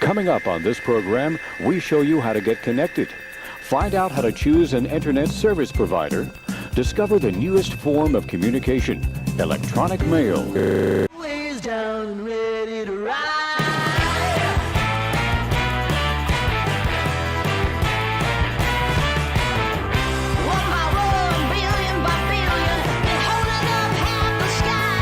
Coming up on this program, we show you how to get connected. Find out how to choose an internet service provider. Discover the newest form of communication, electronic mail. Ways down and ready to ride. One by one, billion by billion, and holding up half the sky.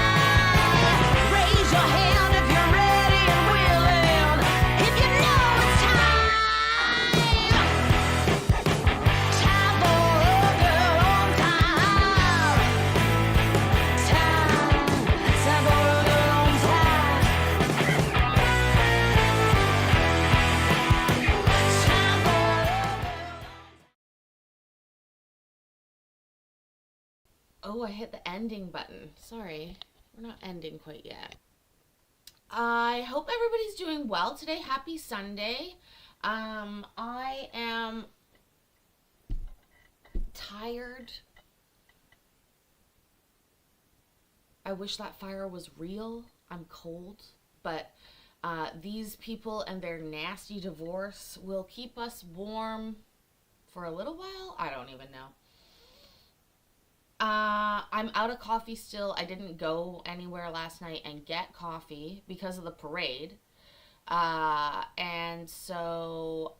Raise your hand if you're ready and willing, if you know it's time. Time for a girl on time. Time for a girl on time. Time for a Oh, I hit the ending button. Sorry, we're not ending quite yet. I hope everybody's doing well today. Happy Sunday. I am tired. I wish that fire was real. I'm cold, but these people and their nasty divorce will keep us warm for a little while. I don't even know. I'm out of coffee still. I didn't go anywhere last night and get coffee because of the parade. And so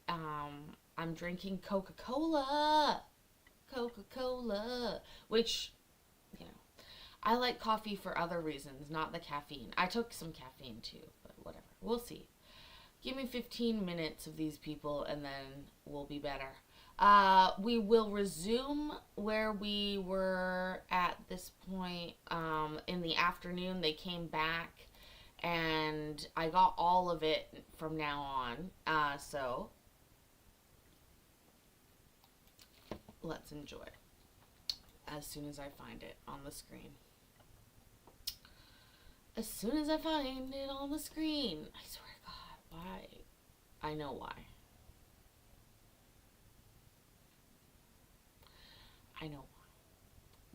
I'm drinking Coca-Cola. Coca-Cola. Which, you know, I like coffee for other reasons, not the caffeine. I took some caffeine too, but whatever. We'll see. Give me 15 minutes of these people and then we'll be better. We will resume where we were at this point. In the afternoon, they came back and I got all of it from now on. So let's enjoy as soon as I find it on the screen. As soon as I find it on the screen. I swear to God, why? I know why. I know why.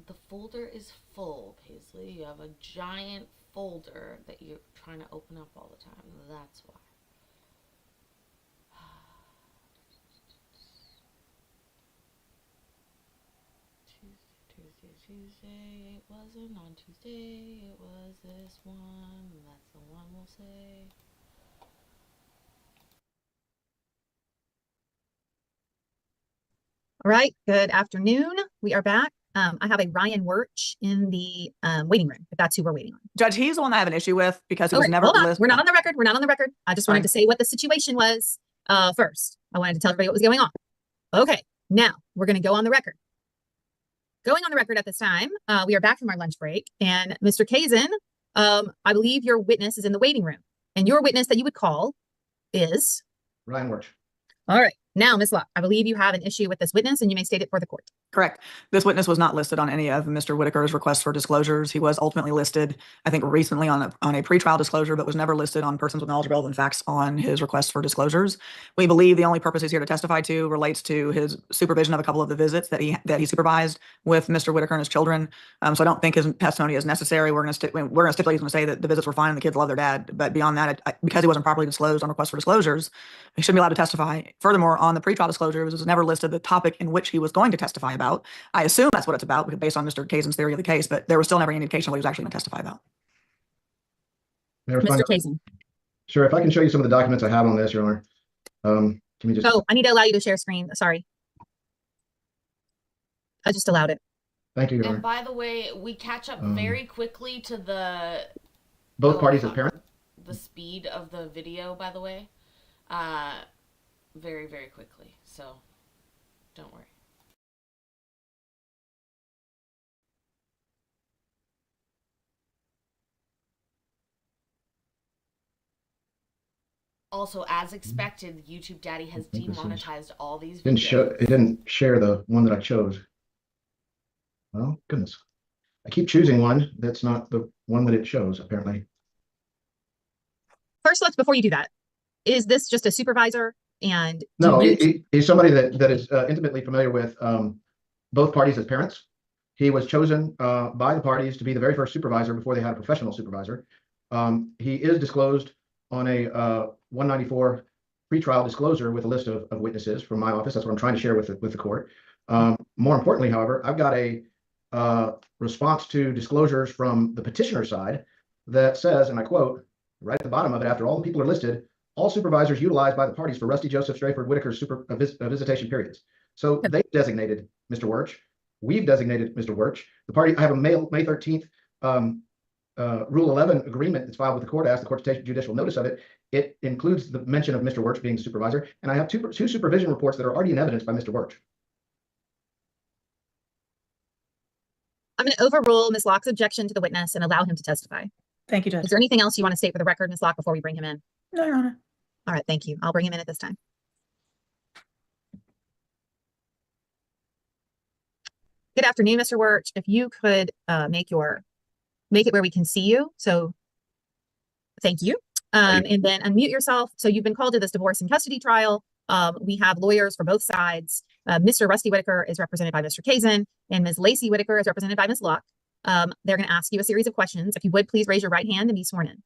The folder is full, Paisley. You have a giant folder that you're trying to open up all the time. That's why. Tuesday. It wasn't on Tuesday. It was this one. That's the one we'll say. All right, good afternoon. We are back. I have a Ryan Wirch in the waiting room, if that's who we're waiting on. Judge, he's the one I have an issue with because he was Okay, never hold on. listed. We're not on the record. We're not on the record. I just wanted to say what the situation was first. I wanted to tell everybody what was going on. Okay, now we're going to go on the record. Going on the record at this time, we are back from our lunch break. And Mr. Kazin, I believe your witness is in the waiting room. And your witness that you would call is? Ryan Wirch. All right. Now, Ms. Luck, I believe you have an issue with this witness and you may state it for the court. Correct. This witness was not listed on any of Mr. Whitaker's requests for disclosures. He was ultimately listed, I think, recently on a pretrial disclosure, but was never listed on persons with knowledge of relevant facts on his requests for disclosures. We believe the only purpose he's here to testify to relates to his supervision of a couple of the visits that he supervised with Mr. Whitaker and his children. So I don't think his testimony is necessary. We're going to stipulate he's going to say that the visits were fine and the kids love their dad. But beyond that, because he wasn't properly disclosed on request for disclosures, he shouldn't be allowed to testify. Furthermore, on the pretrial disclosure, it was never listed the topic in which he was going to testify about. I assume that's what it's about based on Mr. Kazin's theory of the case, but there was still never any indication of what he was actually going to testify about. Mr. Kazin. Sure. If I can show you some of the documents I have on this, Your Honor. Can we just? Oh, I need to allow you to share screen. Sorry. I just allowed it. Thank you, Your Honor. And by the way, we catch up very quickly to the Both parties as parents. The speed of the video, by the way, very, very quickly. So don't worry. Also, as expected, YouTube Daddy has demonetized all these videos. It didn't share the one that I chose. Oh, goodness. I keep choosing one that's not the one that it shows, apparently. First, before you do that, is this just a supervisor? And no, he's somebody that is intimately familiar with both parties as parents. He was chosen by the parties to be the very first supervisor before they had a professional supervisor. He is disclosed on a 194 pretrial disclosure with a list of witnesses from my office. That's what I'm trying to share with the court. More importantly, however, I've got a response to disclosures from the petitioner side that says, and I quote, right at the bottom of it, after all the people are listed, all supervisors utilized by the parties for Rusty, Joseph, Strayford, Whitaker's visitation periods. So they designated Mr. Wirch. We've designated Mr. Wirch. The party, I have a May 13th Rule 11 agreement that's filed with the court. I asked the court to take judicial notice of it. It includes the mention of Mr. Wirch being the supervisor, and I have two supervision reports that are already in evidence by Mr. Wirch. I'm going to overrule Ms. Locke's objection to the witness and allow him to testify. Thank you, Judge. Is there anything else you want to state for the record, Ms. Locke, before we bring him in? No, Your Honor. All right, thank you. I'll bring him in at this time. Good afternoon, Mr. Wirch. If you could make it where we can see you. So thank you. And then unmute yourself. So you've been called to this divorce and custody trial. We have lawyers for both sides. Mr. Rusty Whitaker is represented by Mr. Kazin, and Ms. Lacey Whitaker is represented by Ms. Locke. They're going to ask you a series of questions. If you would, please raise your right hand and be sworn in.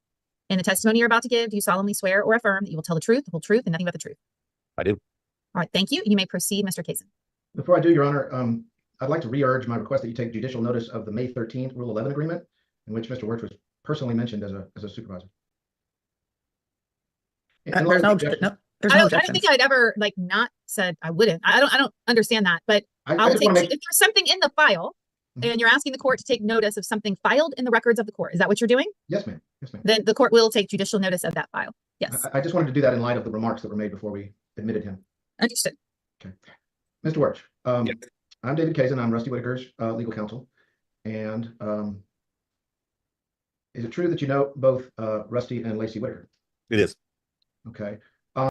In the testimony you're about to give, do you solemnly swear or affirm that you will tell the truth, the whole truth, and nothing but the truth? I do. All right, thank you. You may proceed, Mr. Kazin. Before I do, Your Honor, I'd like to re-urge my request that you take judicial notice of the May 13th Rule 11 agreement, in which Mr. Wirch was personally mentioned as a supervisor. There's no I don't think I'd ever not said I wouldn't. I don't understand that, but I'll take, if there's something in the file and you're asking the court to take notice of something filed in the records of the court, is that what you're doing? Yes, ma'am. Yes, ma'am. Then the court will take judicial notice of that file. Yes. I just wanted to do that in light of the remarks that were made before we admitted him. Understood. Okay. Mr. Wirch, I'm David Kazin. I'm Rusty Whitaker's legal counsel. And is it true that you know both Rusty and Lacey Whitaker? It is. Okay. How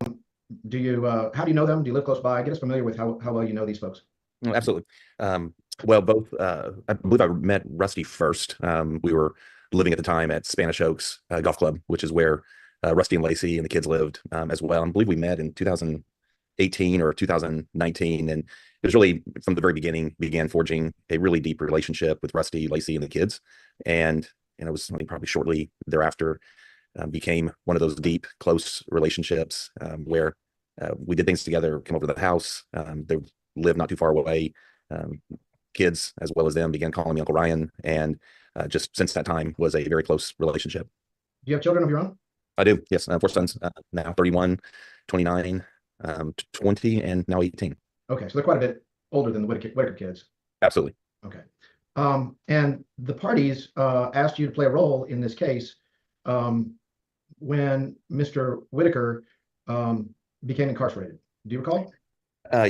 do you know them? Do you live close by? Get us familiar with how well you know these folks. Oh, absolutely. Well, both, I believe I met Rusty first. We were living at the time at Spanish Oaks Golf Club, which is where Rusty and Lacey and the kids lived as well. I believe we met in 2018 or 2019. And it was really from the very beginning, began forging a really deep relationship with Rusty, Lacey, and the kids. And it was probably shortly thereafter became one of those deep, close relationships where we did things together, came over to the house. They lived not too far away. Kids, as well as them, began calling me Uncle Ryan. And just since that time was a very close relationship. Do you have children of your own? I do. Yes. 4 sons now, 31, 29, 20, and now 18. Okay. So they're quite a bit older than the Whitaker kids. Absolutely. Okay. And the parties asked you to play a role in this case when Mr. Whitaker became incarcerated. Do you recall?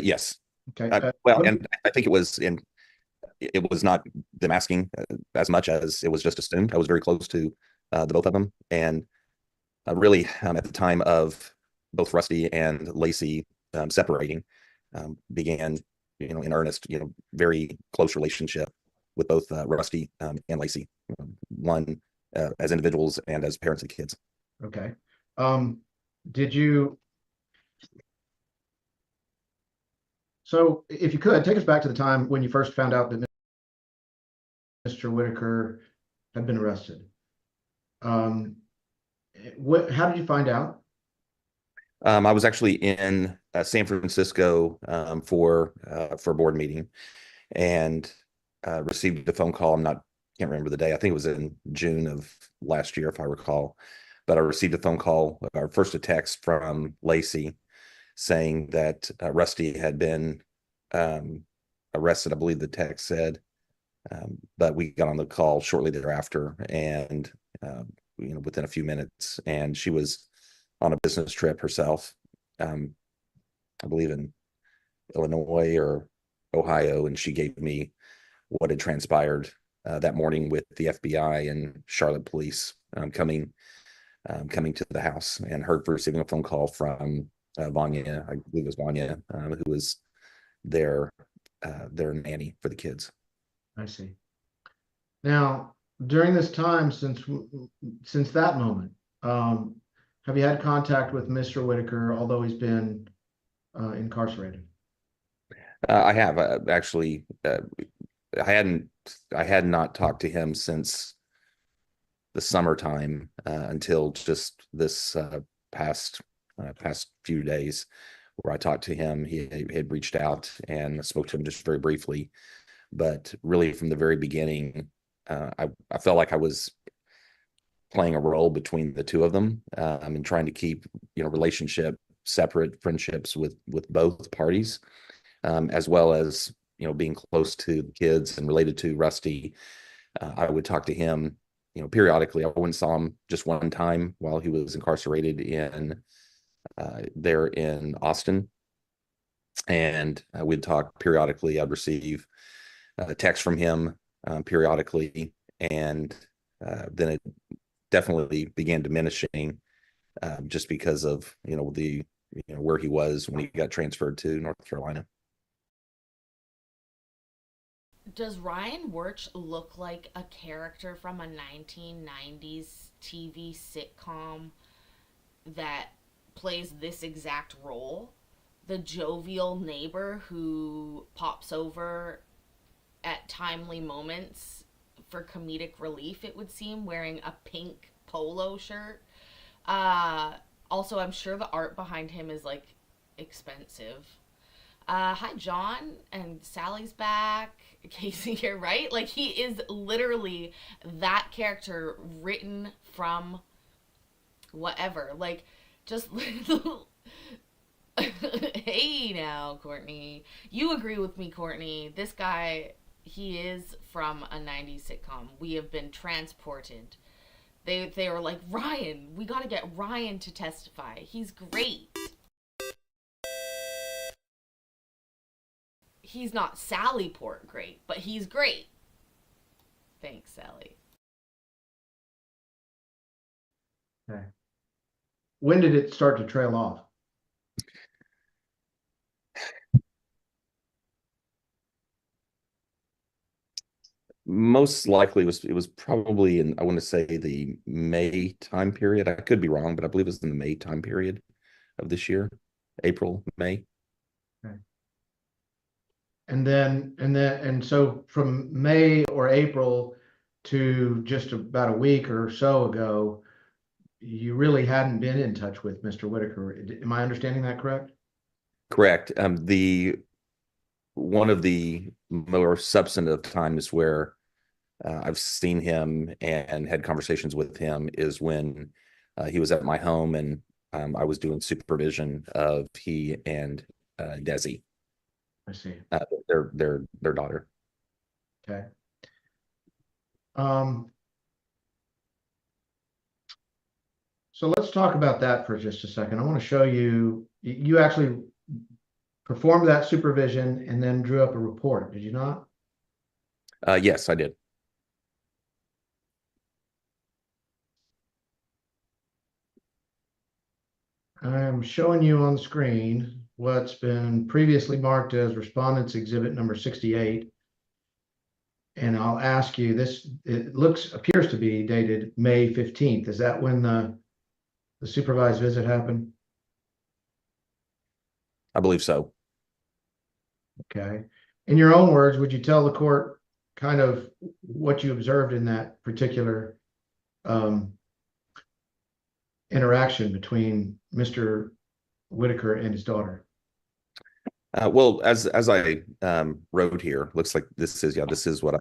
Yes. Okay. Well, and I think it was not them asking as much as it was just assumed. I was very close to the both of them. And really at the time of both Rusty and Lacey separating, began, in earnest, very close relationship with both Rusty and Lacey, one as individuals and as parents of kids. Okay. Did you? So if you could take us back to the time when you first found out that Mr. Whitaker had been arrested. How did you find out? I was actually in San Francisco for a board meeting, and received a phone call. Can't remember the day. I think it was in June of last year, if I recall. But I received a phone call, or first a text from Lacey, saying that Rusty had been arrested. I believe the text said, but we got on the call shortly thereafter, and within a few minutes, and she was on a business trip herself, I believe in Illinois or Ohio, and she gave me what had transpired that morning with the FBI and Charlotte police coming to the house, and her receiving a phone call from Vanya, I believe it was Vanya, who was their nanny for the kids. I see. Now, during this time, since that moment, have you had contact with Mr. Whitaker, although he's been incarcerated? I have actually. I had not talked to him since the summertime until just this past few days, where I talked to him. He had reached out and spoke to him just very briefly, but really from the very beginning, I felt like I was playing a role between the two of them, and trying to keep relationship separate, friendships with both parties, as well as being close to the kids and related to Rusty. I would talk to him periodically. I went and saw him just one time while he was incarcerated in there in Austin, and we'd talk periodically. I'd receive a text from him periodically, and then it definitely began diminishing, just because of the where he was when he got transferred to North Carolina. Does Ryan Wirch look like a character from a 1990s TV sitcom that plays this exact role? The jovial neighbor who pops over at timely moments for comedic relief, it would seem, wearing a pink polo shirt. Also, I'm sure the art behind him is like expensive. Hi, John, and Sally's back. Casey here, right? Like, he is literally that character written from whatever. Like, just hey now, Courtney. You agree with me, Courtney. This guy, he is from a 90s sitcom. We have been transported. They were like, Ryan, we got to get Ryan to testify. He's great. He's not Sally Port great, but he's great. Thanks, Sally. Okay. When did it start to trail off? Most likely it was probably in, I want to say, the May time period. I could be wrong, but I believe it was in the May time period of this year, April, May. Okay. And so from May or April to just about a week or so ago, you really hadn't been in touch with Mr. Whitaker. Am I understanding that correct? Correct. One of the more substantive times where I've seen him and had conversations with him is when he was at my home, and I was doing supervision of he and Desi, I see. their daughter. Okay. So let's talk about that for just a second. I want to show you, you actually performed that supervision and then drew up a report, did you not? Yes, I did. I'm showing you on the screen what's been previously marked as Respondents Exhibit number 68. And I'll ask you this, it appears to be dated May 15th. Is that when the supervised visit happened? I believe so. Okay. In your own words, would you tell the court kind of what you observed in that particular interaction between Mr. Whitaker and his daughter? Well, as I wrote here, looks like this is what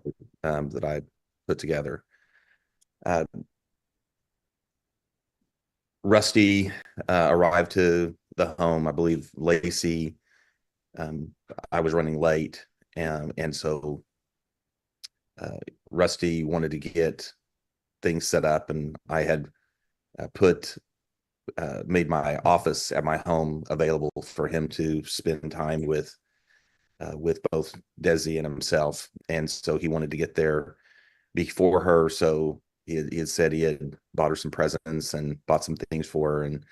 I put together. Rusty arrived to the home. I believe Lacey, I was running late, and so Rusty wanted to get things set up, and I had made my office at my home available for him to spend time with both Desi and himself. And so he wanted to get there before her. So he had said he had bought her some presents and bought some things for her, and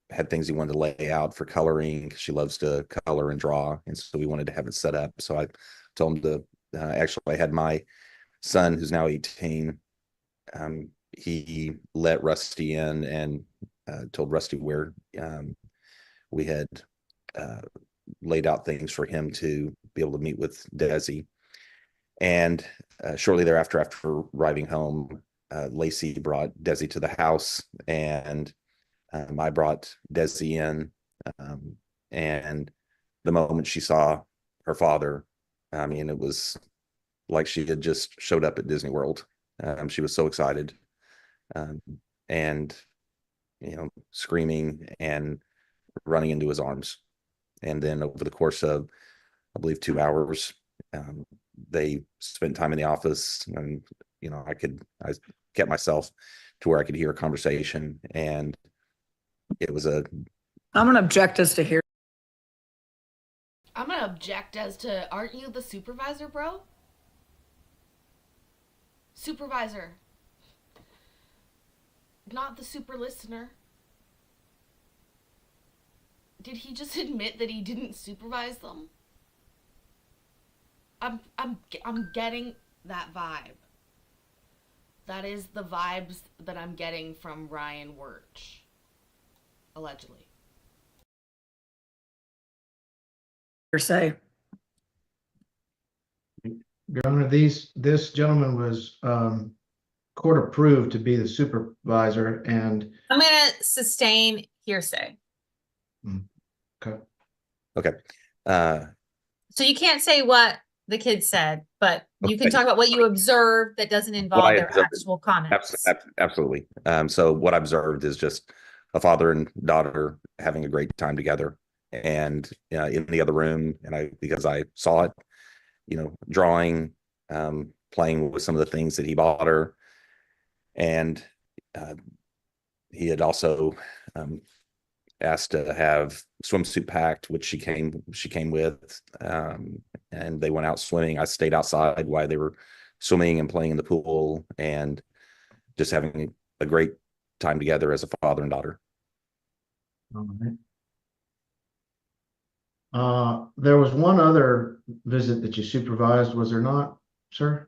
had things he wanted to lay out for coloring. She loves to color and draw, and so we wanted to have it set up. So I told him to actually, I had my son, who's now 18, he let Rusty in and told Rusty where we had laid out things for him to be able to meet with Desi. And shortly thereafter, after arriving home, Lacey brought Desi to the house, and I brought Desi in. And the moment she saw her father, I mean, it was like she had just showed up at Disney World. She was so excited, and screaming and running into his arms. And then over the course of, I believe, 2 hours, they spent time in the office, and I kept myself to where I could hear a conversation, and it was a. I'm going to object as to here. I'm gonna object as to, aren't you the supervisor, bro? Supervisor. Not the super listener. Did he just admit that he didn't supervise them? I'm getting that vibe. That is the vibes that I'm getting from Ryan Wirch. Allegedly. Say. Your Honor, this gentleman was court approved to be the supervisor, and I'm gonna sustain hearsay. okay. Okay. So you can't say what the kid said, but you can Okay. talk about what you observed that doesn't involve I their observed. actual comments. Absolutely. So what I observed is just a father and daughter having a great time together, and in the other room, and because I saw it, drawing, playing with some of the things that he bought her, and he had also asked to have swimsuit packed, which she came with, and they went out swimming. I stayed outside while they were swimming and playing in the pool, and just having a great time together as a father and daughter. All right. There was one other visit that you supervised, was there not, sir?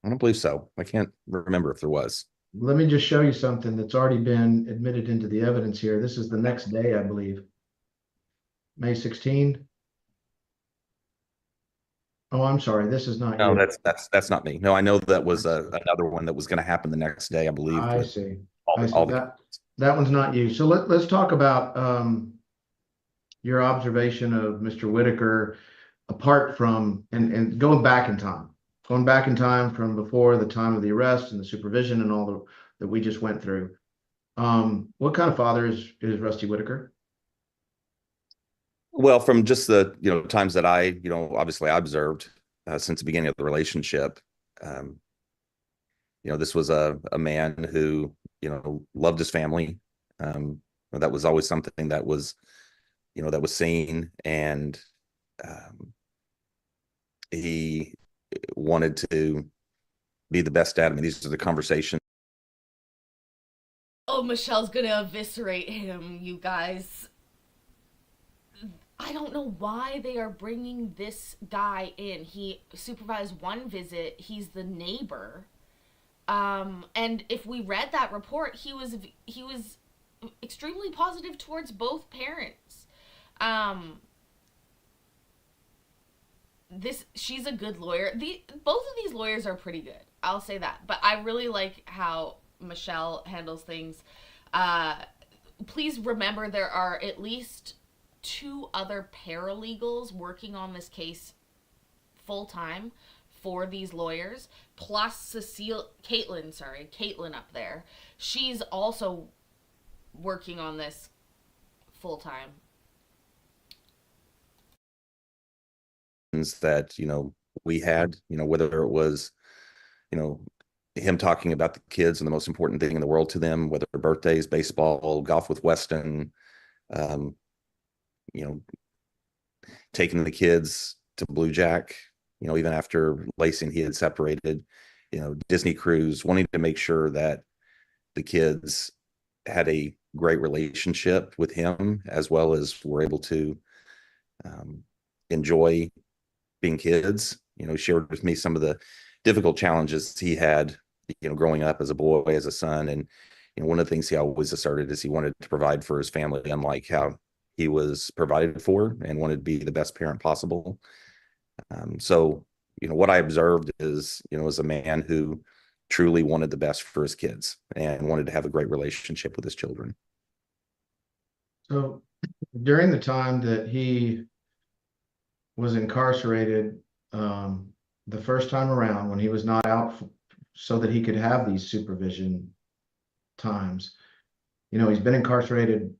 I don't believe so. I can't remember if there was. Let me just show you something that's already been admitted into the evidence here. This is the next day, I believe. May 16. Oh, I'm sorry. This is not No, you. that's not me. No, I know that was another one that was going to happen the next day, I believe. I with see. all I the- see. all the- That one's not you. So let's talk about your observation of Mr. Whitaker apart from and going back in time. Going back in time from before the time of the arrest and the supervision and all that we just went through. What kind of father is Rusty Whitaker? Well, from just the times that I obviously I observed since the beginning of the relationship, this was a man who loved his family. That was always something that was that was seen, and he wanted to be the best dad. I mean, these are the conversations. Oh, Michelle's gonna eviscerate him, you guys. I don't know why they are bringing this guy in. He supervised one visit. He's the neighbor. And if we read that report, he was extremely positive towards both parents. She's a good lawyer. Both of these lawyers are pretty good. I'll say that. But I really like how Michelle handles things. Please remember there are at least 2 other paralegals working on this case full time for these lawyers, plus Caitlin up there. She's also working on this full time. That we had, whether it was him talking about the kids and the most important thing in the world to them, whether birthdays, baseball, golf with Weston, taking the kids to Blue Jack, even after Lacey and he had separated, Disney cruise, wanting to make sure that the kids had a great relationship with him, as well as were able to enjoy being kids. He shared with me some of the difficult challenges he had, growing up as a boy, as a son. And, one of the things he always asserted is he wanted to provide for his family, unlike how he was provided for and wanted to be the best parent possible. So, what I observed is, as a man who truly wanted the best for his kids and wanted to have a great relationship with his children. So during the time that he was incarcerated, the first time around when he was not out so that he could have these supervision times, he's been incarcerated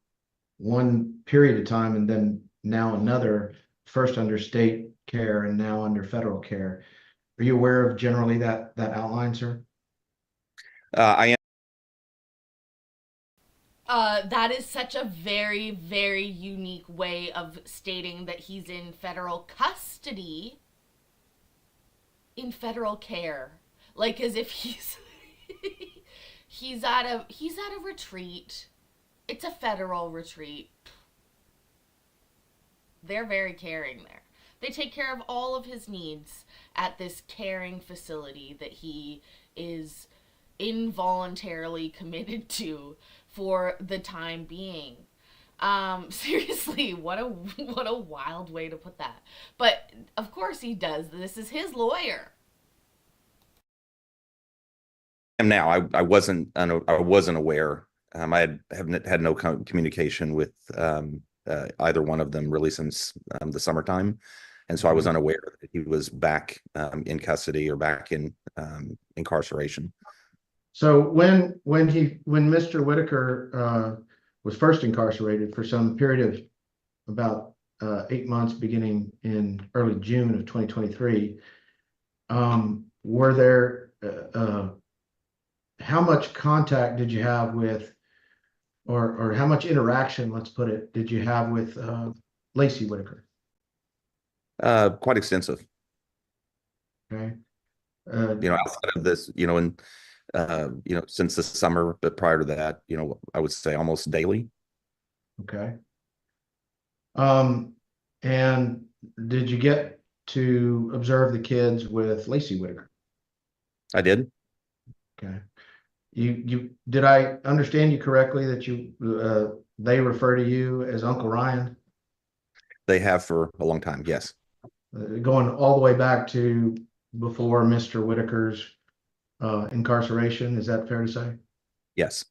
one period of time and then now another, first under state care and now under federal care. Are you aware of generally that outline, sir? I am. That is such a very, very unique way of stating that he's in federal custody, in federal care, like as if he's he's at a retreat. It's a federal retreat. They're very caring there. They take care of all of his needs at this caring facility that he is involuntarily committed to for the time being. Seriously, what a wild way to put that. But of course he does. This is his lawyer. And now I wasn't aware. I haven't had no communication with either one of them really since the summertime, and so I was unaware that he was back in custody or back in incarceration. So when Mr. Whitaker was first incarcerated for some period of about 8 months, beginning in early June of 2023, were there how much contact did you have with, or how much interaction, let's put it, did you have with Lacey Whitaker? Quite extensive. Okay. Outside of this, and since the summer, but prior to that, I would say almost daily. Okay. And did you get to observe the kids with Lacey Whitaker? I did. Okay. You did I understand you correctly that they refer to you as Uncle Ryan? They have for a long time, yes. Going all the way back to before Mr. Whitaker's incarceration, is that fair to say? Yes.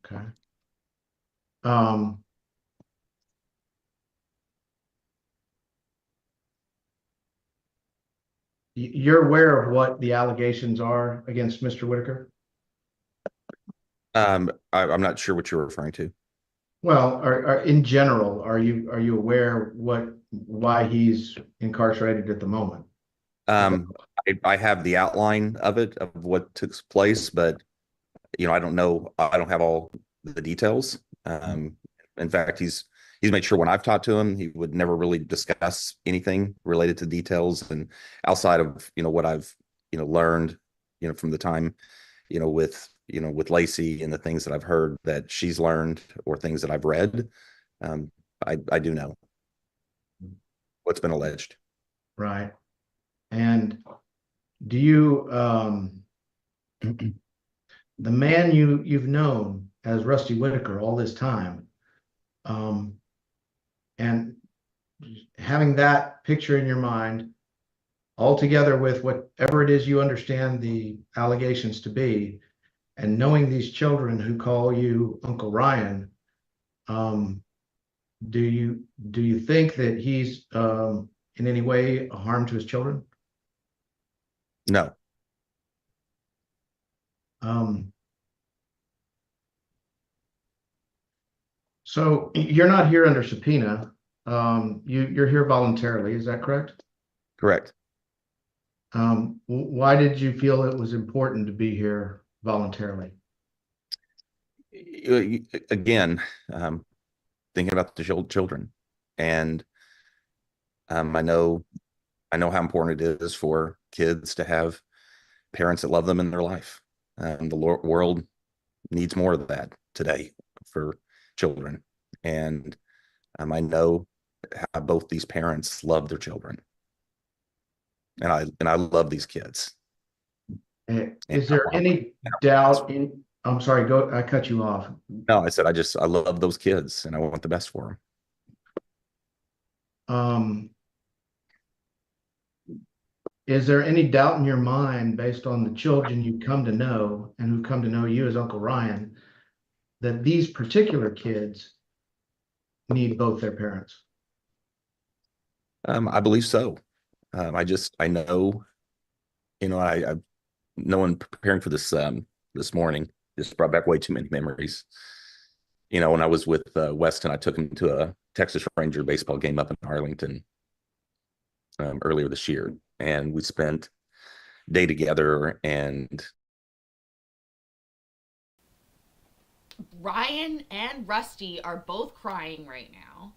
Okay. You're aware of what the allegations are against Mr. Whitaker? I'm not sure what you're referring to. Well, in general, are you aware why he's incarcerated at the moment? I have the outline of it, of what took place, but I don't know. I don't have all the details. In fact, he's made sure when I've talked to him, he would never really discuss anything related to details, and outside of what I've learned from the time with Lacey and the things that I've heard that she's learned or things that I've read, I do know what's been alleged. Right. And do you the man you've known as Rusty Whitaker all this time, and having that picture in your mind, all together with whatever it is you understand the allegations to be, and knowing these children who call you Uncle Ryan, do you think that he's in any way a harm to his children? No. So you're not here under subpoena. You're here voluntarily. Is that correct? Correct. Why did you feel it was important to be here voluntarily? Again, thinking about the children, and I know how important it is for kids to have parents that love them in their life. The world needs more of that today for children, and I know how both these parents love their children, and I love these kids. Is there any doubt in? I'm sorry, I cut you off. No, I said I love those kids and I want the best for them. Is there any doubt in your mind, based on the children you come to know and who've come to know you as Uncle Ryan, that these particular kids need both their parents? I believe so. I know, I knowing preparing for this morning just brought back way too many memories. When I was with Weston, I took him to a Texas Ranger baseball game up in Arlington earlier this year, and we spent a day together. And Ryan and Rusty are both crying right now.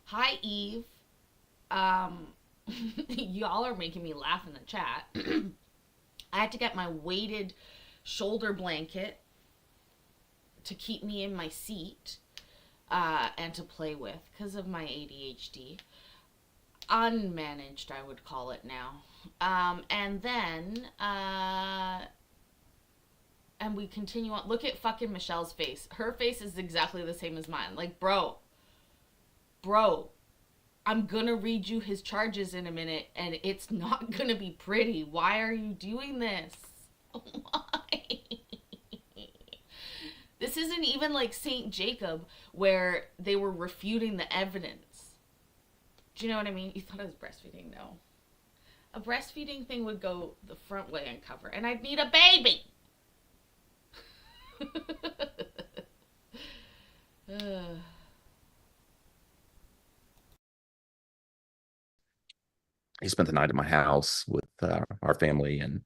Hi, Eve. Y'all are making me laugh in the chat. I had to get my weighted shoulder blanket to keep me in my seat and to play with because of my ADHD. Unmanaged, I would call it now. And then, and we continue on. Look at fucking Michelle's face. Her face is exactly the same as mine. Like, bro, I'm gonna read you his charges in a minute, and it's not gonna be pretty. Why are you doing this? Why? This isn't even like St. Jacob, where they were refuting the evidence. Do you know what I mean? You thought it was breastfeeding? No. A breastfeeding thing would go the front way and cover, and I'd need a baby. he spent the night at my house with our family, and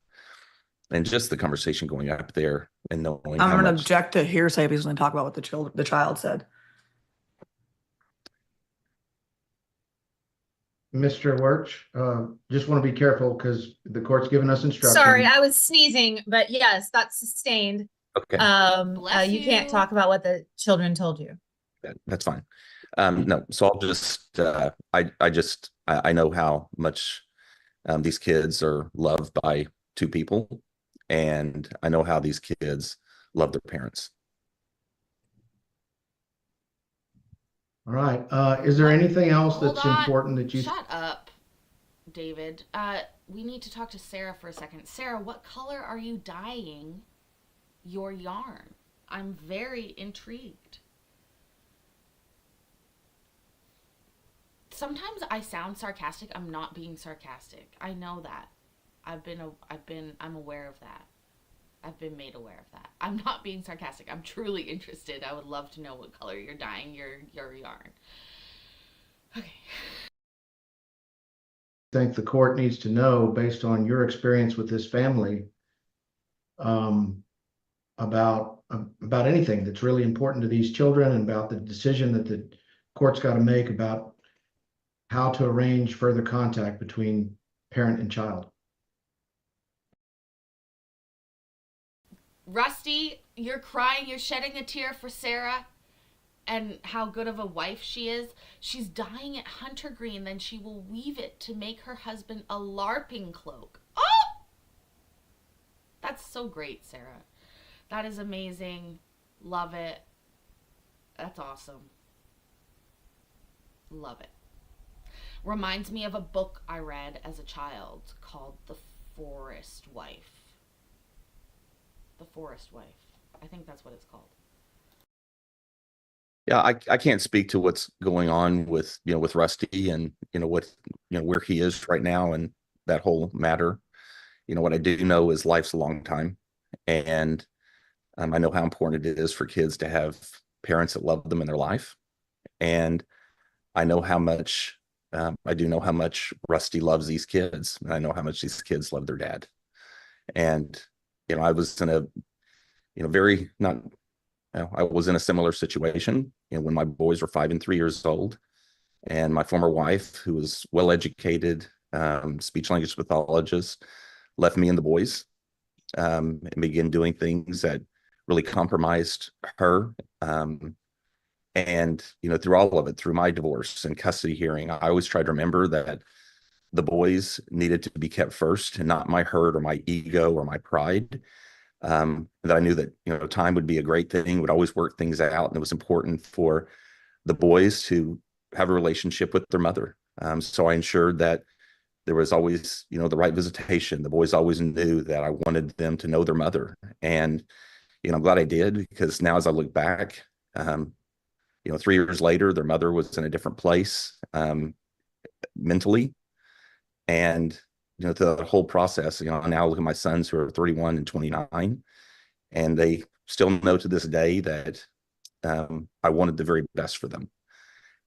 just the conversation going up there and knowing I'm how going to much. object to hearsay if he's going to talk about what the child said. Mr. Wirch, just want to be careful because the court's given us instructions. Sorry, I was sneezing, but yes, that's sustained. Okay, Bless You can't you. talk about what the children told you. that's fine. No, so I'll just I know how much these kids are loved by two people, and I know how these kids love their parents. All right. Is there anything else Hold that's on. important that you? Shut up, David. We need to talk to Sarah for a second. Sarah, what color are you dyeing your yarn? I'm very intrigued. Sometimes I sound sarcastic. I'm not being sarcastic. I know that. I'm aware of that. I've been made aware of that. I'm not being sarcastic. I'm truly interested. I would love to know what color you're dyeing your yarn. Okay. I think the court needs to know, based on your experience with this family, about anything that's really important to these children, and about the decision that the court's got to make about how to arrange further contact between parent and child. Rusty, you're crying, you're shedding a tear for Sarah and how good of a wife she is. She's dyeing it hunter green, then she will weave it to make her husband a LARPing cloak. Oh! That's so great, Sarah. That is amazing. Love it. That's awesome. Love it. Reminds me of a book I read as a child called The Forest Wife. The Forest Wife. I think that's what it's called. Yeah, I can't speak to what's going on with with Rusty and what where he is right now and that whole matter. What I do know is life's a long time, and I know how important it is for kids to have parents that love them in their life, and I know how much I do know how much Rusty loves these kids, and I know how much these kids love their dad. And I was in a very not I was in a similar situation when my boys were 5 and 3 years old, and my former wife, who was well educated speech language pathologist, left me and the boys and began doing things that really compromised her. And through all of it, through my divorce and custody hearing, I always tried to remember that the boys needed to be kept first, and not my hurt or my ego or my pride. That I knew that time would be a great thing, would always work things out, and it was important for the boys to have a relationship with their mother. So I ensured that there was always, the right visitation. The boys always knew that I wanted them to know their mother. And, I'm glad I did, because now as I look back, 3 years later, their mother was in a different place, mentally. And, the whole process, I now look at my sons who are 31 and 29, and they still know to this day that I wanted the very best for them.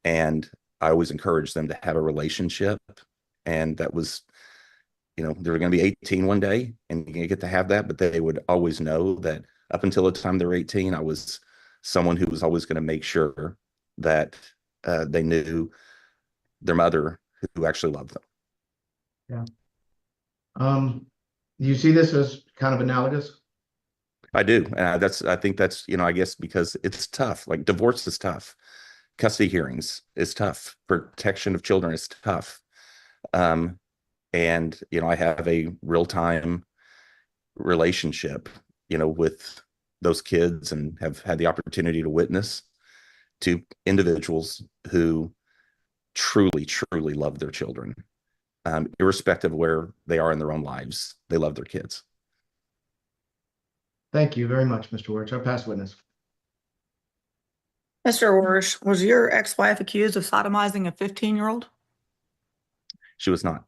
And I always encouraged them to have a relationship. And that was, they were going to be 18 one day and you get to have that, but they would always know that up until the time they were 18, I was someone who was always going to make sure that they knew their mother, who actually loved them. Yeah. Do you see this as kind of analogous? I do. I think that's, I guess because it's tough. Like divorce is tough. Custody hearings is tough. Protection of children is tough. And, I have a real-time relationship, with those kids, and have had the opportunity to witness to individuals who truly, truly love their children, irrespective of where they are in their own lives. They love their kids. Thank you very much, Mr. Wirch. Our past witness. Mr. Wirch, was your ex-wife accused of sodomizing a 15-year-old? She was not.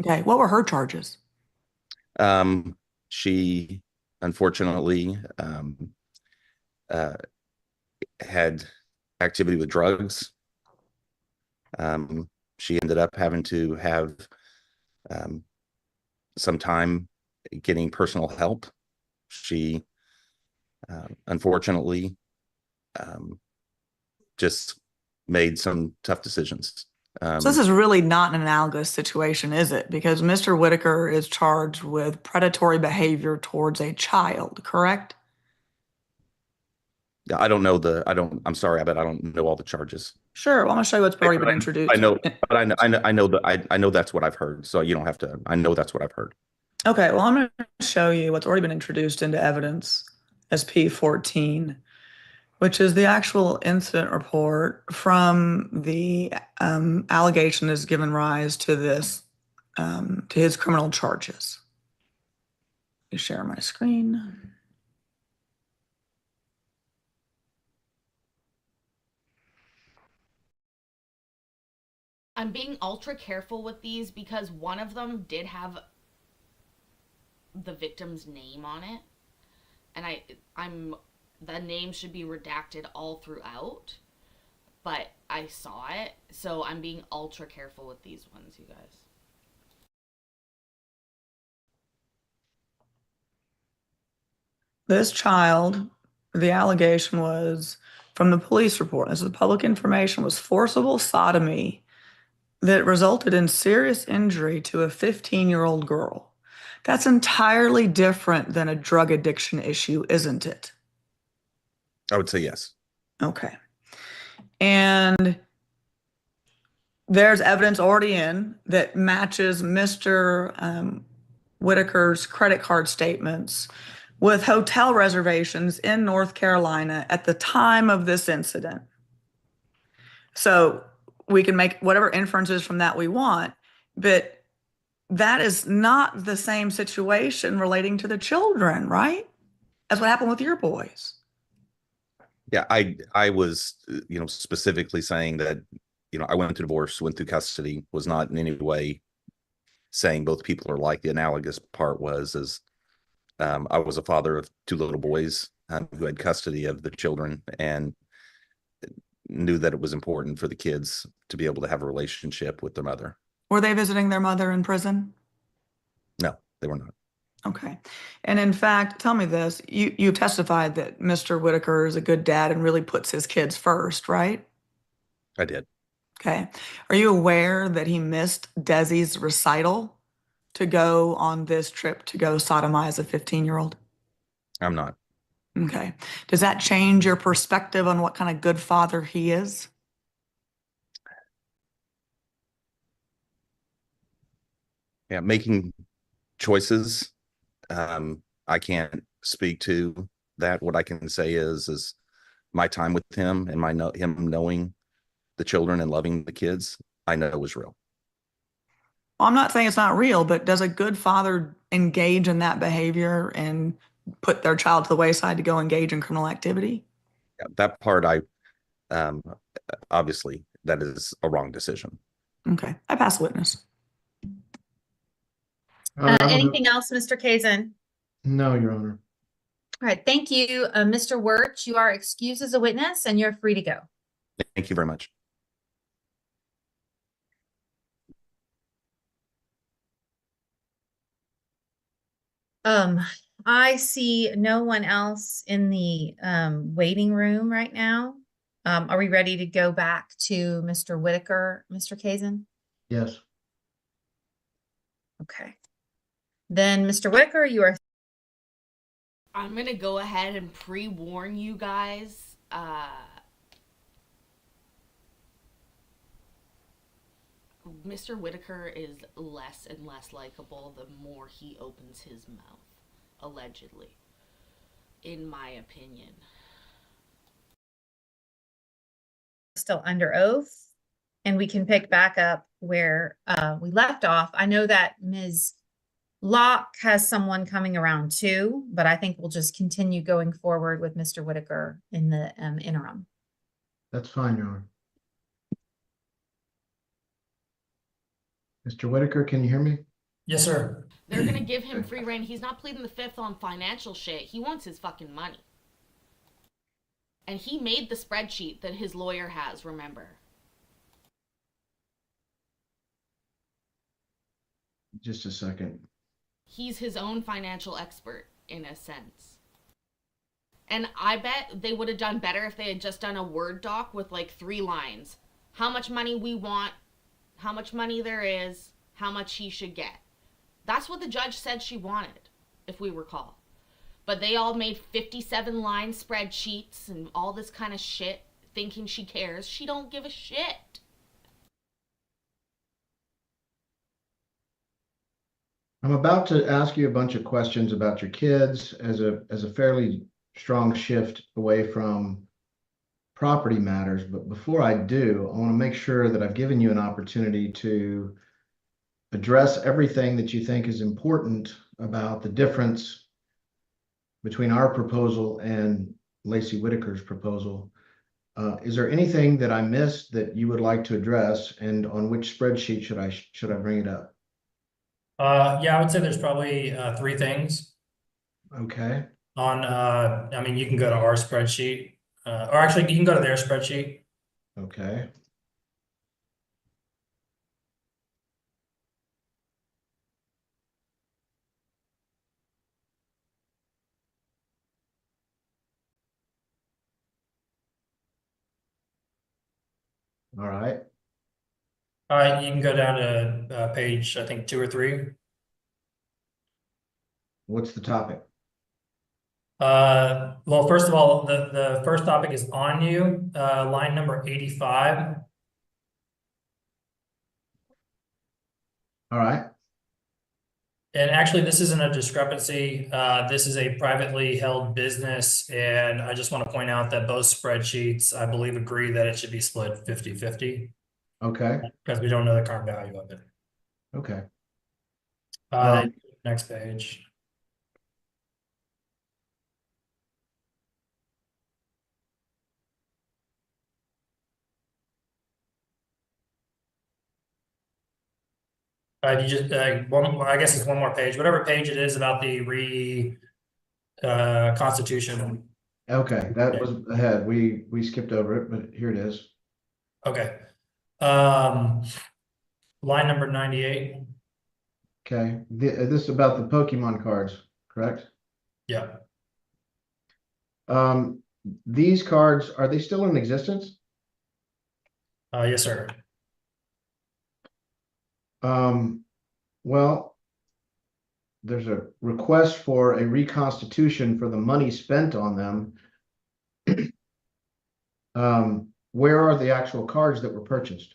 Okay. What were her charges? She unfortunately had activity with drugs. She ended up having to have some time getting personal help. She unfortunately just made some tough decisions. So this is really not an analogous situation, is it? Because Mr. Whitaker is charged with predatory behavior towards a child, correct? I don't, I'm sorry, but I don't know all the charges. Sure. Well, I'm gonna show you what's already been introduced. I know, but I know that's what I've heard. So you don't have to, I know that's what I've heard. Okay. Well, I'm gonna show you what's already been introduced into evidence as P14, which is the actual incident report from the allegation that has given rise to this, to his criminal charges. Let me share my screen. I'm being ultra careful with these because one of them did have the victim's name on it, and the name should be redacted all throughout, but I saw it, so I'm being ultra careful with these ones, you guys. This child, the allegation was from the police report, this is public information, was forcible sodomy that resulted in serious injury to a 15-year-old girl. That's entirely different than a drug addiction issue, isn't it? I would say yes. Okay. And there's evidence already in that matches Mr. Whitaker's credit card statements with hotel reservations in North Carolina at the time of this incident. So we can make whatever inferences from that we want, but that is not the same situation relating to the children, right? That's what happened with your boys. Yeah, I was, specifically saying that, I went through divorce, went through custody, was not in any way saying both people are like. The analogous part was I was a father of two little boys who had custody of the children, and knew that it was important for the kids to be able to have a relationship with their mother. Were they visiting their mother in prison? No, they were not. Okay. And in fact, tell me this, you testified that Mr. Whitaker is a good dad and really puts his kids first, right? I did. Okay. Are you aware that he missed Desi's recital to go on this trip to go sodomize a 15-year-old? I'm not. Okay. Does that change your perspective on what kind of good father he is? Yeah, making choices. I can't speak to that. What I can say is my time with him and him knowing the children and loving the kids, I know was real. I'm not saying it's not real, but does a good father engage in that behavior and put their child to the wayside to go engage in criminal activity? Yeah, that part, um, obviously, that is a wrong decision. Okay, I pass witness. I'm gonna- Anything else, Mr. Kazin? No, Your Honor. All right, thank you. Mr. Wirtz, you are excused as a witness and you're free to go. Thank you very much. I see no one else in the waiting room right now. Are we ready to go back to Mr. Whitaker, Mr. Kazin? Yes. Okay. Then, Mr. Whitaker, you are. I'm gonna go ahead and pre-warn you guys. Mr. Whitaker is less and less likable the more he opens his mouth, allegedly, in my opinion. Still under oath, and we can pick back up where we left off. I know that Ms. Locke has someone coming around too, but I think we'll just continue going forward with Mr. Whitaker in the interim. That's fine, Your Honor. Mr. Whitaker, can you hear me? Yes, sir. They're gonna give him free reign. He's not pleading the fifth on financial shit. He wants his fucking money. And he made the spreadsheet that his lawyer has, remember. Just a second. He's his own financial expert, in a sense. And I bet they would have done better if they had just done a Word doc with like 3 lines. How much money we want, how much money there is, how much he should get. That's what the judge said she wanted, if we recall. But they all made 57-line spreadsheets and all this kind of shit, thinking she cares. She don't give a shit. I'm about to ask you a bunch of questions about your kids as a fairly strong shift away from property matters. But before I do, I want to make sure that I've given you an opportunity to address everything that you think is important about the difference between our proposal and Lacey Whitaker's proposal. Is there anything that I missed that you would like to address, and on which spreadsheet should I bring it up? Yeah, I would say there's probably 3 things Okay. on, I mean, you can go to our spreadsheet, or actually you can go to their spreadsheet. Okay. All right. You can go down to page, I think 2 or 3. What's the topic? Well, first of all, the first topic is on you, line number 85. All right. And actually, this isn't a discrepancy. This is a privately held business. And I just want to point out that both spreadsheets, I believe, agree that it should be split 50-50 Okay. because we don't know the current value of it. Okay. Next page. You just I guess it's one more page, whatever page it is about the constitution. Okay, that was ahead. We skipped over it, but here it is. Okay. Line number 98. Okay, this is about the Pokemon cards, correct? Yeah. These cards, are they still in existence? Yes, sir. Well, there's a request for a reconstitution for the money spent on them. Where are the actual cards that were purchased?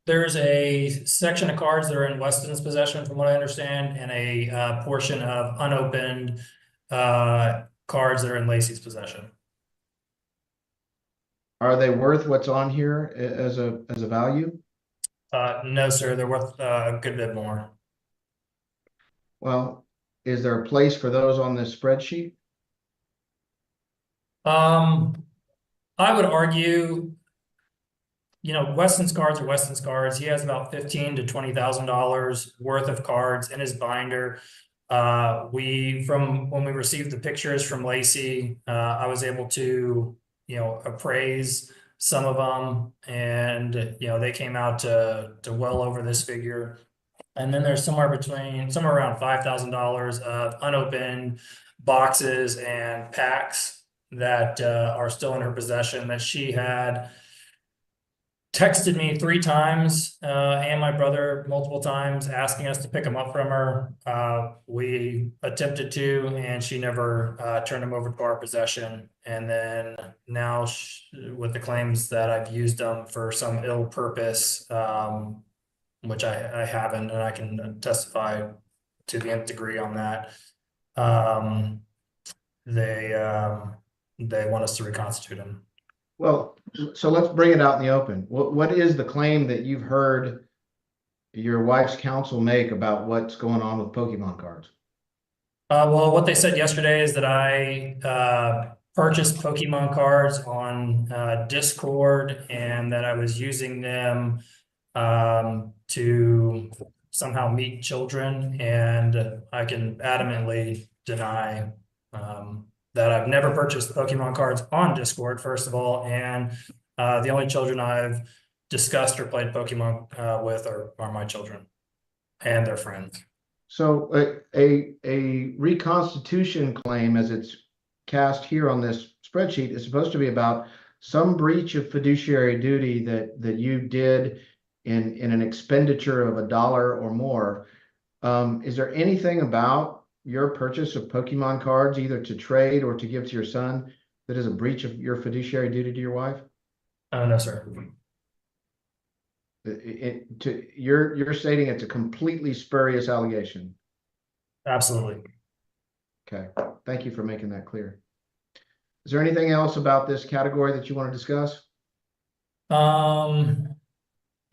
There's a section of cards that are in Weston's possession, from what I understand, and a portion of unopened cards that are in Lacey's possession. Are they worth what's on here as a value? No, sir, they're worth a good bit more. Well, is there a place for those on this spreadsheet? I would argue, Weston's cards are Weston's cards. He has about $15,000 to $20,000 worth of cards in his binder. From when we received the pictures from Lacey, I was able to, appraise some of them, and they came out to well over this figure. And then there's somewhere around $5,000 of unopened boxes and packs that are still in her possession that she had texted me 3 times, and my brother multiple times, asking us to pick them up from her. We attempted to, and she never turned them over to our possession. And then now, with the claims that I've used them for some ill purpose, which I haven't, and I can testify to the nth degree on that. They want us to reconstitute them. Well, so let's bring it out in the open. What is the claim that you've heard your wife's counsel make about what's going on with Pokemon cards? Well, what they said yesterday is that I purchased Pokemon cards on Discord, and that I was using them to somehow meet children, and I can adamantly deny that I've never purchased Pokemon cards on Discord, first of all, and the only children I've discussed or played Pokemon with are my children and their friends. So a reconstitution claim, as it's cast here on this spreadsheet, is supposed to be about some breach of fiduciary duty that you did in an expenditure of $1 or more. Is there anything about your purchase of Pokemon cards, either to trade or to give to your son, that is a breach of your fiduciary duty to your wife? No, sir. You're stating it's a completely spurious allegation. Absolutely. Okay, thank you for making that clear. Is there anything else about this category that you want to discuss?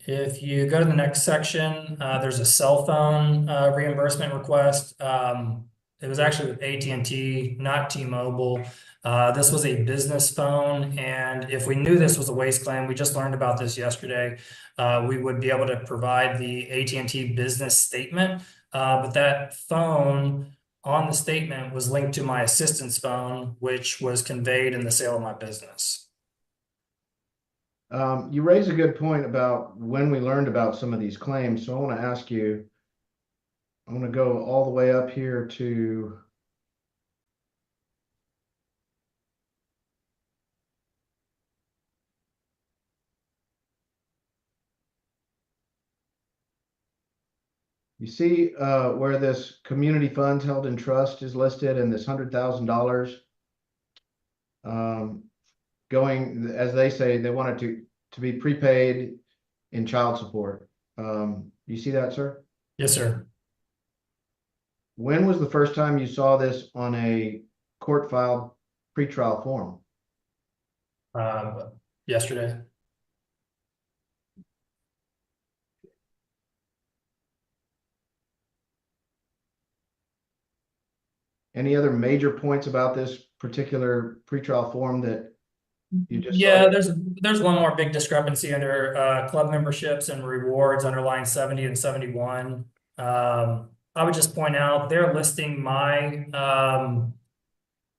If you go to the next section, there's a cell phone reimbursement request. It was actually with AT&T, not T-Mobile. This was a business phone, and if we knew this was a waste claim, we just learned about this yesterday, we would be able to provide the AT&T business statement, but that phone on the statement was linked to my assistant's phone, which was conveyed in the sale of my business. You raise a good point about when we learned about some of these claims. So I want to ask you, I'm going to go all the way up here to you see where this community funds held in trust is listed, and this $100,000 going, as they say, they want it to be prepaid in child support. You see that, sir? Yes, sir. When was the first time you saw this on a court filed pretrial form? Yesterday. Any other major points about this particular pretrial form that you just Yeah, saw? there's one more big discrepancy under club memberships and rewards under line 70 and 71. I would just point out they're listing my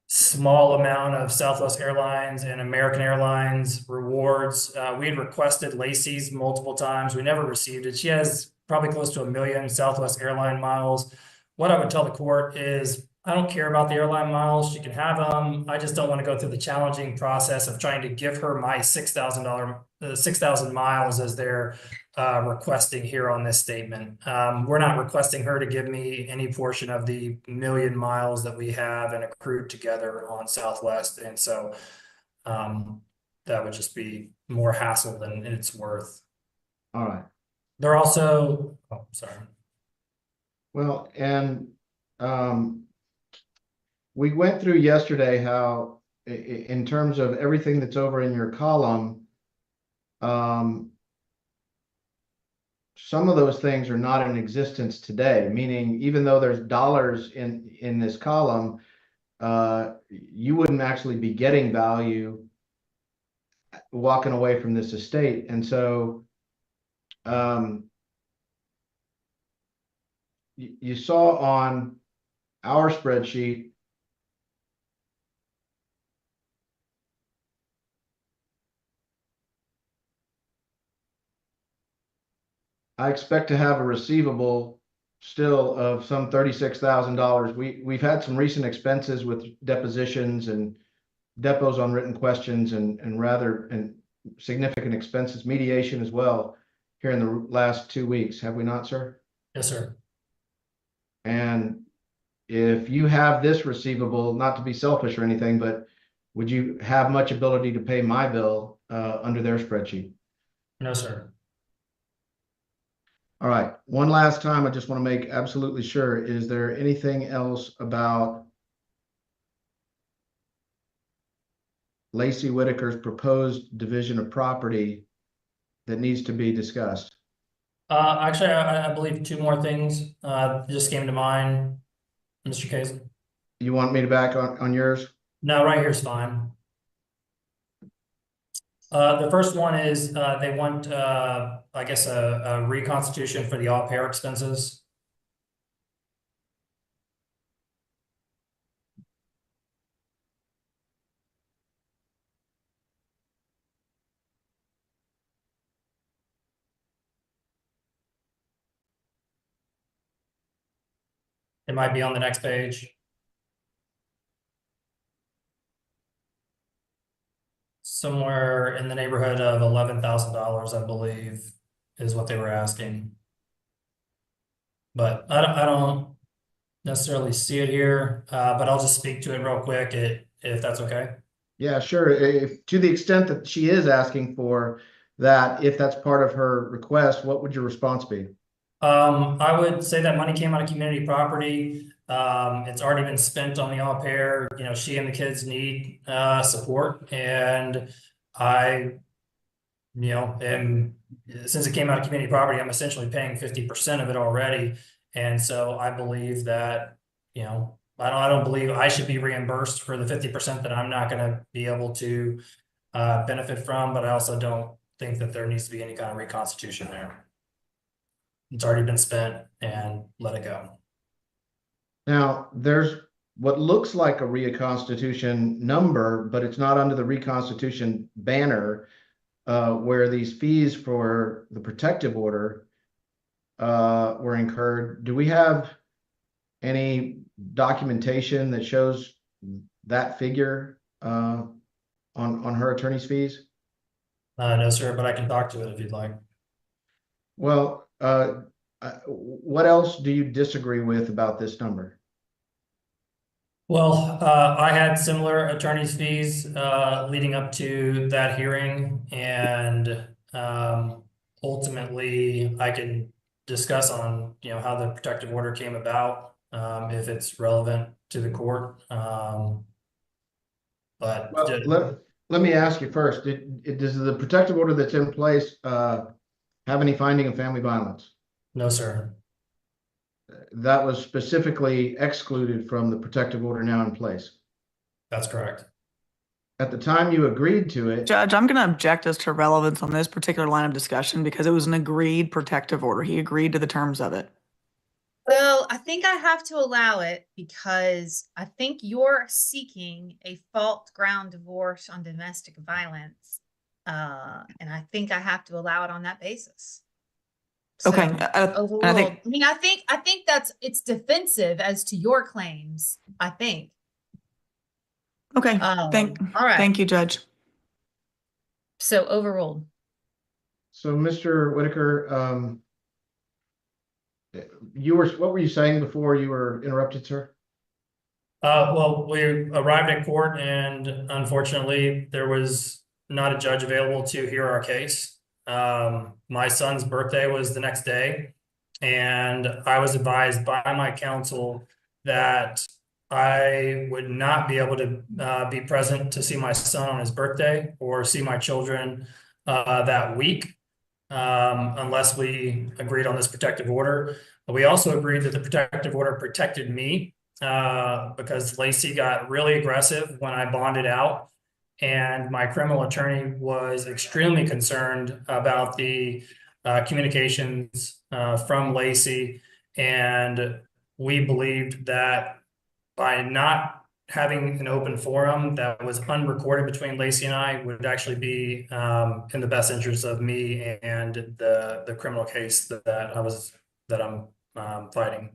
small amount of Southwest Airlines and American Airlines rewards. We had requested Lacey's multiple times. We never received it. She has probably close to 1 million Southwest airline miles. What I would tell the court is, I don't care about the airline miles. She can have them. I just don't want to go through the challenging process of trying to give her my $6,000 miles as they're requesting here on this statement. We're not requesting her to give me any portion of the 1 million miles that we have and accrued together on Southwest. And so that would just be more hassle than it's worth. All right. They're also, oh, sorry. Well, and we went through yesterday how, in terms of everything that's over in your column, some of those things are not in existence today, meaning even though there's dollars in this column, you wouldn't actually be getting value walking away from this estate. And so you saw on our spreadsheet, I expect to have a receivable still of some $36,000. We've had some recent expenses with depositions and depots on written questions and rather significant expenses, mediation as well, here in the last 2 weeks. Have we not, sir? Yes, sir. And if you have this receivable, not to be selfish or anything, but would you have much ability to pay my bill under their spreadsheet? No, sir. All right. One last time, I just want to make absolutely sure. Is there anything else about Lacey Whitaker's proposed division of property that needs to be discussed? Actually, I believe two more things just came to mind, Mr. Case. You want me to back on yours? No, right here's fine. The first one is they want, I guess, a reconstitution for the au pair expenses. It might be on the next page. Somewhere in the neighborhood of $11,000, I believe, is what they were asking. But I don't necessarily see it here, but I'll just speak to it real quick if that's okay. Yeah, sure. If, to the extent that she is asking for that, if that's part of her request, what would your response be? I would say that money came out of community property. It's already been spent on the au pair. You know, she and the kids need support, and I, you know, since it came out of community property, I'm essentially paying 50% of it already, and so I believe that, you know, I don't believe I should be reimbursed for the 50% that I'm not going to be able to benefit from, but I also don't think that there needs to be any kind of reconstitution there. It's already been spent, and let it go. Now, there's what looks like a reconstitution number, but it's not under the reconstitution banner, where these fees for the protective order were incurred. Do we have any documentation that shows that figure on her attorney's fees? No, sir, but I can talk to it if you'd like. Well, what else do you disagree with about this number? Well, I had similar attorney's fees leading up to that hearing, and ultimately I can discuss on, you know, how the protective order came about, if it's relevant to the court. But Well, let me ask you first, does the protective order that's in place have any finding of family violence? no, sir. That was specifically excluded from the protective order now in place. That's correct. At the time you agreed to it, Judge, I'm going to object as to relevance on this particular line of discussion because it was an agreed protective order. He agreed to the terms of it. Well, I think I have to allow it because I think you're seeking a fault ground divorce on domestic violence. And I think I have to allow it on that basis. Okay. So, and overruled. I think, I mean, I think it's defensive as to your claims, I think. okay. All right. Thank you, Judge. So overruled. so Mr. Whitaker, what were you saying before you were interrupted, sir? Well, we arrived at court, and unfortunately, there was not a judge available to hear our case. My son's birthday was the next day, and I was advised by my counsel that I would not be able to be present to see my son on his birthday or see my children that week. unless we agreed on this protective order. But we also agreed that the protective order protected me because Lacey got really aggressive when I bonded out. And my criminal attorney was extremely concerned about the communications from Lacey. And we believed that by not having an open forum that was unrecorded between Lacey and I would actually be in the best interest of me and the criminal case that I'm fighting.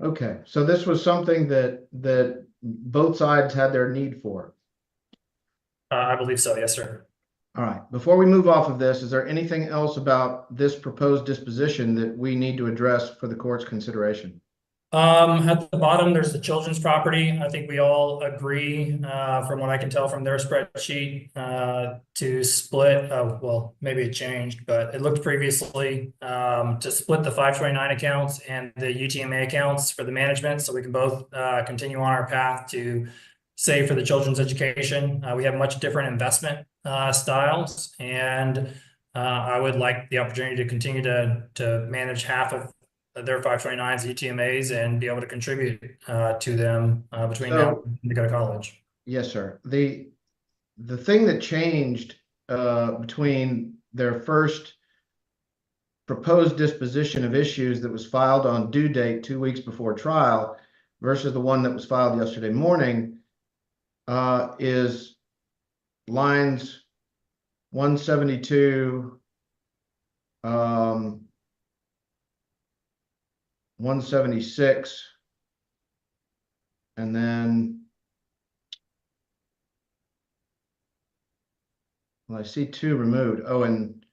Okay, so this was something that both sides had their need for. I believe so, yes, sir. All right, before we move off of this, is there anything else about this proposed disposition that we need to address for the court's consideration? At the bottom, there's the children's property. I think we all agree, from what I can tell from their spreadsheet, to split, well, maybe it changed, but it looked previously, to split the 529 accounts and the UTMA accounts for the management, so we can both, continue on our path to save for the children's education. We have much different investment, styles, and, I would like the opportunity to continue to manage half of their 529s, UTMAs, and be able to contribute to them between now and they go to college. Yes, sir. The thing that changed between their first proposed disposition of issues that was filed on due date 2 weeks before trial versus the one that was filed yesterday morning is lines 172, 176, and then well, I see 2 removed. Oh, and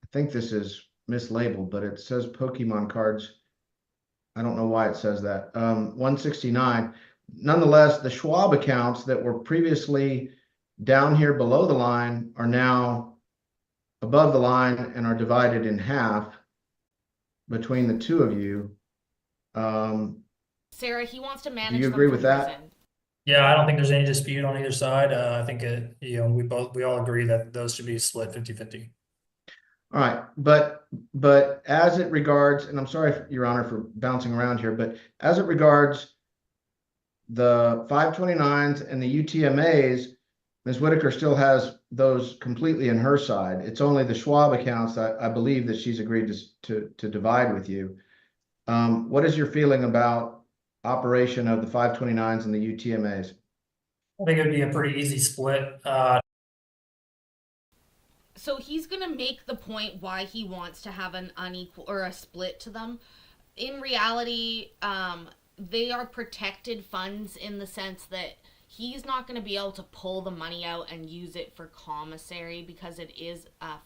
I think this is mislabeled, but it says Pokemon cards. I don't know why it says that. 169. Nonetheless, the Schwab accounts that were previously down here below the line are now above the line and are divided in half between the two of you. Sarah, he wants to manage. Do you them agree from with that? prison. Yeah, I don't think there's any dispute on either side. I think we all agree that those should be split 50-50. All right, but as it regards, and I'm sorry, Your Honor, for bouncing around here, but as it regards the 529s and the UTMAs, Ms. Whitaker still has those completely in her side. It's only the Schwab accounts that I believe that she's agreed to divide with you. What is your feeling about operation of the 529s and the UTMAs? I think it would be a pretty easy split. So he's going to make the point why he wants to have an unequal or a split to them. In reality, they are protected funds in the sense that he's not going to be able to pull the money out and use it for commissary because it is I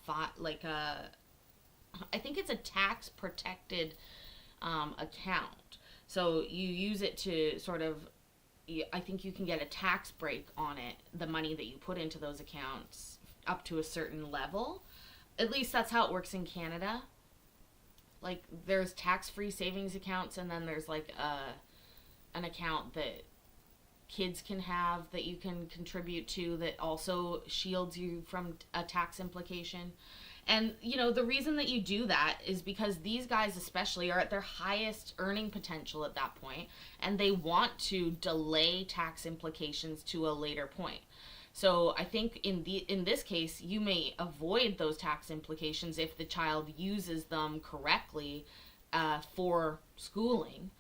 think it's a tax protected account. So you use it to sort of, I think you can get a tax break on it, the money that you put into those accounts up to a certain level. At least that's how it works in Canada. Like there's tax-free savings accounts, and then there's like an account that kids can have that you can contribute to that also shields you from a tax implication. And, you know, the reason that you do that is because these guys especially are at their highest earning potential at that point, and they want to delay tax implications to a later point. So I think in this case, you may avoid those tax implications if the child uses them correctly for schooling.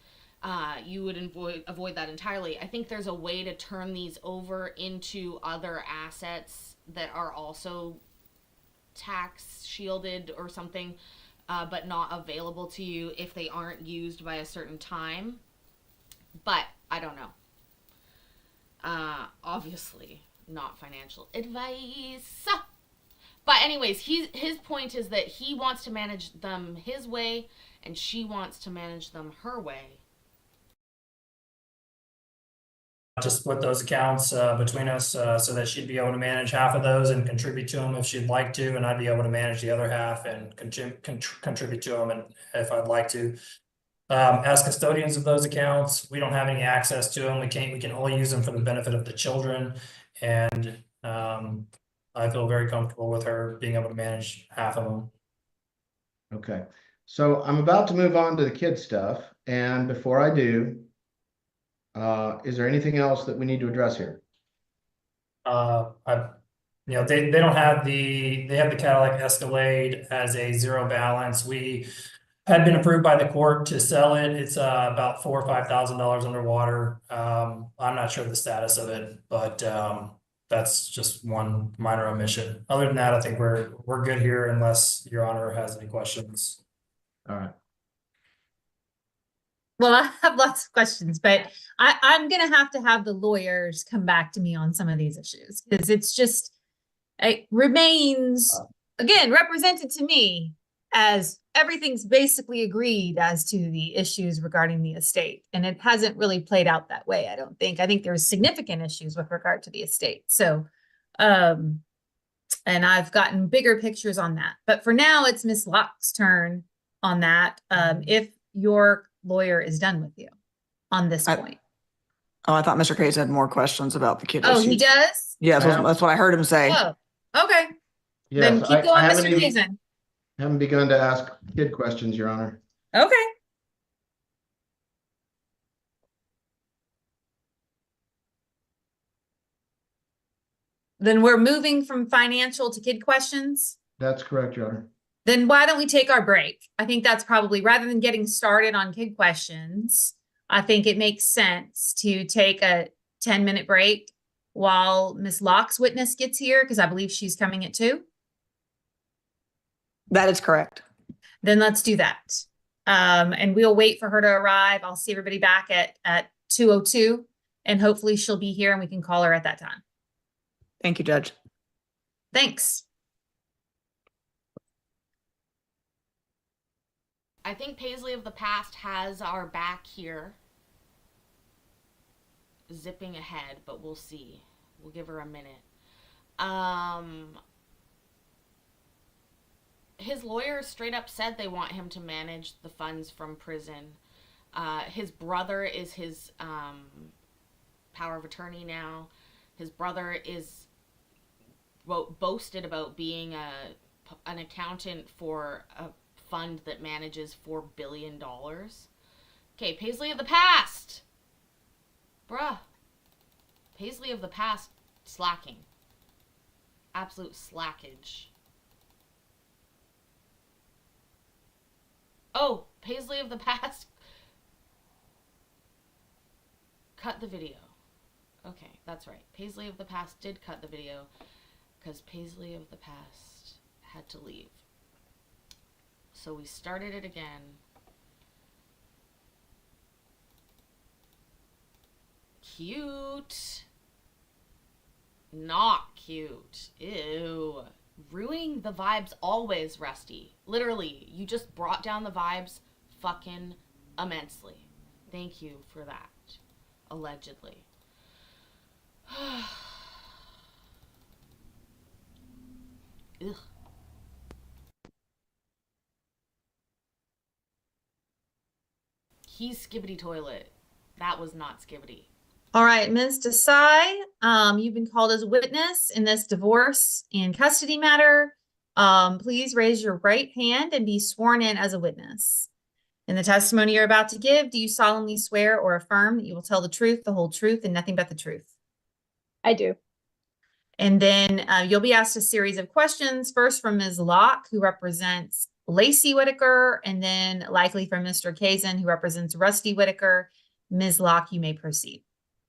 You would avoid that entirely. I think there's a way to turn these over into other assets that are also tax shielded or something, but not available to you if they aren't used by a certain time. But I don't know. Obviously not financial advice. But anyways, his point is that he wants to manage them his way and she wants to manage them her way. To split those accounts between us so that she'd be able to manage half of those and contribute to them if she'd like to, and I'd be able to manage the other half and contribute to them and if I'd like to. As custodians of those accounts, we don't have any access to them. We can only use them for the benefit of the children, and I feel very comfortable with her being able to manage half of them. Okay, so I'm about to move on to the kid stuff, and before I do, is there anything else that we need to address here? They don't have they have the Cadillac Escalade as a zero balance. We had been approved by the court to sell it. It's about $4,000 or $5,000 underwater. I'm not sure the status of it, but that's just one minor omission. Other than that, I think we're good here unless Your Honor has any questions. All right. Well, I have lots of questions, but I'm gonna have to have the lawyers come back to me on some of these issues because it remains again represented to me as everything's basically agreed as to the issues regarding the estate, and it hasn't really played out that way. I don't think. I think there's significant issues with regard to the estate. So, and I've gotten bigger pictures on that. But for now, it's Miss Locke's turn on that. If your lawyer is done with you on this point. Oh, I thought Mr. Case had more questions about the kid Oh, issues. he does? Yes, that's what I heard him say. Oh, okay. Yes, Then keep going, haven't Mr. even- Kazin. Haven't begun to ask kid questions, Your Honor. Okay. Then we're moving from financial to kid questions. That's correct, Your Honor. Then why don't we take our break? I think that's probably, rather than getting started on kid questions, I think it makes sense to take a 10-minute break while Miss Locke's witness gets here, because I believe she's coming at 2. That is correct. Then let's do that. And we'll wait for her to arrive. I'll see everybody back at 2:02, and hopefully she'll be here and we can call her at that time. Thank you, Judge. Thanks. I think Paisley of the past has our back here. Zipping ahead, but we'll see. We'll give her a minute. His lawyer straight up said they want him to manage the funds from prison. His brother is his power of attorney now. His brother is boasted about being an accountant for a fund that manages $4 billion. Okay, Paisley of the past. Bruh. Paisley of the past slacking. Absolute slackage. Oh, Paisley of the past cut the video. Okay, that's right. Paisley of the past did cut the video because Paisley of the past had to leave. So we started it again. Cute. Not cute. Ew. Ruining the vibes always, Rusty. Literally, you just brought down the vibes fucking immensely. Thank you for that. Allegedly. Ugh. He's Skibbity Toilet. That was not Skibbity. All right, Ms. Desai, you've been called as a witness in this divorce and custody matter. Please raise your right hand and be sworn in as a witness. In the testimony you're about to give, do you solemnly swear or affirm that you will tell the truth, the whole truth, and nothing but the truth? I do. And then you'll be asked a series of questions, first from Ms. Locke, who represents Lacey Whitaker, and then likely from Mr. Kazin, who represents Rusty Whitaker. Ms. Locke, you may proceed.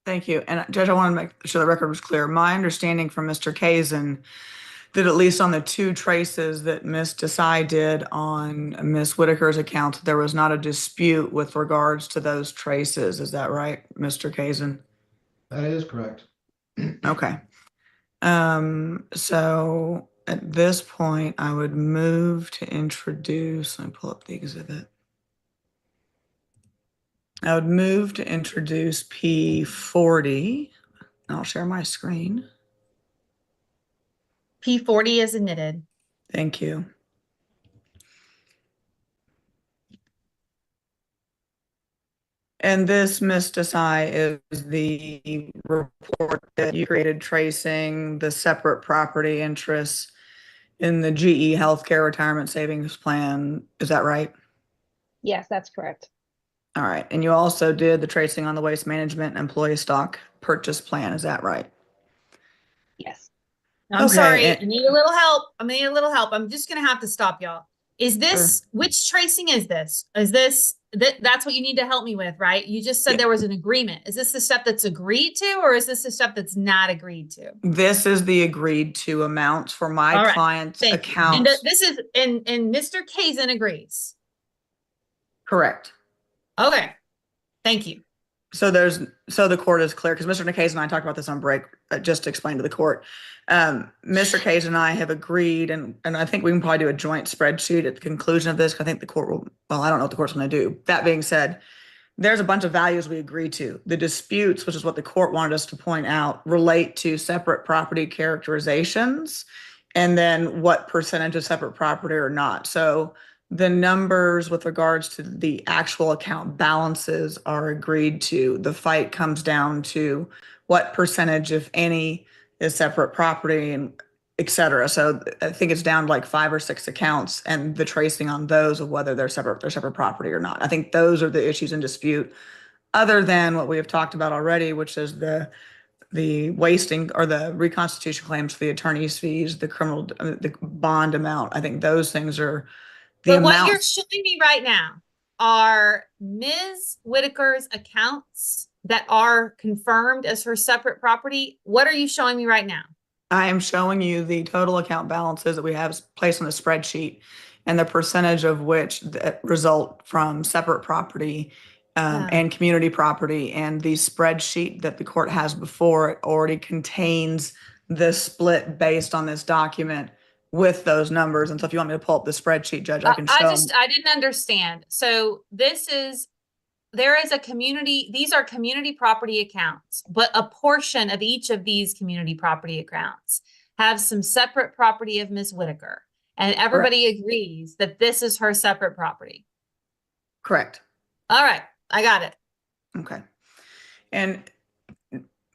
Thank you. And Judge, I want to make sure the record was clear. My understanding from Mr. Kazin that at least on the 2 traces that Ms. Desai did on Ms. Whitaker's account, there was not a dispute with regards to those traces. Is that right, Mr. Kazin? That is correct. Okay. So at this point, I would move to introduce, let me pull up the exhibit. I would move to introduce P40. I'll share my screen. P40 is admitted. Thank you. And this, Ms. Desai, is the report that you created tracing the separate property interests in the GE Healthcare Retirement Savings Plan. Is that right? Yes, that's correct. All right. And you also did the tracing on the Waste Management Employee Stock Purchase Plan. Is that right? Yes. I'm Okay, sorry. and- I need a little help. I need a little help. I'm just gonna have to stop y'all. Is this Sure. which tracing is this? Is this that's what you need to help me with, right? You just said Yeah. there was an agreement. Is this the stuff that's agreed to, or is this the stuff that's not agreed to? This is the agreed to amounts for my All right. client's Thank you. And accounts. this is and Mr. Kazin agrees. Correct. Okay. Thank you. So the court is clear, because Mr. Nikase and I talked about this on break, just to explain to the court. Mr. Kase and I have agreed, and I think we can probably do a joint spreadsheet at the conclusion of this. 'Cause I think the court will, well, I don't know what the court's going to do. That being said, there's a bunch of values we agree to. The disputes, which is what the court wanted us to point out, relate to separate property characterizations, and then what percentage of separate property or not. So the numbers with regards to the actual account balances are agreed to. The fight comes down to what percentage, if any, is separate property, and et cetera. So I think it's down to like 5 or 6 accounts, and the tracing on those of whether they're separate property or not. I think those are the issues in dispute, other than what we have talked about already, which is the wasting or the reconstitution claims for the attorney's fees, the bond amount. I think those things are the But what you're amounts. showing me right now are Ms. Whitaker's accounts that are confirmed as her separate property. What are you showing me right now? I am showing you the total account balances that we have placed on the spreadsheet, and the percentage of which that result from separate property and community property. And the spreadsheet that the court has before it already contains the split based on this document with those numbers. And so if you want me to pull up the spreadsheet, Judge, I can show. I didn't understand. So there is a community, these are community property accounts, but a portion of each of these community property accounts have some separate property of Ms. Whitaker. And everybody agrees that this is her separate property. Correct. All right, I got it. Okay. And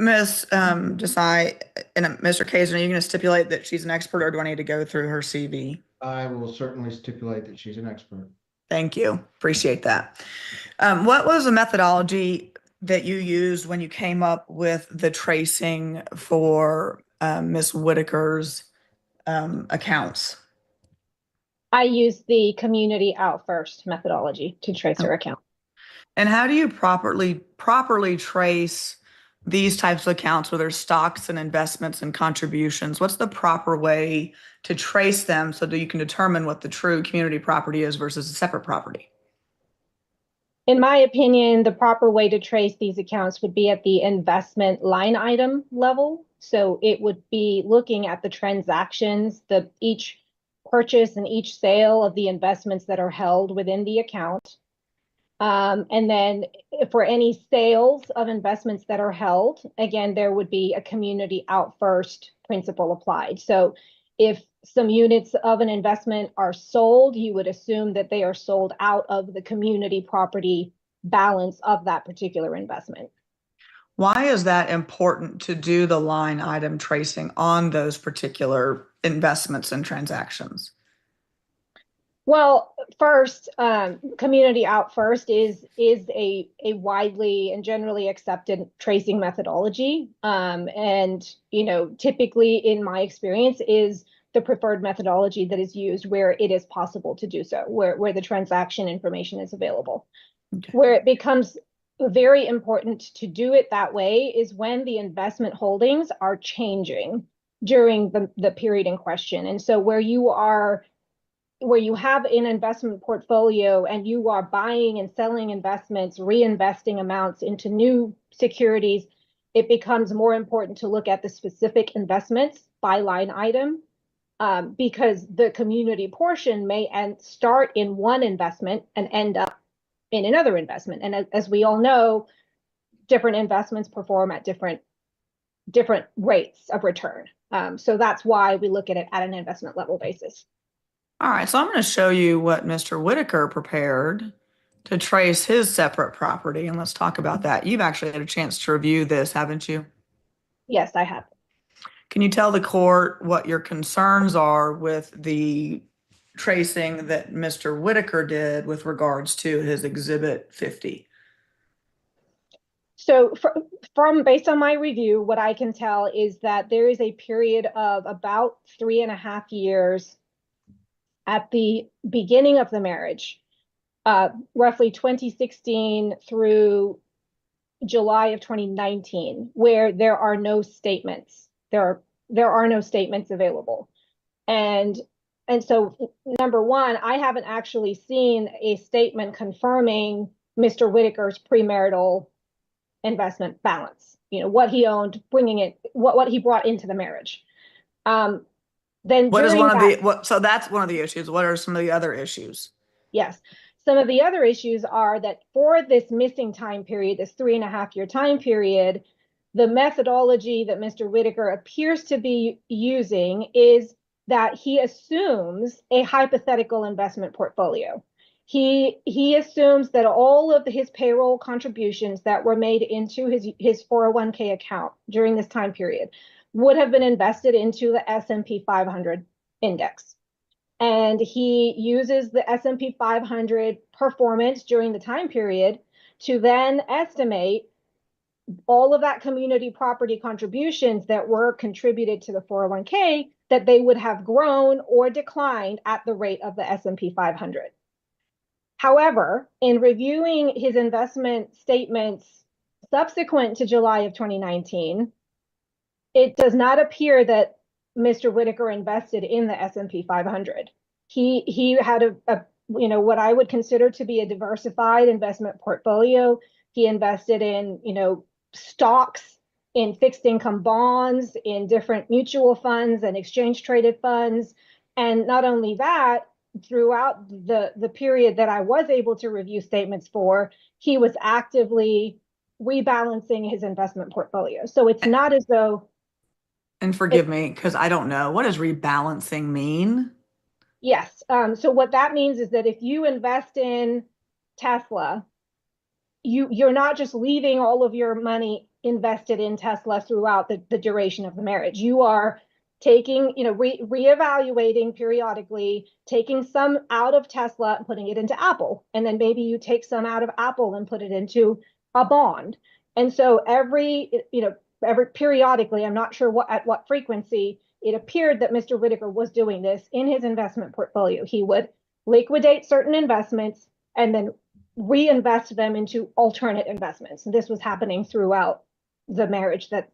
Ms. Desai and Mr. Kaiser, are you going to stipulate that she's an expert, or do I need to go through her CV? I will certainly stipulate that she's an expert. Thank you. Appreciate that. What was the methodology that you used when you came up with the tracing for Ms. Whitaker's accounts? I use the community out first methodology to trace her account. And how do you properly trace these types of accounts where there's stocks and investments and contributions? What's the proper way to trace them so that you can determine what the true community property is versus a separate property? In my opinion, the proper way to trace these accounts would be at the investment line item level. So it would be looking at the transactions, each purchase and each sale of the investments that are held within the account. And then for any sales of investments that are held, again, there would be a community out first principle applied. So if some units of an investment are sold, you would assume that they are sold out of the community property balance of that particular investment. Why is that important to do the line item tracing on those particular investments and transactions? Well, first, community out first is a widely and generally accepted tracing methodology. And, typically in my experience is the preferred methodology that is used where it is possible to do so, where the transaction information is available. Okay. Where it becomes very important to do it that way is when the investment holdings are changing during the period in question. And so where you have an investment portfolio and you are buying and selling investments, reinvesting amounts into new securities, it becomes more important to look at the specific investments by line item, because the community portion may start in one investment and end up in another investment. And as we all know, different investments perform at different rates of return. So that's why we look at it at an investment level basis. All right, so I'm going to show you what Mr. Whitaker prepared to trace his separate property, and let's talk about that. You've actually had a chance to review this, haven't you? Yes, I have. Can you tell the court what your concerns are with the tracing that Mr. Whitaker did with regards to his Exhibit 50? So from based on my review, what I can tell is that there is a period of about 3.5 years at the beginning of the marriage, roughly 2016 through July of 2019, where there are no statements. There are no statements available. And so number one, I haven't actually seen a statement confirming Mr. Whitaker's premarital investment balance, what he owned, bringing it, what he brought into the marriage. Then What is during one of that, the, so that's one of the issues. What are some of the other issues? yes, some of the other issues are that for this missing time period, this 3.5 year time period, the methodology that Mr. Whitaker appears to be using is that he assumes a hypothetical investment portfolio. He assumes that all of his payroll contributions that were made into his 401k account during this time period would have been invested into the S&P 500 index. And he uses the S&P 500 performance during the time period to then estimate all of that community property contributions that were contributed to the 401k, that they would have grown or declined at the rate of the S&P 500. However, in reviewing his investment statements subsequent to July of 2019, it does not appear that Mr. Whitaker invested in the S&P 500. He had a what I would consider to be a diversified investment portfolio. He invested in stocks, in fixed income bonds, in different mutual funds and exchange traded funds. And not only that, throughout the period that I was able to review statements for, he was actively rebalancing his investment portfolio. So it's not as though. And forgive me, because I don't know. What does rebalancing mean? Yes. So what that means is that if you invest in Tesla, you're not just leaving all of your money invested in Tesla throughout the duration of the marriage. You are taking, reevaluating periodically, taking some out of Tesla and putting it into Apple. And then maybe you take some out of Apple and put it into a bond. And so every periodically, I'm not sure at what frequency, it appeared that Mr. Whitaker was doing this in his investment portfolio. He would liquidate certain investments and then reinvest them into alternate investments. And this was happening throughout the marriage that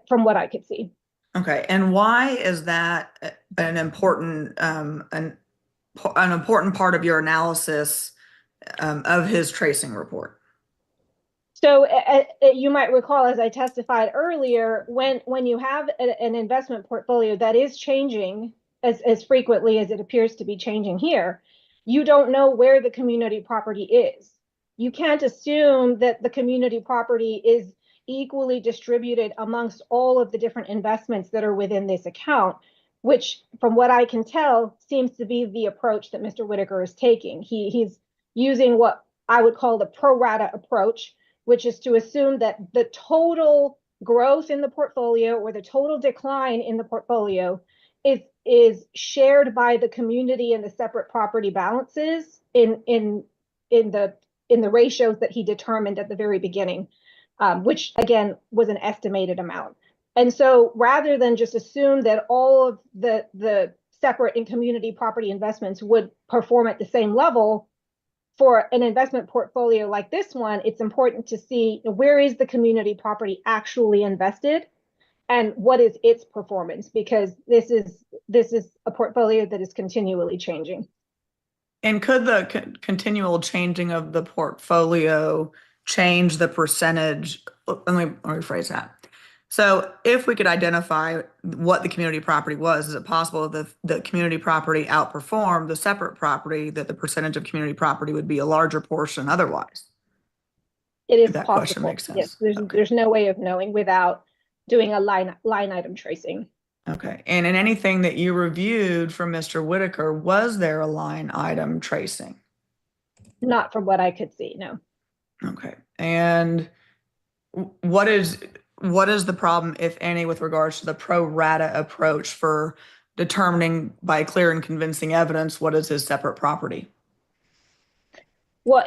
from what I could see. Okay, and why is that an important an important part of your analysis of his tracing report? So you might recall, as I testified earlier, when you have an investment portfolio that is changing as frequently as it appears to be changing here, you don't know where the community property is. You can't assume that the community property is equally distributed amongst all of the different investments that are within this account, which, from what I can tell, seems to be the approach that Mr. Whitaker is taking. He's using what I would call the pro rata approach, which is to assume that the total growth in the portfolio or the total decline in the portfolio is shared by the community and the separate property balances in the ratios that he determined at the very beginning, which again was an estimated amount. And so rather than just assume that all of the separate and community property investments would perform at the same level, for an investment portfolio like this one, it's important to see where is the community property actually invested and what is its performance, because this is a portfolio that is continually changing. And could the continual changing of the portfolio change the percentage? Let me rephrase that. So if we could identify what the community property was, is it possible that the community property outperformed the separate property, that the percentage of community property would be a larger portion otherwise? It is That possible. question makes sense. Yes, there's Okay. there's no way of knowing without doing a line item tracing. Okay. And in anything that you reviewed from Mr. Whitaker, was there a line item tracing? Not from what I could see, no. Okay. And what is what is the problem, if any, with regards to the pro rata approach for determining by clear and convincing evidence what is his separate property? Well,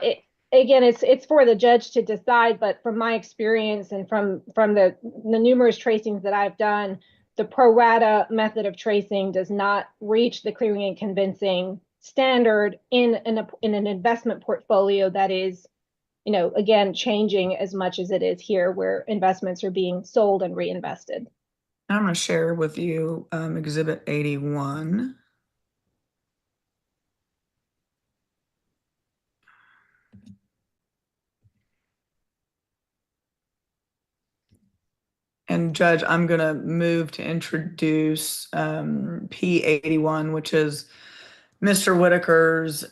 again, it's for the judge to decide, but from my experience and from the numerous tracings that I've done, the pro rata method of tracing does not reach the clearing and convincing standard in an investment portfolio that is, again, changing as much as it is here, where investments are being sold and reinvested. I'm going to share with you Exhibit 81. And Judge, I'm going to move to introduce P81, which is Mr. Whitaker's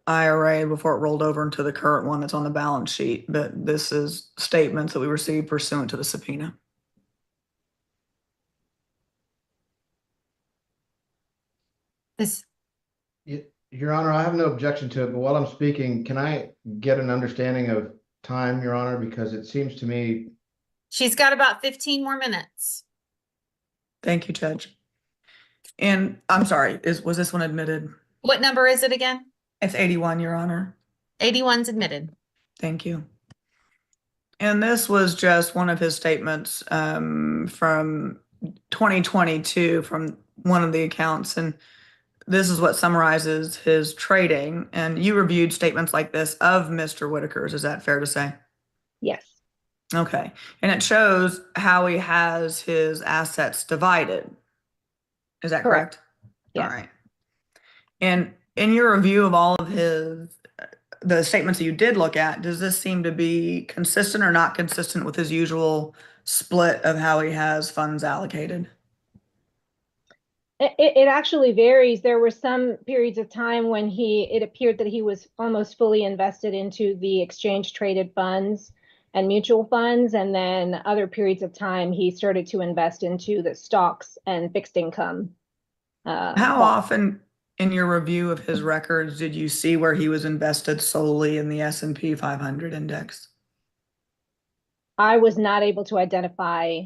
IRA before it rolled over into the current one that's on the balance sheet. But this is statements that we received pursuant to the subpoena. This, Your Honor, I have no objection to it, but while I'm speaking, can I get an understanding of time, Your Honor? Because it seems to me, she's got about 15 more minutes. Thank you, Judge. And I'm sorry, was this one admitted? What number is it again? It's 81, Your Honor. 81's admitted. Thank you. And this was just one of his statements from 2022 from one of the accounts. And this is what summarizes his trading. And you reviewed statements like this of Mr. Whitaker's. Is that fair to say? Yes. Okay. And it shows how he has his assets divided. Is that correct? Yes. All right. And in your review of all of the statements that you did look at, does this seem to be consistent or not consistent with his usual split of how he has funds allocated? It actually varies. There were some periods of time when it appeared that he was almost fully invested into the exchange traded funds and mutual funds. And then other periods of time, he started to invest into the stocks and fixed income. How often in your review of his records did you see where he was invested solely in the S&P 500 index? I was not able to identify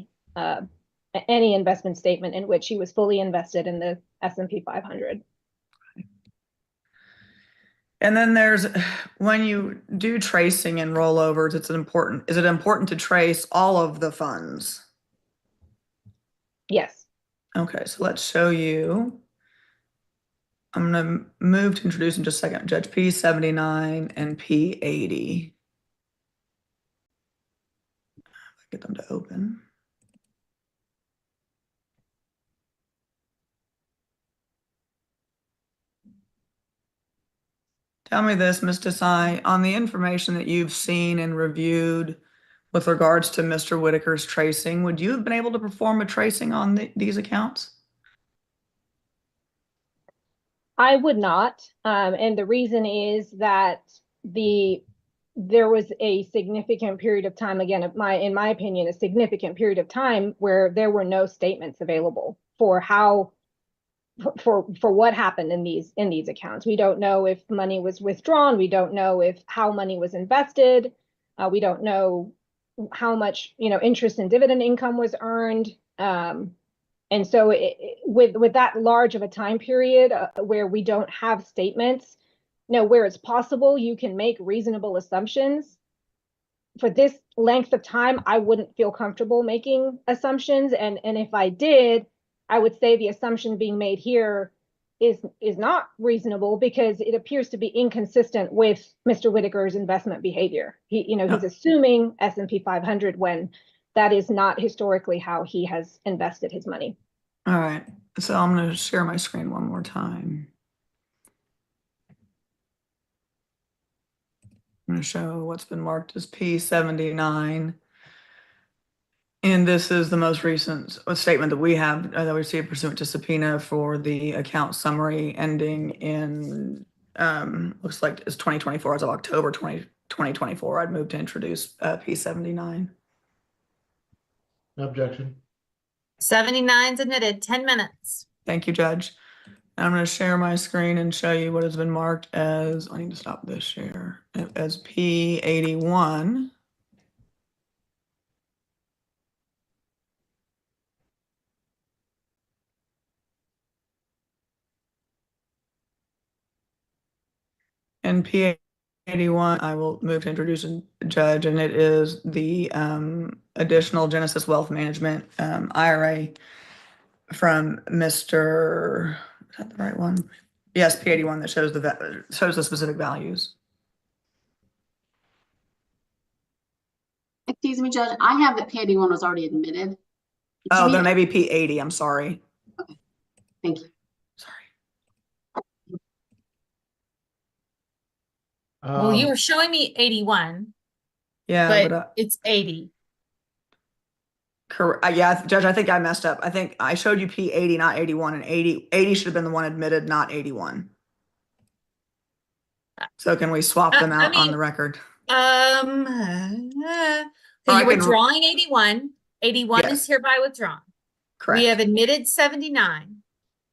any investment statement in which he was fully invested in the S&P 500. And then when you do tracing and rollovers, is it important to trace all of the funds? Yes. Okay, so let's show you. I'm going to move to introduce in just a second, Judge P79 and P80. If I get them to open. Tell me this, Ms. Desai, on the information that you've seen and reviewed with regards to Mr. Whitaker's tracing, would you have been able to perform a tracing on these accounts? I would not. And the reason is that there was a significant period of time, again, in my opinion, a significant period of time where there were no statements available for what happened in these accounts. We don't know if money was withdrawn. We don't know how money was invested. We don't know how much, interest and dividend income was earned. And so with that large of a time period where we don't have statements, where it's possible you can make reasonable assumptions. For this length of time, I wouldn't feel comfortable making assumptions. And if I did, I would say the assumption being made here is not reasonable because it appears to be inconsistent with Mr. Whitaker's investment behavior. He's assuming S&P 500 when that is not historically how he has invested his money. All right, so I'm going to share my screen one more time. I'm going to show what's been marked as P79. And this is the most recent statement that we have that we received pursuant to subpoena for the account summary ending in, looks like it's 2024 as of October 2024. I'd move to introduce P79. no objection. 79's admitted, 10 minutes. Thank you, Judge. I'm going to share my screen and show you what has been marked as, I need to stop this share, as P81. And P 81, I will move to introduce a judge, and it is the additional Genesis Wealth Management IRA from Mr. Is that the right one? Yes, P 81 that shows the specific values. Excuse me, Judge, I have that P81 was already admitted. Did Oh, you then need- maybe P 80. I'm sorry. Thank you. Sorry. Well, you were showing me 81, Yeah, but it's 80. Correct. Yeah, Judge, I think I messed up. I think I showed you P 80, not 81, and 80 should have been the one admitted, not 81. So can we swap them I out on mean, the record? So Or I you're can- withdrawing 81. 81 Yes. is hereby withdrawn. Correct. We have admitted 79,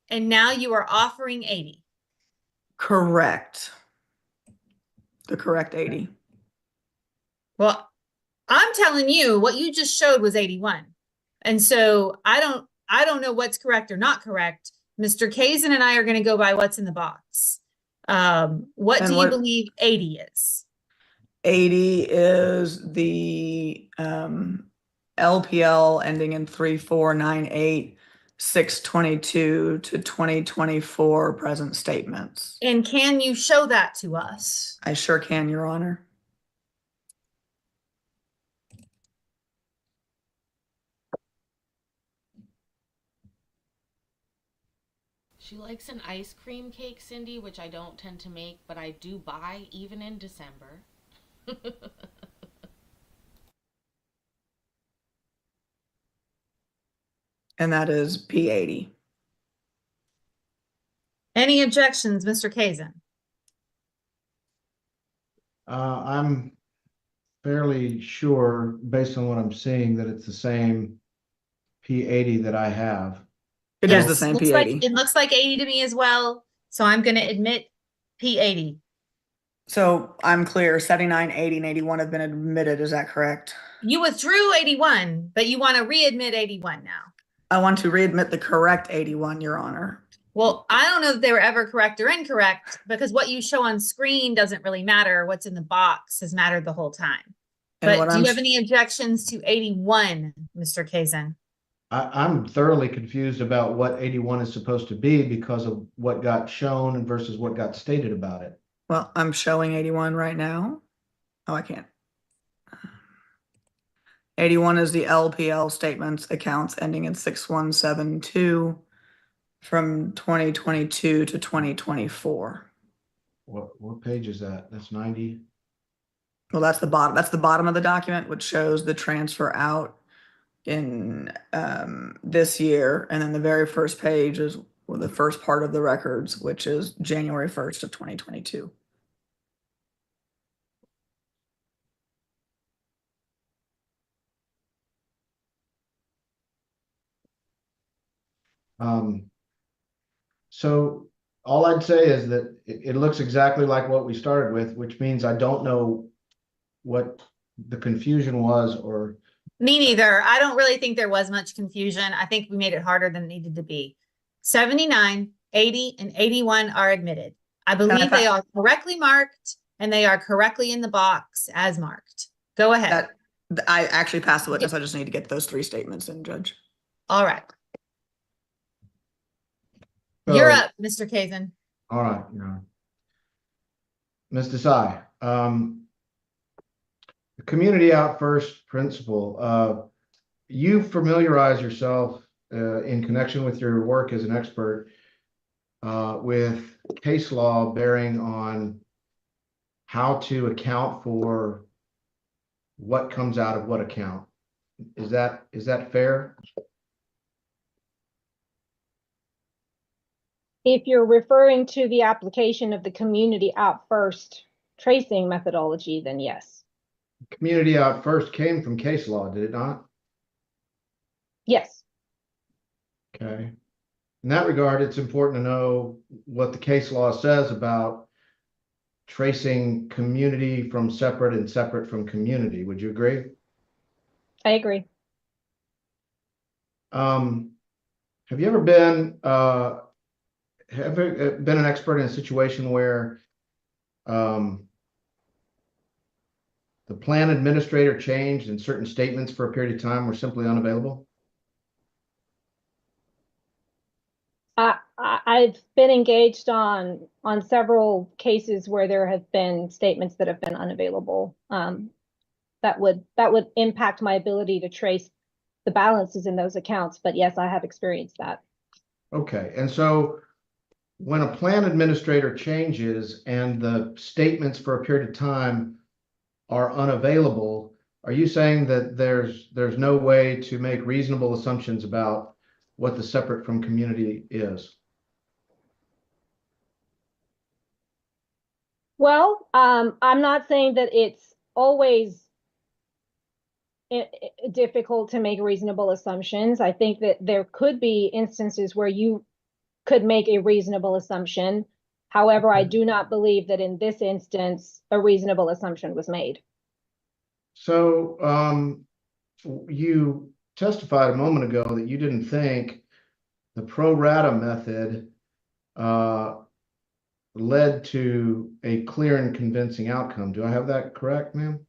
and now you are offering 80. Correct. The correct 80. Well, I'm telling you what you just showed was 81. And so I don't know what's correct or not correct. Mr. Kazin and I are going to go by what's in the box. What And do you what- believe 80 is? 80 is the LPL ending in 3498, 622 to 2024 present statements. And can you show that to us? I sure can, Your Honor. She likes an ice cream cake, Cindy, which I don't tend to make, but I do buy even in December. And that is P80. Any objections, Mr. Kazin? I'm fairly sure, based on what I'm seeing, that it's the same P80 that I have. It is the same Looks P80. like, it looks like 80 to me as well. So I'm going to admit P80. So I'm clear, 79, 80, and 81 have been admitted. Is that correct? You withdrew 81, but you want to readmit 81 now. I want to readmit the correct 81, Your Honor. Well, I don't know if they were ever correct or incorrect because what you show on screen doesn't really matter. What's in the box has mattered the whole time. And But what do I'm you have any objections to 81, Mr. Kazin? I'm thoroughly confused about what 81 is supposed to be because of what got shown versus what got stated about it. Well, I'm showing 81 right now. Oh, I can't. 81 is the LPL statements accounts ending in 6172 from 2022 to 2024. What page is that? That's 90. Well, that's the bottom. That's the bottom of the document, which shows the transfer out in this year, and then the very first page is the first part of the records, which is January 1st of 2022. So all I'd say is that it looks exactly like what we started with, which means I don't know what the confusion was or. Me neither. I don't really think there was much confusion. I think we made it harder than it needed to be. 79, 80, and 81 are admitted. I believe they are correctly marked and they are correctly in the box as marked. Go ahead. I actually passed the witness. I just need to get those three statements in, Judge. All right. So- You're up, Mr. Kazin. All right, Ms. Desai, the community out first principle, you familiarize yourself in connection with your work as an expert with case law bearing on how to account for what comes out of what account. Is that fair? If you're referring to the application of the community out first tracing methodology, then yes. Community out first came from case law, did it not? Yes. Okay. In that regard, it's important to know what the case law says about tracing community from separate and separate from community. Would you agree? I agree. Have you ever been an expert in a situation where the plan administrator changed and certain statements for a period of time were simply unavailable? I've been engaged on several cases where there have been statements that have been unavailable. That would impact my ability to trace the balances in those accounts. But yes, I have experienced that. Okay, and so when a plan administrator changes and the statements for a period of time are unavailable, are you saying that there's no way to make reasonable assumptions about what the separate from community is? Well, I'm not saying that it's always difficult to make reasonable assumptions. I think that there could be instances where you could make a reasonable assumption. However, I do not believe that in this instance, a reasonable assumption was made. So, you testified a moment ago that you didn't think the pro rata method led to a clear and convincing outcome. Do I have that correct, ma'am?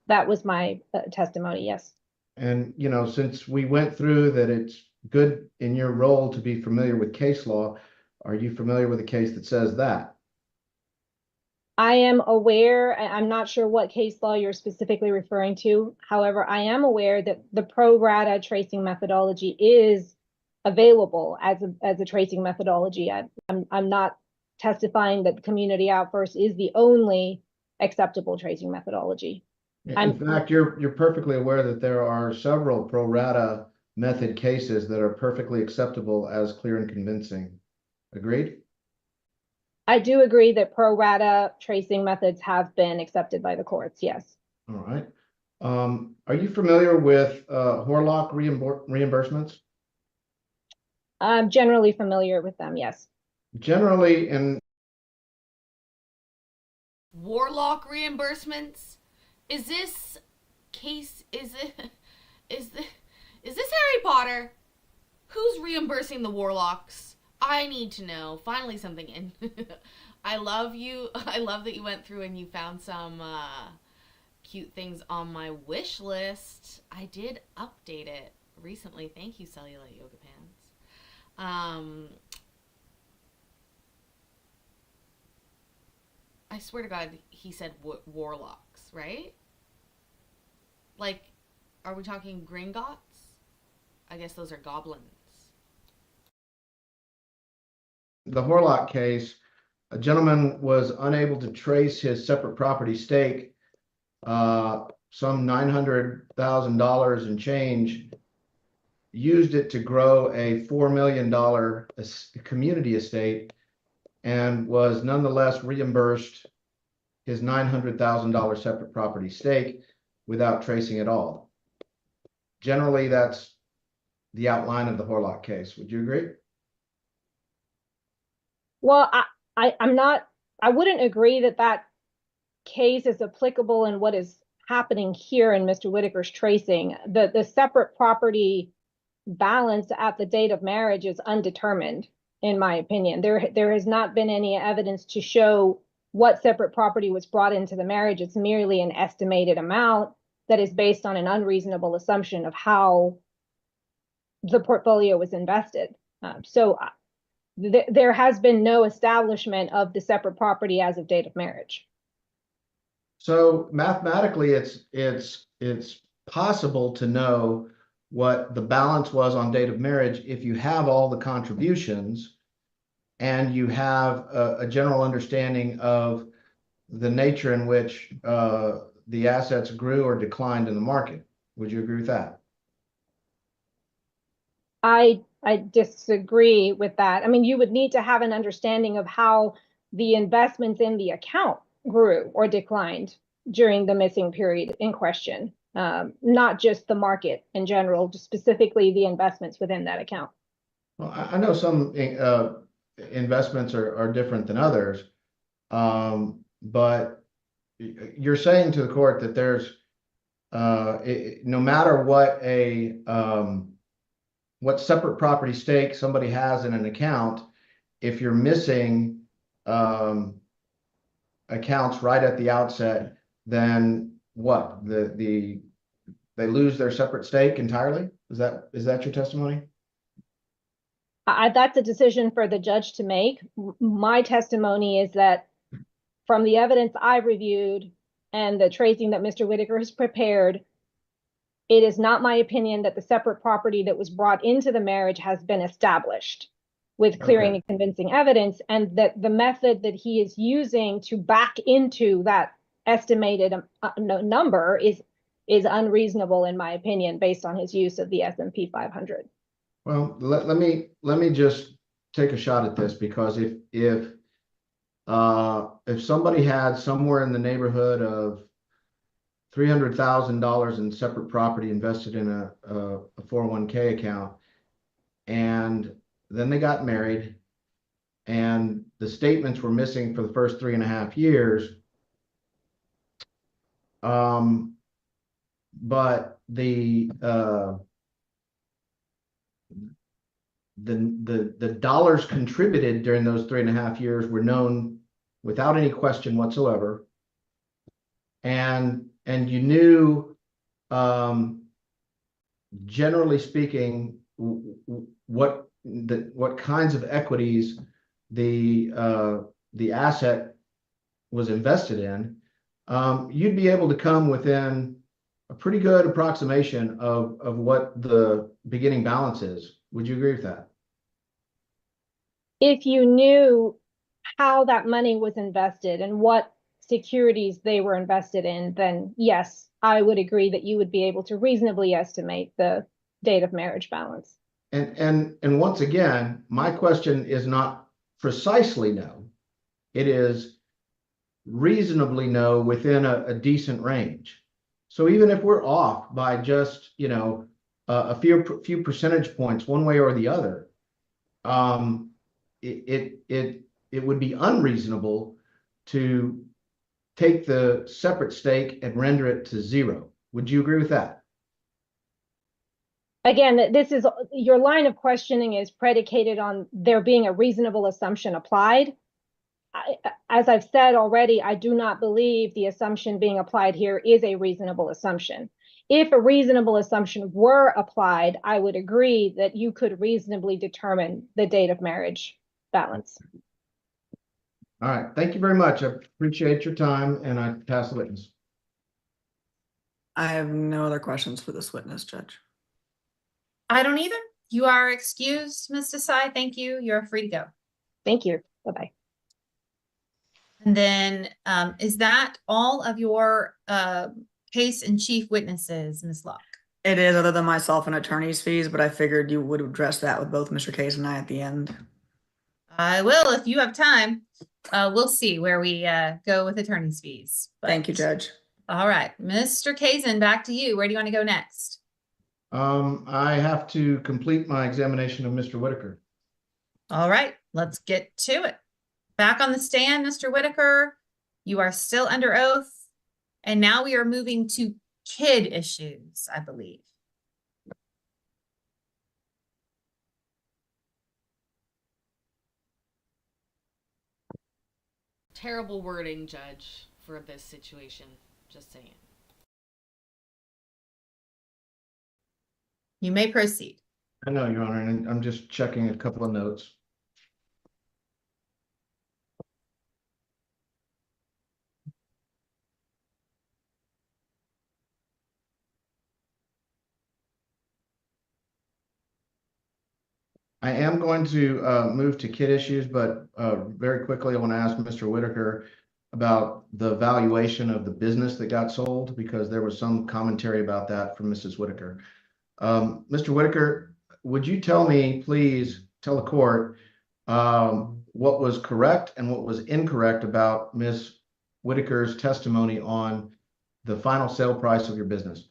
That was my testimony, yes. And, since we went through that, it's good in your role to be familiar with case law. Are you familiar with a case that says that? I am aware, I'm not sure what case law you're specifically referring to. However, I am aware that the pro rata tracing methodology is available as a tracing methodology. I'm not testifying that Community Out First is the only acceptable tracing methodology. In fact, you're perfectly aware that there are several pro rata method cases that are perfectly acceptable as clear and convincing. Agreed? I do agree that pro rata tracing methods have been accepted by the courts, yes. All right. Are you familiar with Horlock reimbursements? I'm generally familiar with them, yes. Generally, in Warlock reimbursements? Is this Harry Potter? Who's reimbursing the Warlocks? I need to know. Finally something in. I love you. I love that you went through and you found some cute things on my wish list. I did update it recently. Thank you, Cellulite Yoga Pants. I swear to God, he said warlocks, right? Like, are we talking Gringotts? I guess those are goblins. the Horlock case, a gentleman was unable to trace his separate property stake, some $900,000 and change, used it to grow a $4 million community estate, and was nonetheless reimbursed his $900,000 separate property stake without tracing at all. Generally, that's the outline of the Horlock case. Would you agree? Well, I wouldn't agree that that case is applicable in what is happening here in Mr. Whitaker's tracing. The separate property balance at the date of marriage is undetermined, in my opinion. There has not been any evidence to show what separate property was brought into the marriage. It's merely an estimated amount that is based on an unreasonable assumption of how the portfolio was invested. There has been no establishment of the separate property as of date of marriage. So mathematically, it's possible to know what the balance was on date of marriage if you have all the contributions and you have a general understanding of the nature in which the assets grew or declined in the market. Would you agree with that? I disagree with that. I mean, you would need to have an understanding of how the investments in the account grew or declined during the missing period in question, not just the market in general, just specifically the investments within that account. Well, I know some investments are different than others, but you're saying to the court that there's no matter what separate property stake somebody has in an account, if you're missing accounts right at the outset, then what? They lose their separate stake entirely? Is that your testimony? That's a decision for the judge to make. My testimony is that from the evidence I reviewed and the tracing that Mr. Whitaker has prepared, it is not my opinion that the separate property that was brought into the marriage has been established with clearing Okay. and convincing evidence, and that the method that he is using to back into that estimated number is unreasonable in my opinion, based on his use of the S&P 500. Well, let me just take a shot at this, because if somebody had somewhere in the neighborhood of $300,000 in separate property invested in a 401k account, and then they got married, and the statements were missing for the first 3.5 years, but the dollars contributed during those 3.5 years were known without any question whatsoever, and you knew, generally speaking, what kinds of equities the asset was invested in, you'd be able to come within a pretty good approximation of what the beginning balance is. Would you agree with that? If you knew how that money was invested and what securities they were invested in, then yes, I would agree that you would be able to reasonably estimate the date of marriage balance. And once again, my question is not precisely no. It is reasonably no within a decent range. So even if we're off by just, a few percentage points one way or the other, it would be unreasonable to take the separate stake and render it to zero. Would you agree with that? Again, this is your line of questioning is predicated on there being a reasonable assumption applied. As I've said already, I do not believe the assumption being applied here is a reasonable assumption. If a reasonable assumption were applied, I would agree that you could reasonably determine the date of marriage balance. All right. Thank you very much. I appreciate your time, and I pass the witness. I have no other questions for this witness, Judge. I don't either. You are excused, Ms. Desai. Thank you. You're free to go. Thank you. Bye-bye. And then is that all of your case in chief witnesses, Ms. Locke? It is, other than myself and attorney's fees, but I figured you would address that with both Mr. Case and I at the end. I will if you have time. We'll see where we go with attorney's fees. Thank you, Judge. All right, Mr. Kazin, back to you. Where do you want to go next? I have to complete my examination of Mr. Whitaker. All right, let's get to it. Back on the stand, Mr. Whitaker, you are still under oath. And now we are moving to kid issues, I believe. Terrible wording, Judge, for this situation. Just saying. You may proceed. I know, Your Honor, and I'm just checking a couple of notes. I am going to move to kid issues, but very quickly, I want to ask Mr. Whitaker about the valuation of the business that got sold, because there was some commentary about that from Mrs. Whitaker. Mr. Whitaker, would you tell me, please, tell the court what was correct and what was incorrect about Ms. Whitaker's testimony on the final sale price of your business?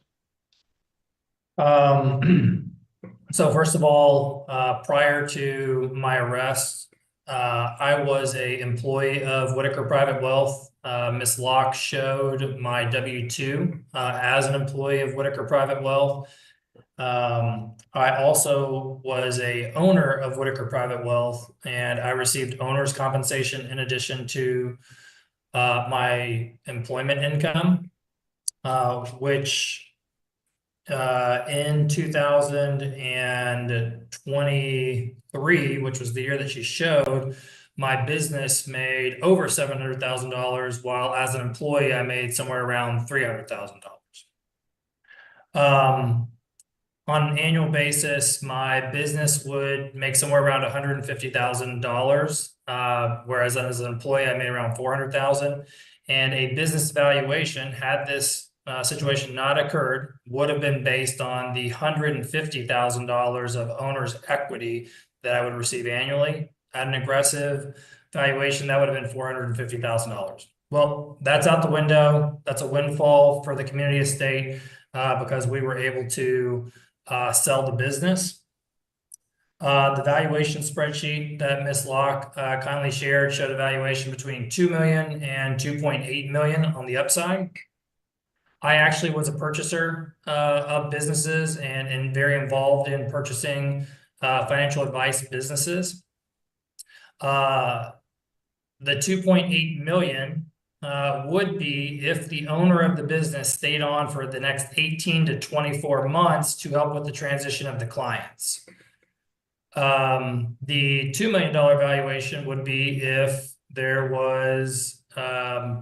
So first of all, prior to my arrest, I was an employee of Whitaker Private Wealth. Ms. Locke showed my W-2 as an employee of Whitaker Private Wealth. I also was a owner of Whitaker Private Wealth, and I received owner's compensation in addition to my employment income, which in 2023, which was the year that she showed, my business made over $700,000, while as an employee, I made somewhere around $300,000. On an annual basis, my business would make somewhere around $150,000, whereas as an employee, I made around $400,000. And a business valuation, had this situation not occurred, would have been based on the $150,000 of owner's equity that I would receive annually. At an aggressive valuation, that would have been $450,000. Well, that's out the window. That's a windfall for the community estate because we were able to sell the business. The valuation spreadsheet that Ms. Locke kindly shared showed a valuation between 2 million and 2.8 million on the upside. I actually was a purchaser of businesses and very involved in purchasing financial advice businesses. The 2.8 million would be if the owner of the business stayed on for the next 18 to 24 months to help with the transition of the clients. The $2 million valuation would be if there was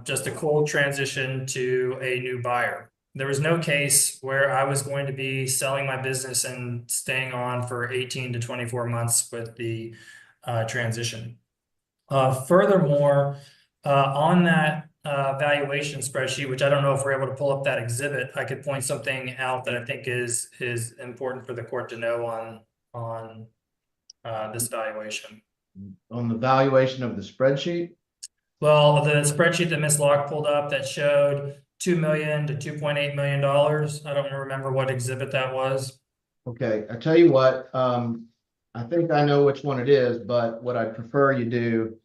just a cold transition to a new buyer. There was no case where I was going to be selling my business and staying on for 18 to 24 months with the transition. Furthermore, on that valuation spreadsheet, which I don't know if we're able to pull up that exhibit, I could point something out that I think is important for the court to know on this valuation. On the valuation of the spreadsheet? Well, the spreadsheet that Ms. Locke pulled up that showed $2 million to $2.8 million. I don't remember what exhibit that was. Okay, I tell you what, I think I know which one it is, but what I'd prefer you do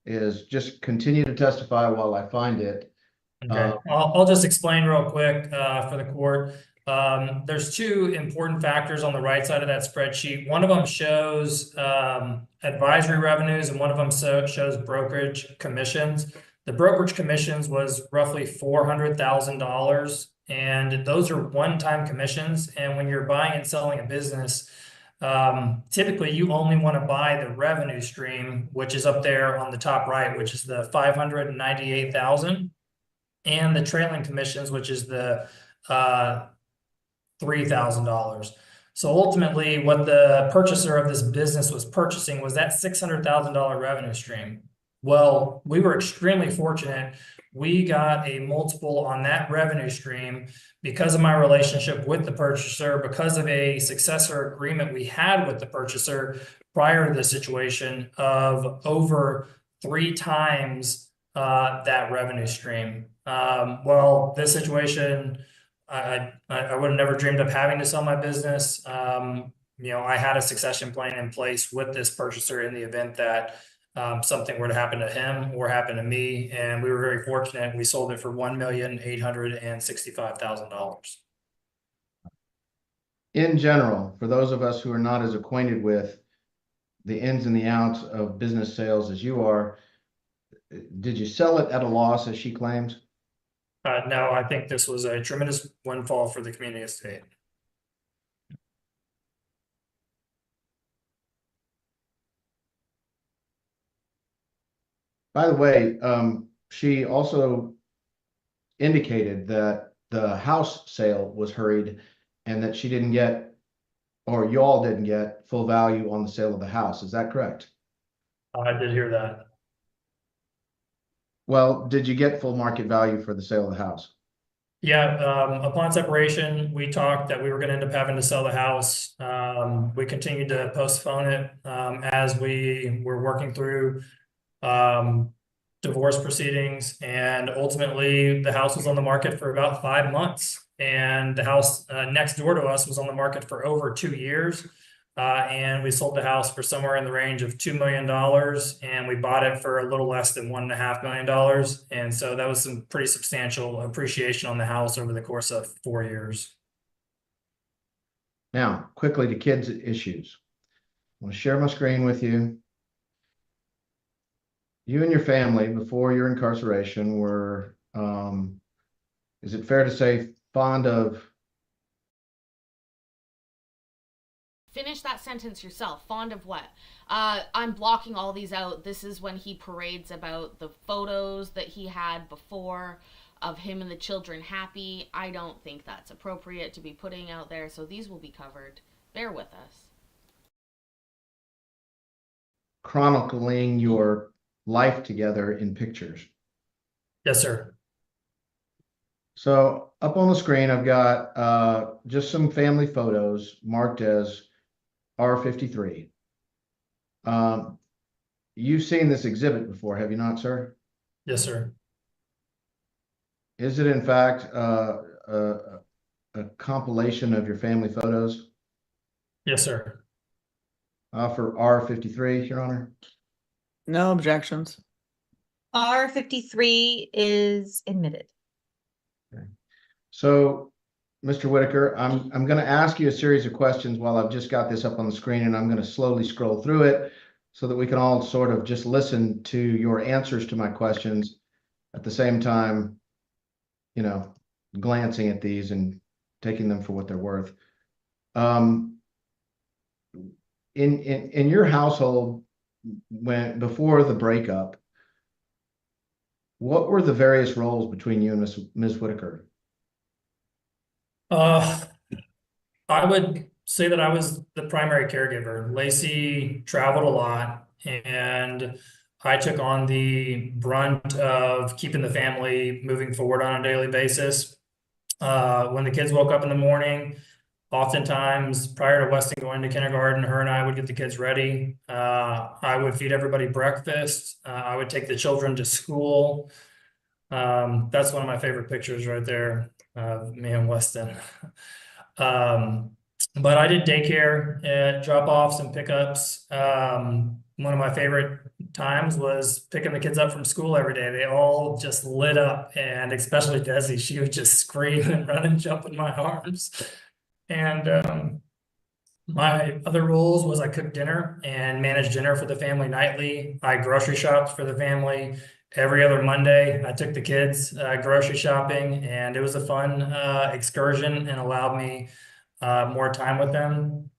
is just continue to testify while I find it. Okay, I'll just explain real quick for the court. There's two important factors on the right side of that spreadsheet. One of them shows advisory revenues, and one of them shows brokerage commissions. The brokerage commissions was roughly $400,000, and those are one-time commissions. And when you're buying and selling a business, typically you only want to buy the revenue stream, which is up there on the top right, which is the $598,000, and the trailing commissions, which is the $3,000. So ultimately, what the purchaser of this business was purchasing was that $600,000 revenue stream. Well, we were extremely fortunate. We got a multiple on that revenue stream because of my relationship with the purchaser, because of a successor agreement we had with the purchaser prior to the situation of over 3 times that revenue stream. Well, this situation, I would have never dreamed of having to sell my business. You know, I had a succession plan in place with this purchaser in the event that something were to happen to him or happen to me, and we were very fortunate. We sold it for $1,865,000. In general, for those of us who are not as acquainted with the ins and the outs of business sales as you are, did you sell it at a loss, as she claims? No, I think this was a tremendous windfall for the community estate. By the way, she also indicated that the house sale was hurried and that she didn't get, or y'all didn't get, full value on the sale of the house. Is that correct? I did hear that. Well, did you get full market value for the sale of the house? Yeah, upon separation, we talked that we were going to end up having to sell the house. We continued to postpone it as we were working through divorce proceedings, and ultimately the house was on the market for about 5 months, and the house next door to us was on the market for over 2 years. And we sold the house for somewhere in the range of $2 million, and we bought it for a little less than $1.5 million. And so that was some pretty substantial appreciation on the house over the course of 4 years. Now, quickly to kids' issues. I want to share my screen with you. you and your family before your incarceration were, is it fair to say fond of? Finish that sentence yourself. Fond of what? I'm blocking all these out. This is when he parades about the photos that he had before of him and the children happy. I don't think that's appropriate to be putting out there, so these will be covered. Bear with us. Chronicling your life together in pictures. Yes, sir. So up on the screen, I've got just some family photos marked as R53. You've seen this exhibit before, have you not, sir? Yes, sir. Is it in fact a compilation of your family photos Yes, sir. for R53, Your Honor? No objections. R53 is admitted. So, Mr. Whitaker, I'm going to ask you a series of questions while I've just got this up on the screen, and I'm going to slowly scroll through it so that we can all sort of just listen to your answers to my questions at the same time, you know, glancing at these and taking them for what they're worth. In your household, before the breakup, what were the various roles between you and Ms. Whitaker? I would say that I was the primary caregiver. Lacey traveled a lot, and I took on the brunt of keeping the family moving forward on a daily basis. When the kids woke up in the morning, oftentimes prior to Weston going to kindergarten, her and I would get the kids ready. I would feed everybody breakfast. I would take the children to school. That's one of my favorite pictures right there, me and Weston. But I did daycare, drop-offs and pickups. One of my favorite times was picking the kids up from school every day. They all just lit up, and especially Desi, she would just scream and run and jump in my arms. And my other roles was I cooked dinner and managed dinner for the family nightly. I grocery shopped for the family every other Monday. I took the kids grocery shopping, and it was a fun excursion and allowed me more time with them.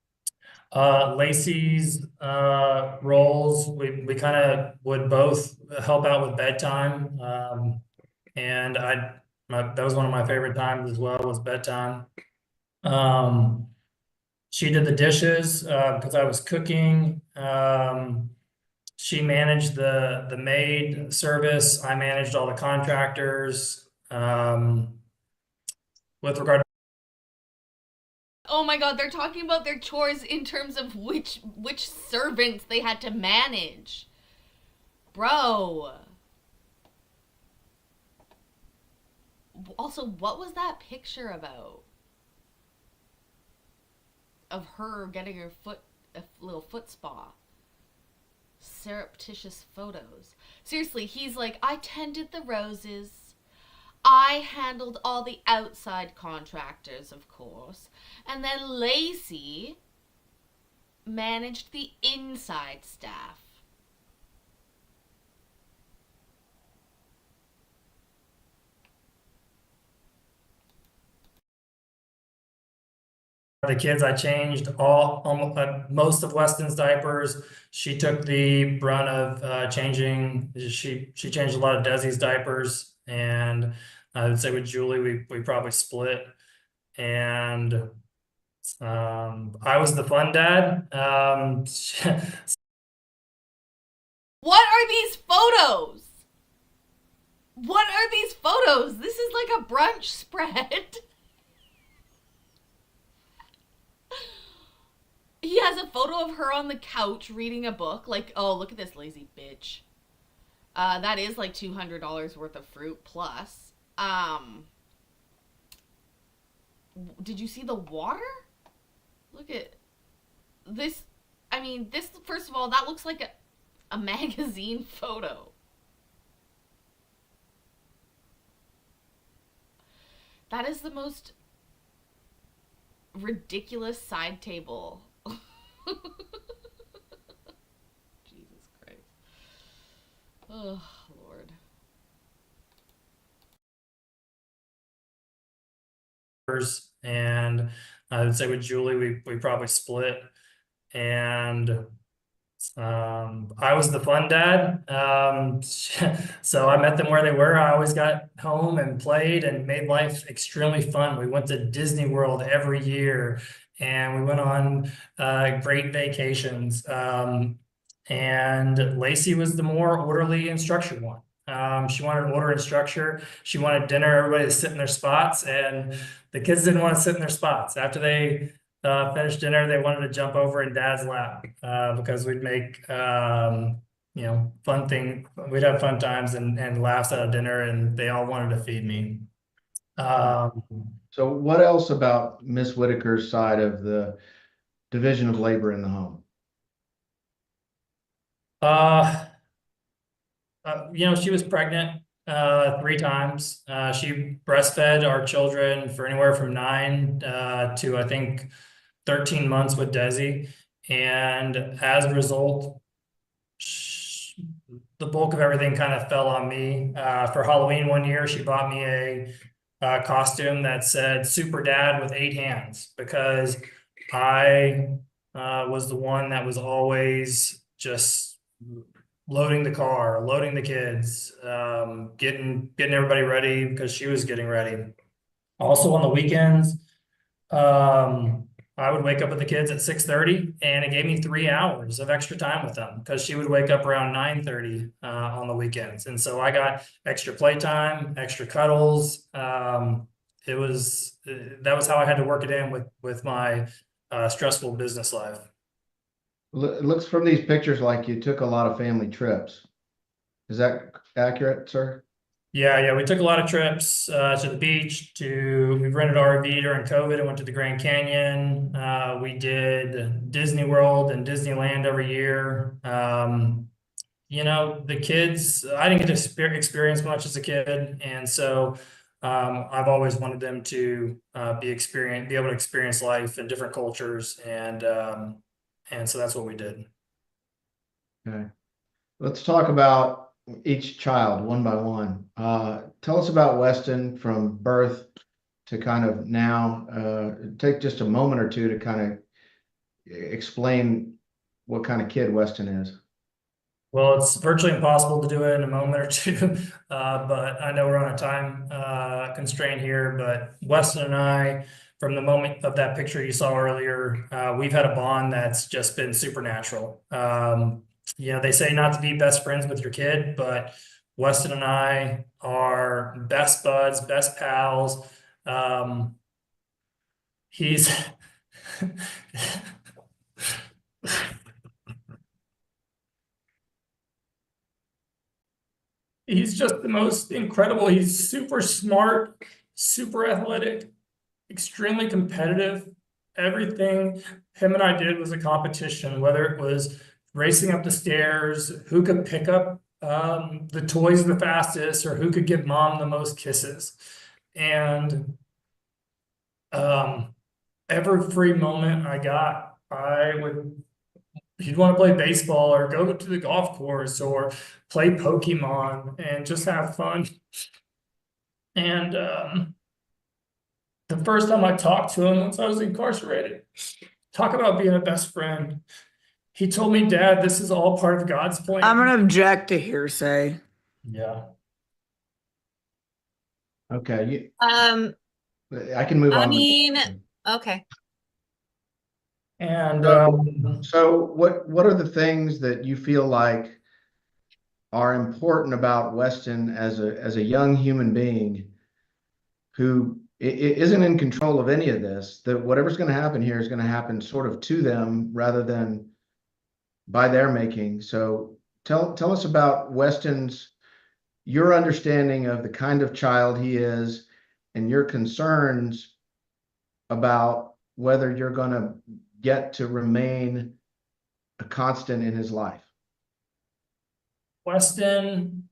Lacey's roles, we kind of would both help out with bedtime. And that was one of my favorite times as well, was bedtime. She did the dishes because I was cooking. She managed the maid service. I managed all the contractors. With regard to Oh my god, they're talking about their chores in terms of which servants they had to manage. Bro. Also, what was that picture about? Of her getting her foot, a little foot spa. Surreptitious photos. Seriously, he's like, I tended the roses. I handled all the outside contractors, of course. And then Lacey managed the inside staff. the kids, I changed most of Weston's diapers. She took the brunt of changing. She changed a lot of Desi's diapers, and I would say with Julie, we probably split. And I was the fun dad. What are these photos? What are these photos? This is like a brunch spread. He has a photo of her on the couch reading a book. Like, oh, look at this lazy bitch. That is like $200 worth of fruit plus. Did you see the water? Look at this. I mean, this, first of all, that looks like a magazine photo. That is the most ridiculous side table. Jesus Christ. Oh, Lord. And I would say with Julie, we probably split. And I was the fun dad. So I met them where they were. I always got home and played and made life extremely fun. We went to Disney World every year and we went on great vacations. And Lacey was the more orderly and structured one. She wanted order and structure. She wanted dinner, everybody to sit in their spots, and the kids didn't want to sit in their spots. After they finished dinner, they wanted to jump over in dad's lap because we'd make we'd have fun times and laughs out of dinner, and they all wanted to feed me. So what else about Miss Whitaker's side of the division of labor in the home? She was pregnant 3 times. She breastfed our children for anywhere from 9 to I think 13 months with Desi. And as a result, the bulk of everything kind of fell on me. For Halloween one year, she bought me a costume that said Super Dad with 8 hands because I was the one that was always just loading the car, loading the kids, getting everybody ready because she was getting ready. Also on the weekends, I would wake up with the kids at 6:30, and it gave me 3 hours of extra time with them because she would wake up around 9:30 on the weekends, and so I got extra playtime, extra cuddles. That was how I had to work it in with my stressful business life. It looks from these pictures like you took a lot of family trips. Is that accurate, sir? Yeah, we took a lot of trips to the beach. We rented an RV during COVID and went to the Grand Canyon. We did Disney World and Disneyland every year. The kids, I didn't get to experience much as a kid, and so I've always wanted them to be able to experience life in different cultures, and so that's what we did. Okay. Let's talk about each child one by one. Tell us about Weston from birth to kind of now. Take just a moment or two to kind of explain what kind of kid Weston is. Well, it's virtually impossible to do it in a moment or two, but I know we're on a time constraint here. But Weston and I, from the moment of that picture you saw earlier, we've had a bond that's just been supernatural. They say not to be best friends with your kid, but Weston and I are best buds, best pals. He's he's just the most incredible. He's super smart, super athletic, extremely competitive. Everything him and I did was a competition, whether it was racing up the stairs, who could pick up the toys the fastest, or who could give mom the most kisses. And every free moment I got, he'd want to play baseball or go to the golf course or play Pokemon and just have fun. And the first time I talked to him once I was incarcerated, talk about being a best friend. He told me, Dad, this is all part of God's plan. I'm going to object to hearsay. Yeah. Okay. Um, I can move I on. mean, okay. And So what are the things that you feel like are important about Weston as a young human being who isn't in control of any of this, that whatever's going to happen here is going to happen sort of to them rather than by their making. So tell us about your understanding of the kind of child he is and your concerns about whether you're going to get to remain a constant in his life. Weston,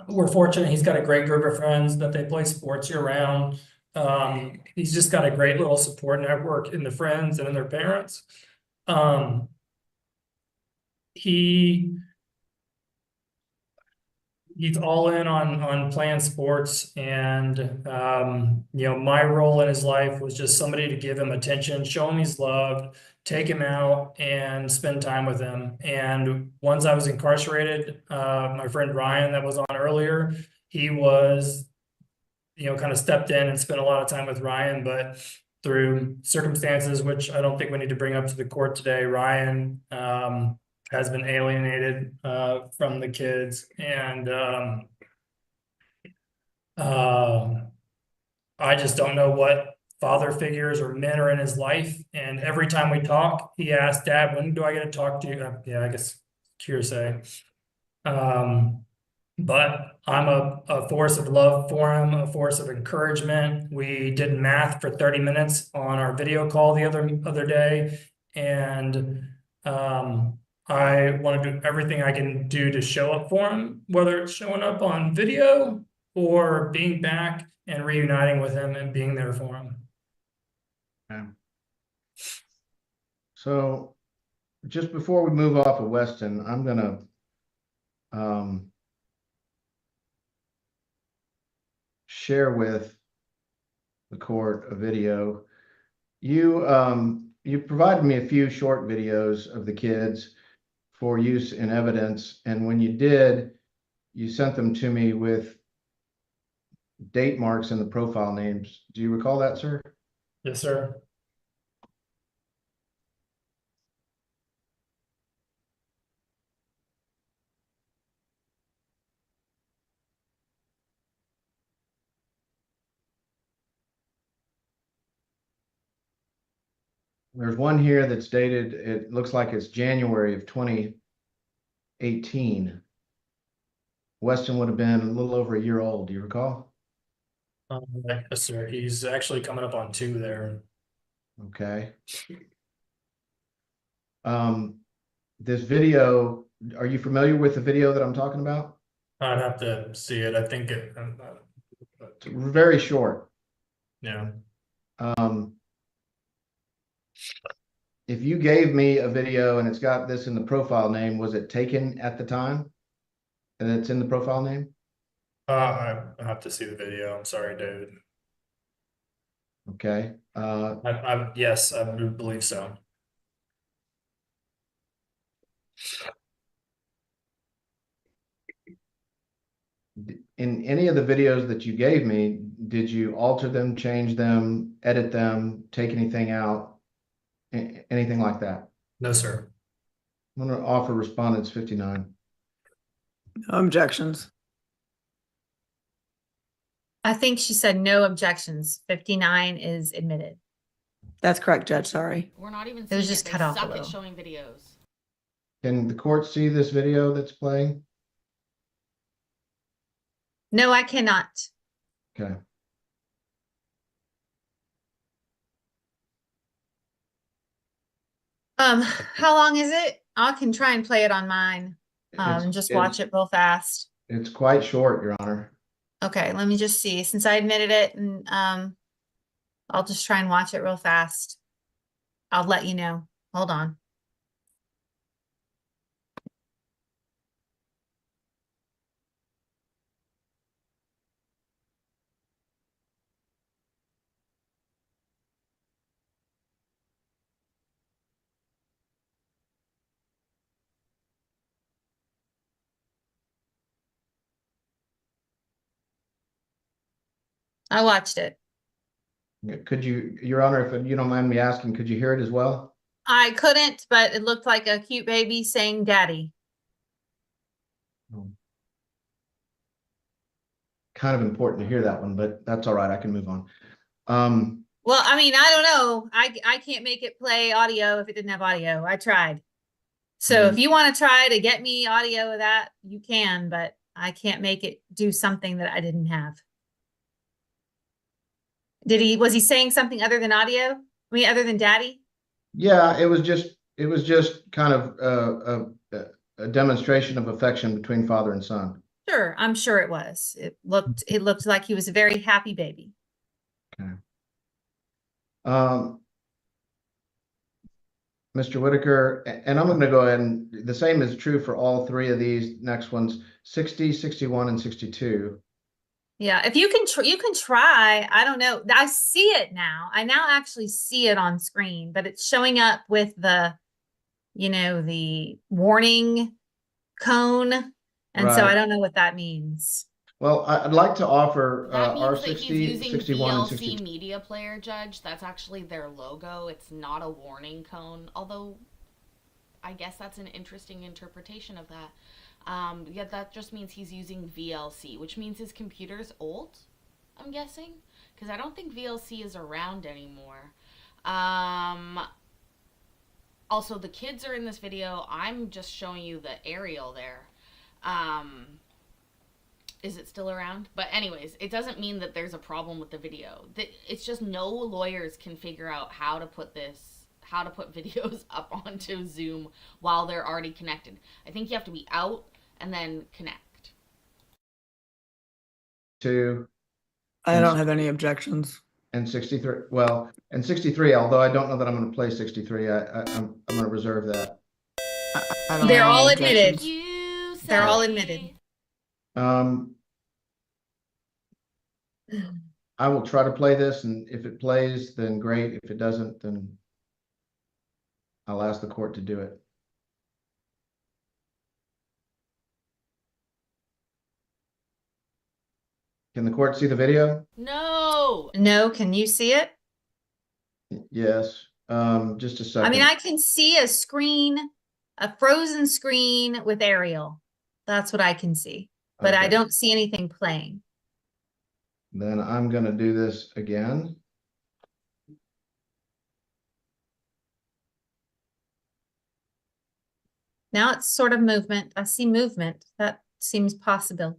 we're fortunate he's got a great group of friends that they play sports year-round. He's just got a great little support network in the friends and in their parents. He he's all in on playing sports, and you know, my role in his life was just somebody to give him attention, show him he's loved, take him out and spend time with him. And once I was incarcerated, my friend Ryan that was on earlier, he was, you know, kind of stepped in and spent a lot of time with Ryan, but through circumstances which I don't think we need to bring up to the court today, Ryan has been alienated from the kids, and I just don't know what father figures or men are in his life. And every time we talk, he asks, "Dad, when do I get to talk to you?" Yeah, I guess hearsay. But I'm a force of love for him, a force of encouragement. We did math for 30 minutes on our video call the other day, and I want to do everything I can do to show up for him, whether it's showing up on video or being back and reuniting with him and being there for him. Okay. So just before we move off of Weston, I'm gonna share with the court a video. You provided me a few short videos of the kids for use in evidence, and when you did, you sent them to me with date marks in the profile names. Do you recall that, sir? Yes, sir. There's one here that's dated, it looks like it's January of 2018. Weston would have been a little over a year old. Do you recall? Yes, sir. He's actually coming up on 2 there. Okay. This video, are you familiar with the video that I'm talking about? I'd have to see it. I think it. It's very short. Yeah. If you gave me a video and it's got this in the profile name, was it taken at the time? And it's in the profile name? I have to see the video. I'm sorry, David. Okay. Yes, I believe so. In any of the videos that you gave me, did you alter them, change them, edit them, take anything out, anything like that? No, sir. I'm going to offer respondents 59. No objections. I think she said no objections. 59 is admitted. That's correct, Judge. Sorry. We're not even It was seeing just They cut off a suck at little. showing videos. Can the court see this video that's playing? No, I cannot. Okay. How long is it? I can try and play it on mine. It's- Just watch it real fast. It's quite short, Your Honor. Okay, let me just see. Since I admitted it, and I'll just try and watch it real fast. I'll let you know. Hold on. I watched it. Could you, Your Honor, if you don't mind me asking, could you hear it as well? I couldn't, but it looked like a cute baby saying daddy. Kind of important to hear that one, but that's all right. I can move on. Well, I mean, I don't know. I can't make it play audio if it didn't have audio. I tried. So if you want to try to get me audio of that, you can, but I can't make it do something that I didn't have. Was he saying something other than audio? I mean, other than daddy? Yeah, it was just kind of a demonstration of affection between father and son. Sure, I'm sure it was. It looked like he was a very happy baby. Okay. Mr. Whitaker, and I'm going to go ahead and the same is true for all 3 of these next ones. 60, 61, and 62. Yeah, if you can, you can try. I don't know. I see it now. I now actually see it on screen, but it's showing up with the, the warning cone. And so I Right. don't know what that means. Well, I'd like to offer That means that R60, he's using 61, and VLC 62. Media Player, Judge. That's actually their logo. It's not a warning cone, although I guess that's an interesting interpretation of that. Yeah, that just means he's using VLC, which means his computer's old, I'm guessing, because I don't think VLC is around anymore. Also, the kids are in this video. I'm just showing you the aerial there. Is it still around? But anyways, it doesn't mean that there's a problem with the video. It's just no lawyers can figure out how to put videos up onto Zoom while they're already connected. I think you have to be out and then connect. I don't have any objections. And 63. Well, and 63, although I don't know that I'm going to play 63, I'm going to reserve that. I don't They're have any all objections. admitted. They're all admitted. I will try to play this, and if it plays, then great. If it doesn't, then I'll ask the court to do it. Can the court see the video? No. No, can you see it? Yes. Just a second. I mean, I can see a screen, a frozen screen with aerial. That's what I can see, but I Okay. don't see anything playing. Then I'm going to do this again. Now it's sort of movement. I see movement. That seems possible.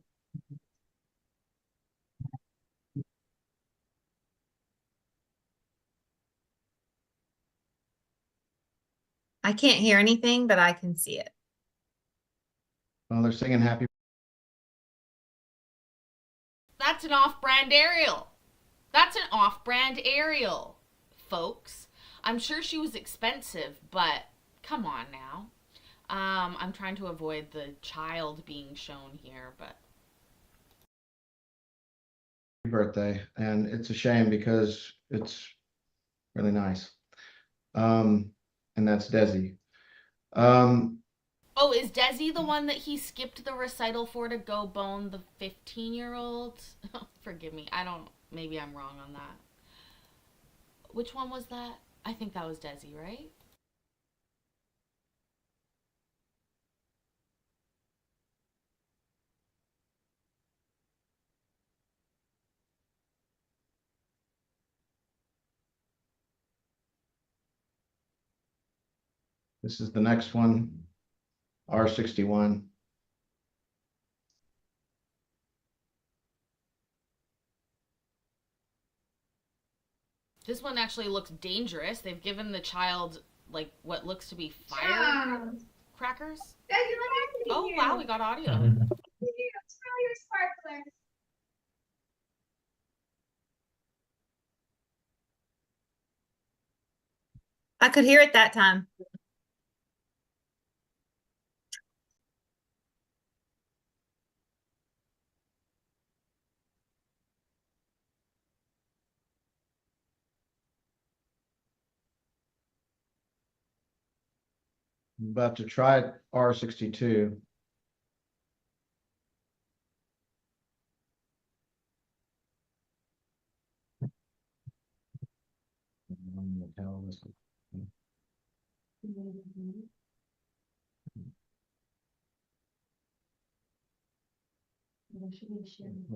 I can't hear anything, but I can see it. Well, they're singing happy. That's an off-brand aerial. That's an off-brand aerial, folks. I'm sure she was expensive, but come on now. I'm trying to avoid the child being shown here, but Birthday, and it's a shame because it's really nice. And that's Desi. oh, is Desi the one that he skipped the recital for to go bone the 15-year-old? Forgive me. Maybe I'm wrong on that. Which one was that? I think that was Desi, right? This is the next one, R61. This one actually looks dangerous. They've given the child like what looks to be fire crackers. Oh wow, we got audio. I could hear it that time. I'm about to try R62.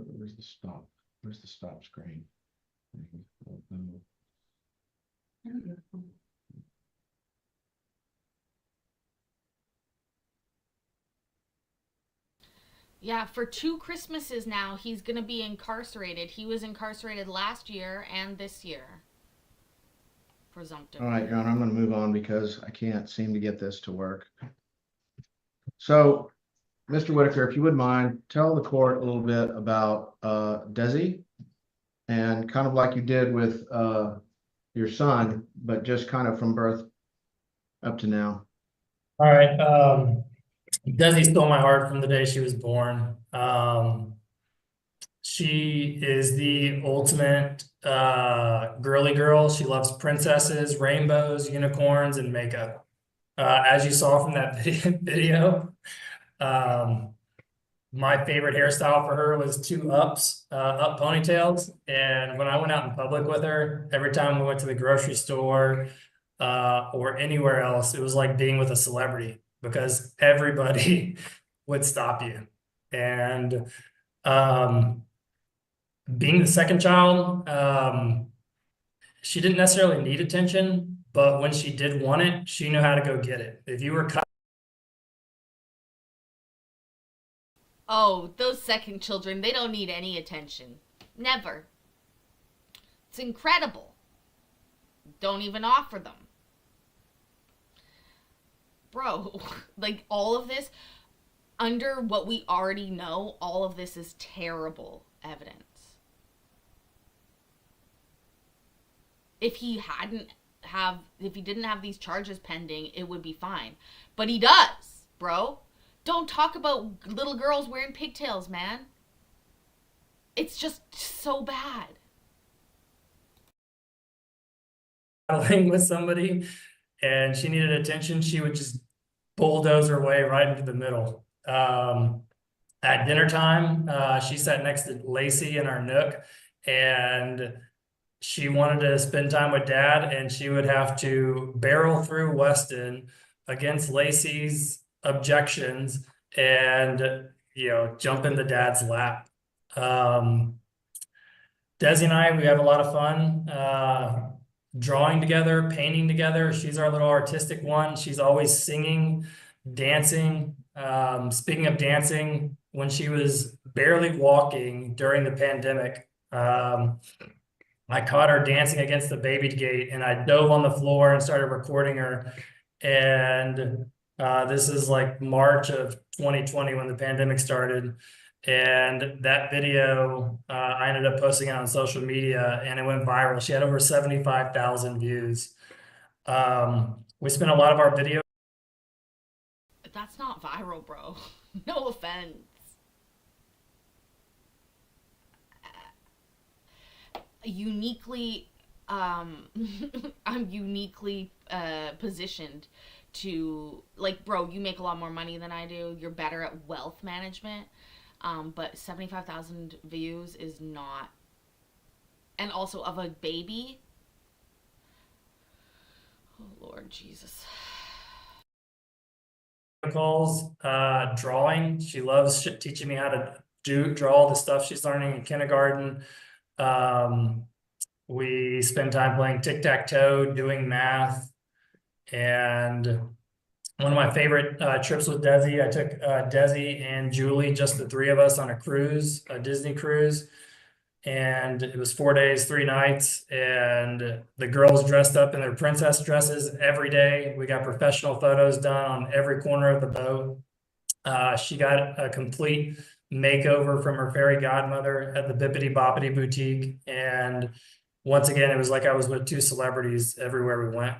Where's the stop? Where's the stop screen? Yeah, for 2 Christmases now, he's going to be incarcerated. He was incarcerated last year and this year. Presumptively. All right, Your Honor, I'm going to move on because I can't seem to get this to work. So, Mr. Whitaker, if you would mind, tell the court a little bit about Desi, and kind of like you did with your son, but just kind of from birth up to now. All right. Desi stole my heart from the day she was born. She is the ultimate girly girl. She loves princesses, rainbows, unicorns, and makeup. As you saw from that video, my favorite hairstyle for her was two up ponytails. And when I went out in public with her, every time we went to the grocery store or anywhere else, it was like being with a celebrity because everybody would stop you. And being the second child, she didn't necessarily need attention, but when she did want it, she knew how to go get it. If you were Oh, those second children, they don't need any attention. Never. It's incredible. Don't even offer them. Bro, like all of this, under what we already know, all of this is terrible evidence. If he didn't have these charges pending, it would be fine. But he does, bro. Don't talk about little girls wearing pigtails, man. It's just so bad. cuddling with somebody and she needed attention, she would just bulldoze her way right into the middle. At dinner time, she sat next to Lacey in our nook and she wanted to spend time with dad and she would have to barrel through Weston against Lacey's objections and, jump into dad's lap. Desi and I, we have a lot of fun drawing together, painting together. She's our little artistic one. She's always singing, dancing. Speaking of dancing, when she was barely walking during the pandemic, I caught her dancing against the baby gate and I dove on the floor and started recording her. And this is like March of 2020 when the pandemic started. And that video, I ended up posting it on social media and it went viral. She had over 75,000 views. We spent a lot of our video. That's not viral, bro. No offense. Uniquely, I'm uniquely positioned to, like, bro, you make a lot more money than I do. You're better at wealth management. But 75,000 views is not, and also of a baby. Oh, Lord Jesus. Calls, drawing. She loves teaching me how to draw the stuff she's learning in kindergarten. We spend time playing tic-tac-toe, doing math, and one of my favorite trips with Desi, I took Desi and Julie, just the three of us, on a cruise, a Disney cruise. And it was 4 days, 3 nights. And the girls dressed up in their princess dresses every day. We got professional photos done on every corner of the boat. She got a complete makeover from her fairy godmother at the Bippity Boppity Boutique. And once again, it was like I was with 2 celebrities everywhere we went.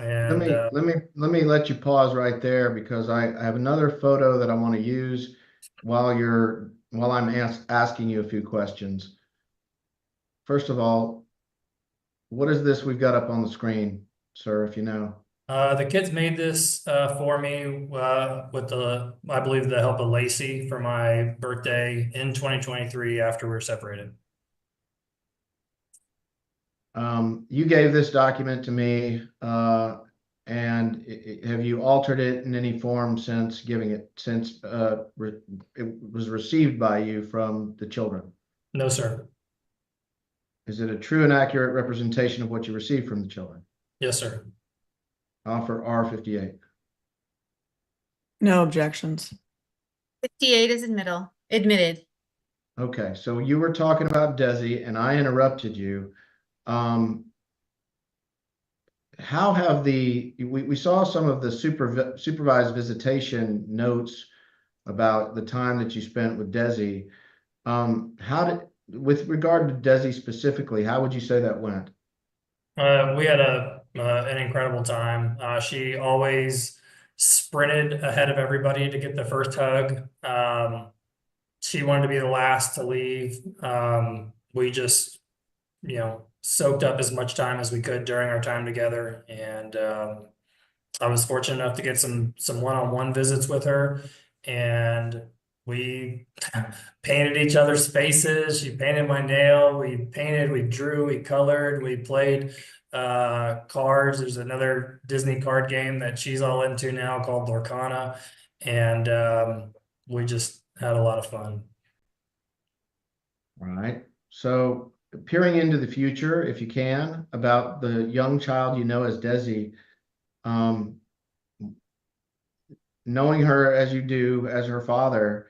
And let you pause right there because I have another photo that I want to use while I'm asking you a few questions. First of all, what is this we've got up on the screen, sir, if you know? The kids made this for me with I believe the help of Lacey for my birthday in 2023 after we were separated. You gave this document to me, and have you altered it in any form since giving it, since it was received by you from the children? No, sir. Is it a true and accurate representation of what you received from the children? Yes, sir. Offer R58. No objections. 58 is admitted. Okay, so you were talking about Desi and I interrupted you. How have we saw some of the supervised visitation notes about the time that you spent with Desi. With regard to Desi specifically, how would you say that went? We had an incredible time. She always sprinted ahead of everybody to get the first hug. She wanted to be the last to leave. We just, soaked up as much time as we could during our time together. And I was fortunate enough to get some one-on-one visits with her, and we painted each other's faces. She painted my nail. We painted, we drew, we colored, we played cards. There's another Disney card game that she's all into now called Lorcana. And we just had a lot of fun. All right. So peering into the future, if you can, about the young child you know as Desi, knowing her as you do as her father,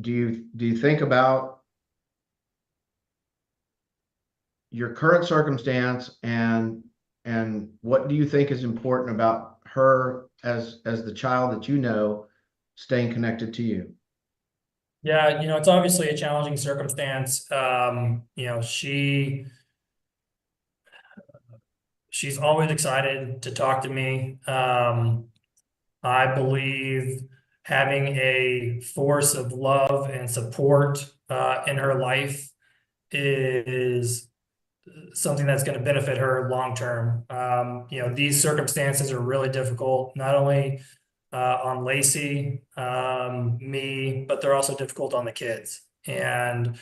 do you think about your current circumstance and what do you think is important about her as the child that you know staying connected to you? Yeah, it's obviously a challenging circumstance. She's always excited to talk to me. I believe having a force of love and support in her life is something that's going to benefit her long term. These circumstances are really difficult, not only on Lacey, me, but they're also difficult on the kids. And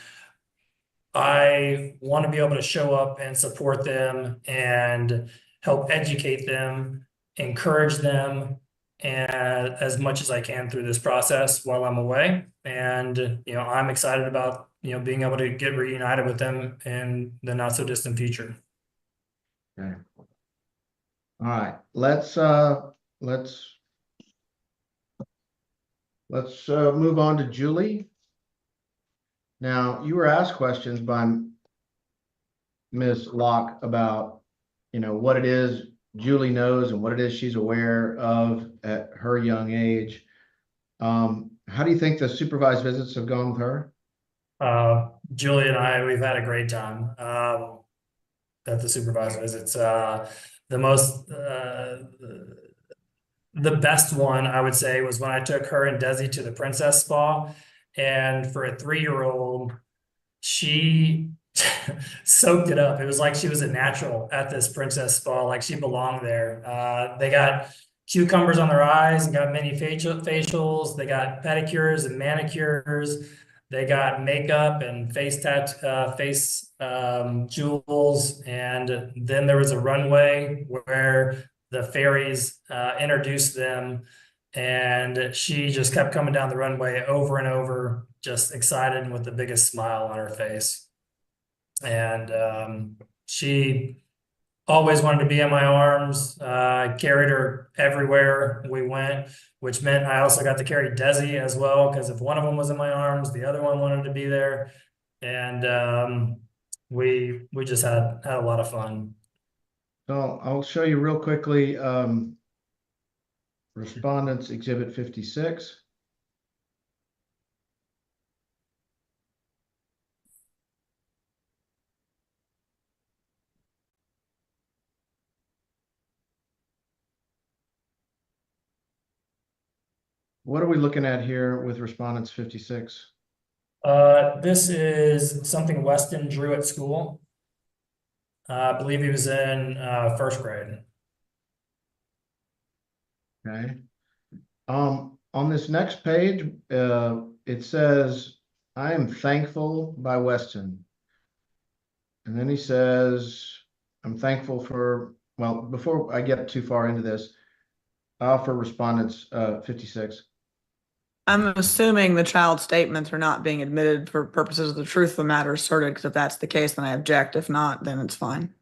I want to be able to show up and support them and help educate them, encourage them, and as much as I can through this process while I'm away. And I'm excited about being able to get reunited with them in the not so distant future. Okay. All right. Let's move on to Julie. Now, you were asked questions by Ms. Locke about, what it is Julie knows and what it is she's aware of at her young age. How do you think the supervised visits have gone with her? Julie and I, we've had a great time at the supervised visits. The best one, I would say, was when I took her and Desi to the Princess Spa. And for a 3-year-old, she soaked it up. It was like she was a natural at this Princess Spa, like she belonged there. They got cucumbers on their eyes and got mini facials. They got pedicures and manicures. They got makeup and face jewels. And then there was a runway where the fairies introduced them, and she just kept coming down the runway over and over, just excited and with the biggest smile on her face. And she always wanted to be in my arms. I carried her everywhere we went, which meant I also got to carry Desi as well, because if one of them was in my arms, the other one wanted to be there. And we just had a lot of fun. So I'll show you real quickly, Respondents Exhibit 56. What are we looking at here with Respondents 56? This is something Weston drew at school. I believe he was in first grade. Okay. On this next page, it says, "I am thankful" by Weston. And then he says, "I'm thankful for," well, before I get too far into this, I'll offer Respondents 56. I'm assuming the child statements are not being admitted for purposes of the truth of the matter asserted, because if that's the case, then I object. If not, then it's fine.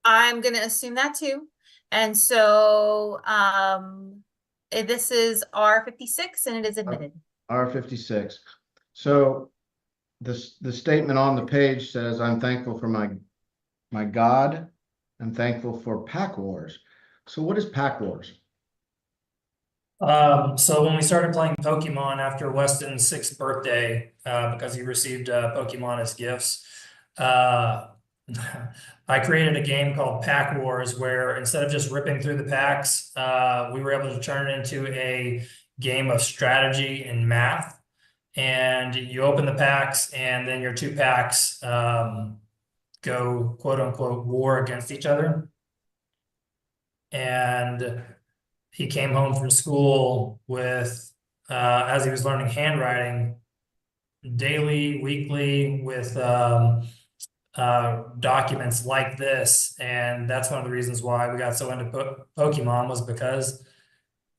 I'm gonna assume that too. And so this is R56 and it is admitted. R56. So the statement on the page says, "I'm thankful for my God. I'm thankful for Pack Wars." So what is Pack Wars? So when we started playing Pokemon after Weston's 6th birthday, because he received Pokemon as gifts, I created a game called Pack Wars where instead of just ripping through the packs, we were able to turn it into a game of strategy and math. And you open the packs, and then your two packs go quote unquote war against each other. And he came home from school with, as he was learning handwriting, daily, weekly, with documents like this. And that's one of the reasons why we got so into Pokemon, was because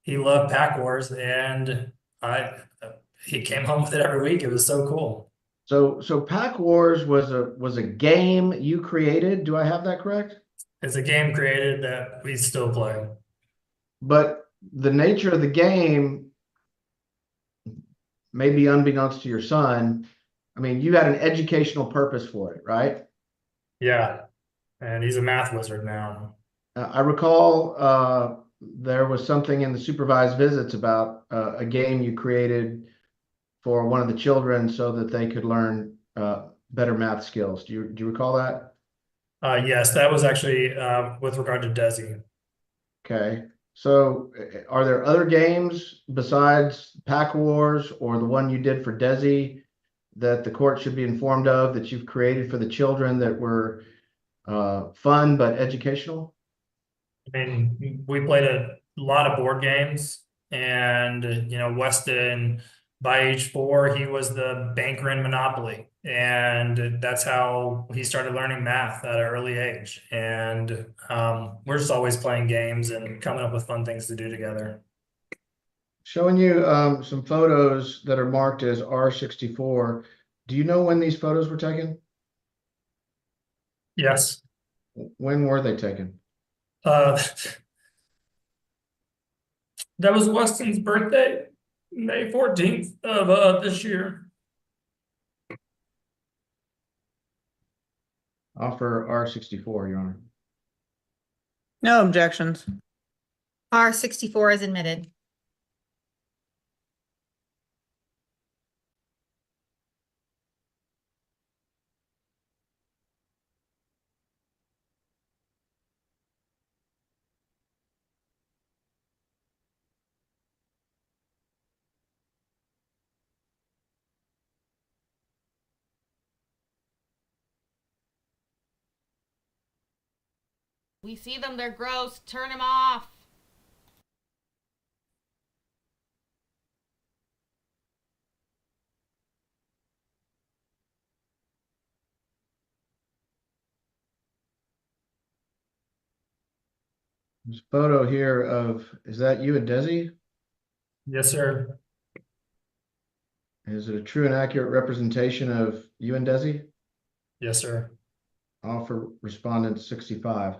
he loved Pack Wars, and he came home with it every week. It was so cool. So Pack Wars was a game you created. Do I have that correct? It's a game created that we still play. But the nature of the game, maybe unbeknownst to your son, I mean, you had an educational purpose for it, right? Yeah. And he's a math wizard now. I recall there was something in the supervised visits about a game you created for one of the children so that they could learn better math skills. Do you recall that? Yes, that was actually with regard to Desi. Okay. So are there other games besides Pack Wars or the one you did for Desi that the court should be informed of that you've created for the children that were fun but educational? I mean, we played a lot of board games, and Weston, by age 4, he was the banker in Monopoly, and that's how he started learning math at an early age. And we're just always playing games and coming up with fun things to do together. Showing you some photos that are marked as R64. Do you know when these photos were taken? Yes. When were they taken? That was Weston's birthday, May 14th of this year. Offer R64, Your Honor. No objections. R64 is admitted. We see them, they're gross. Turn them off. There's a photo here of, is that you and Desi? Yes, sir. Is it a true and accurate representation of you and Desi? Yes, sir. Offer respondent 65.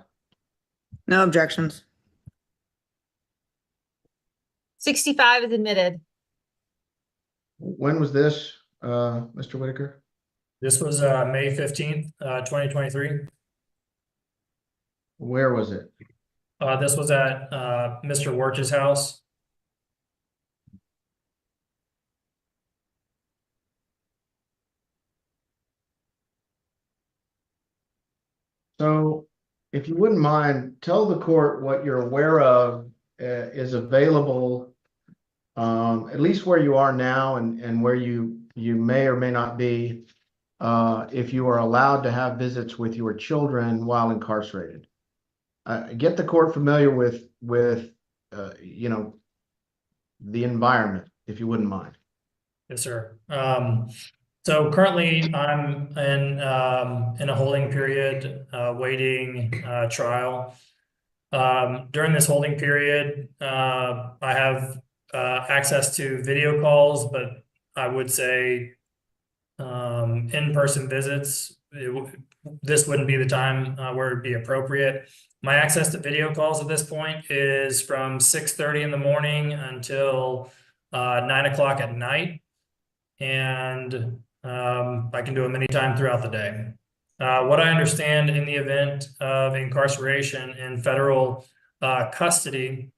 No objections. 65 is admitted. When was this, Mr. Whitaker? This was May 15th, 2023. Where was it? This was at Mr. Wirch's house. So if you wouldn't mind, tell the court what you're aware of is available, at least where you are now and where you may or may not be, if you are allowed to have visits with your children while incarcerated. Get the court familiar with the environment, if you wouldn't mind. Yes, sir. So currently I'm in a holding period, waiting trial. During this holding period, I have access to video calls, but I would say in-person visits, this wouldn't be the time where it'd be appropriate. My access to video calls at this point is from 6:30 in the morning until 9 o'clock at night. And I can do them anytime throughout the day. What I understand, in the event of incarceration in federal custody,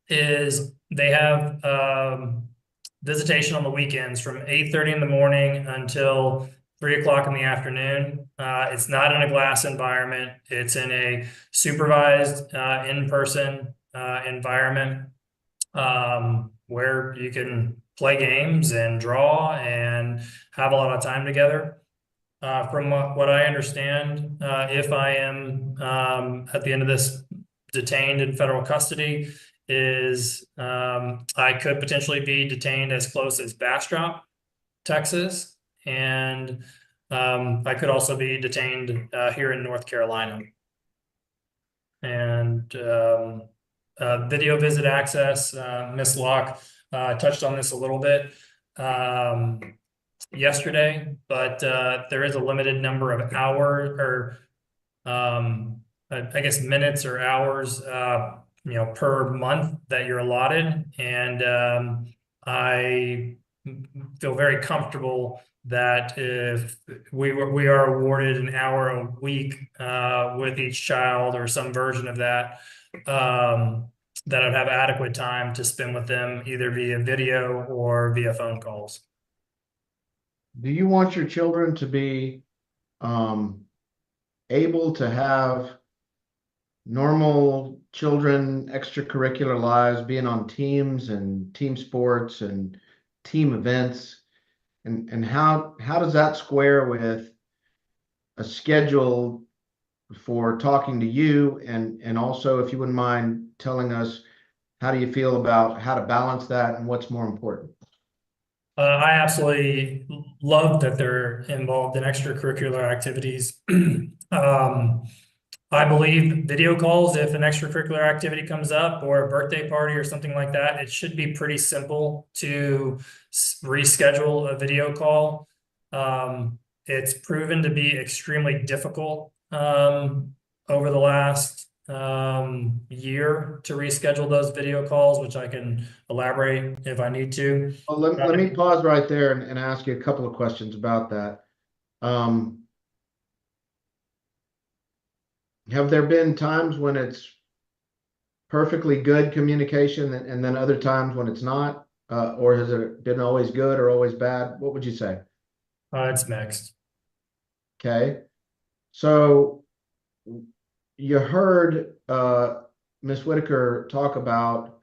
is they have visitation on the weekends from 8:30 in the morning until 3 o'clock in the afternoon. It's not in a glass environment. It's in a supervised, in-person, environment, where you can play games and draw and have a lot of time together. From what I understand, if I am, at the end of this detained in federal custody, is, I could potentially be detained as close as Bastrop, Texas, and I could also be detained here in North Carolina. And video visit access, Ms. Locke touched on this a little bit yesterday, but there is a limited number of hours or I guess minutes or hours per month that you're allotted. And I feel very comfortable that if we are awarded an hour a week with each child or some version of that, that I'd have adequate time to spend with them either via video or via phone calls. Do you want your children to be able to have normal children extracurricular lives, being on teams and team sports and team events? And how does that square with a schedule for talking to you? And also, if you wouldn't mind telling us, how do you feel about how to balance that and what's more important? I absolutely love that they're involved in extracurricular activities. I believe video calls, if an extracurricular activity comes up or a birthday party or something like that, it should be pretty simple to reschedule a video call. It's proven to be extremely difficult over the last year to reschedule those video calls, which I can elaborate if I need to. Well, let me pause right there and ask you a couple of questions about that. Have there been times when it's perfectly good communication and then other times when it's not? Or has it been always good or always bad? What would you say? It's mixed. Okay. So you heard Ms. Whitaker talk about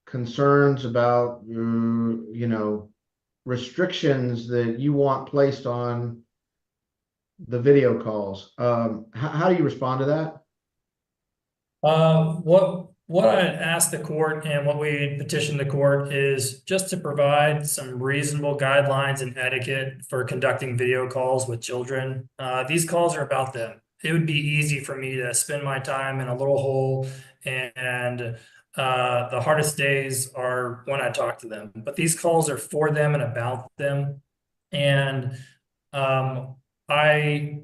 concerns about restrictions that you want placed on the video calls. How do you respond to that? What I asked the court and what we petitioned the court is just to provide some reasonable guidelines and etiquette for conducting video calls with children. These calls are about them. It would be easy for me to spend my time in a little hole, and the hardest days are when I talk to them. But these calls are for them and about them. And I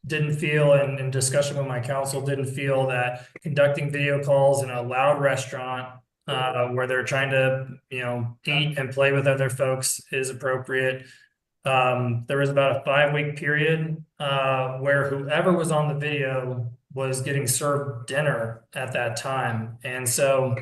didn't feel, and in discussion with my counsel, didn't feel that conducting video calls in a loud restaurant where they're trying to, eat and play with other folks is appropriate. There was about a 5-week period where whoever was on the video was getting served dinner at that time. And so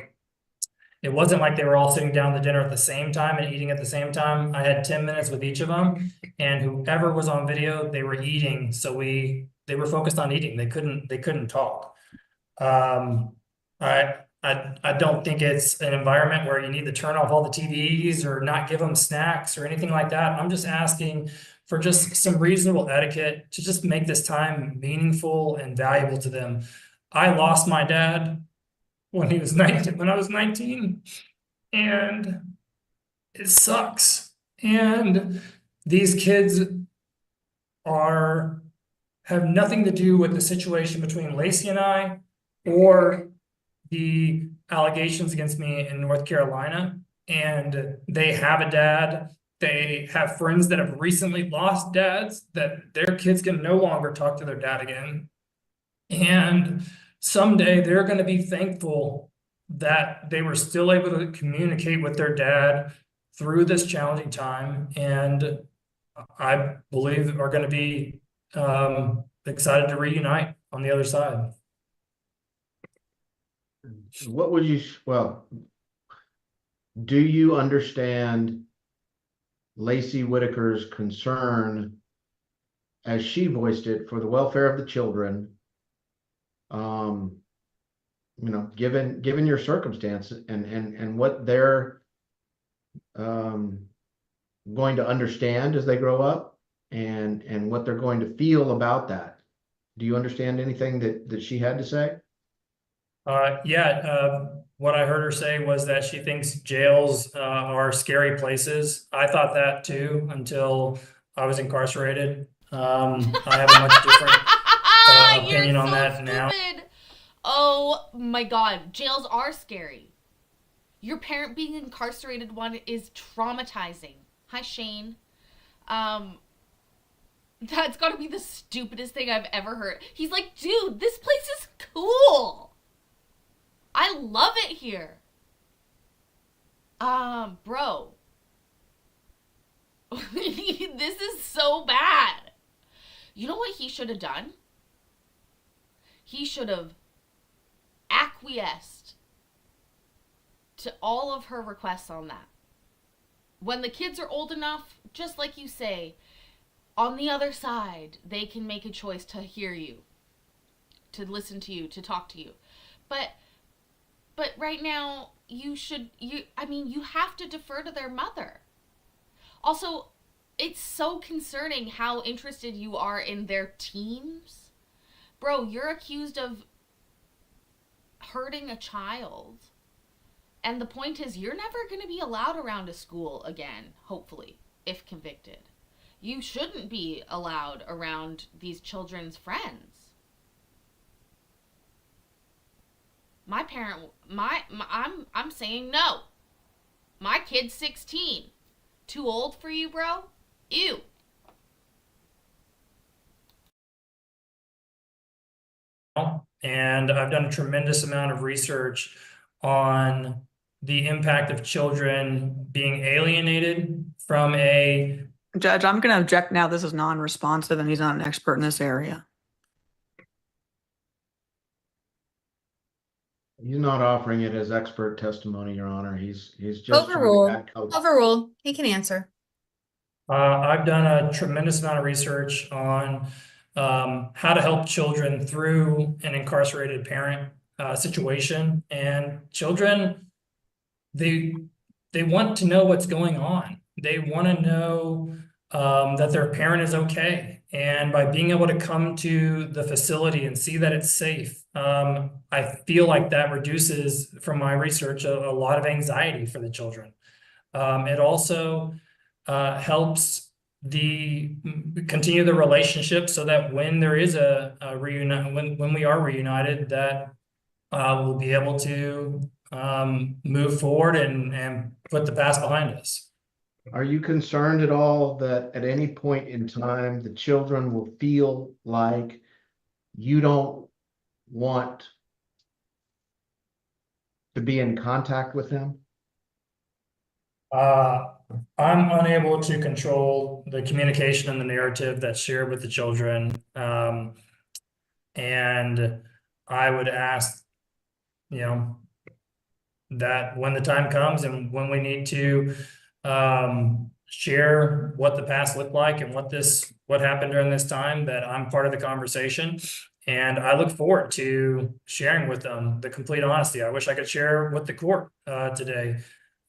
it wasn't like they were all sitting down to dinner at the same time and eating at the same time. I had 10 minutes with each of them, and whoever was on video, they were eating. So they were focused on eating. They couldn't talk. I don't think it's an environment where you need to turn off all the TVs or not give them snacks or anything like that. I'm just asking for just some reasonable etiquette to just make this time meaningful and valuable to them. I lost my dad when he was 19, when I was 19, and it sucks. And these kids have nothing to do with the situation between Lacey and I or the allegations against me in North Carolina. And they have a dad. They have friends that have recently lost dads, that their kids can no longer talk to their dad again. And someday they're going to be thankful that they were still able to communicate with their dad through this challenging time. And I believe are going to be excited to reunite on the other side. What would you, do you understand Lacey Whitaker's concern as she voiced it, for the welfare of the children, given your circumstance and what they're going to understand as they grow up and what they're going to feel about that. Do you understand anything that she had to say? What I heard her say was that she thinks jails are scary places. I thought that too until I was incarcerated. I have a much different opinion You're on so that now. stupid. Oh my God, jails are scary. Your parent being incarcerated one is traumatizing. Hi, Shane. That's got to be the stupidest thing I've ever heard. He's like, dude, this place is cool. I love it here. Bro. This is so bad. You know what he should have done? He should have acquiesced to all of her requests on that. When the kids are old enough, just like you say, on the other side, they can make a choice to hear you, to listen to you, to talk to you. But right now, you have to defer to their mother. Also, it's so concerning how interested you are in their teams. Bro, you're accused of hurting a child. And the point is, you're never going to be allowed around a school again, hopefully, if convicted. You shouldn't be allowed around these children's friends. I'm saying no. My kid's 16. Too old for you, bro? Ew. And I've done a tremendous amount of research on the impact of children being alienated from a... Judge, I'm going to object now. This is non-responsive and he's not an expert in this area. He's not offering it as expert testimony, Your Honor. He's just trying to Overrule. add color. Overrule. He can answer. I've done a tremendous amount of research on how to help children through an incarcerated parent situation. And children, they want to know what's going on. They want to know that their parent is okay. And by being able to come to the facility and see that it's safe, I feel like that reduces, from my research, a lot of anxiety for the children. It also helps continue the relationship so that when there is a reunion, when we are reunited, that we'll be able to move forward and put the past behind us. Are you concerned at all that at any point in time, the children will feel like you don't want to be in contact with them? I'm unable to control the communication and the narrative that's shared with the children. And I would ask, that when the time comes and when we need to share what the past looked like and what happened during this time, that I'm part of the conversation. And I look forward to sharing with them the complete honesty. I wish I could share with the court today.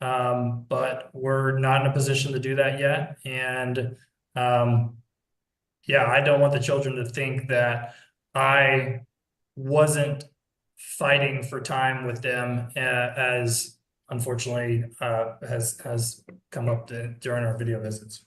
But we're not in a position to do that yet. And I don't want the children to think that I wasn't fighting for time with them, as unfortunately has come up during our video visits.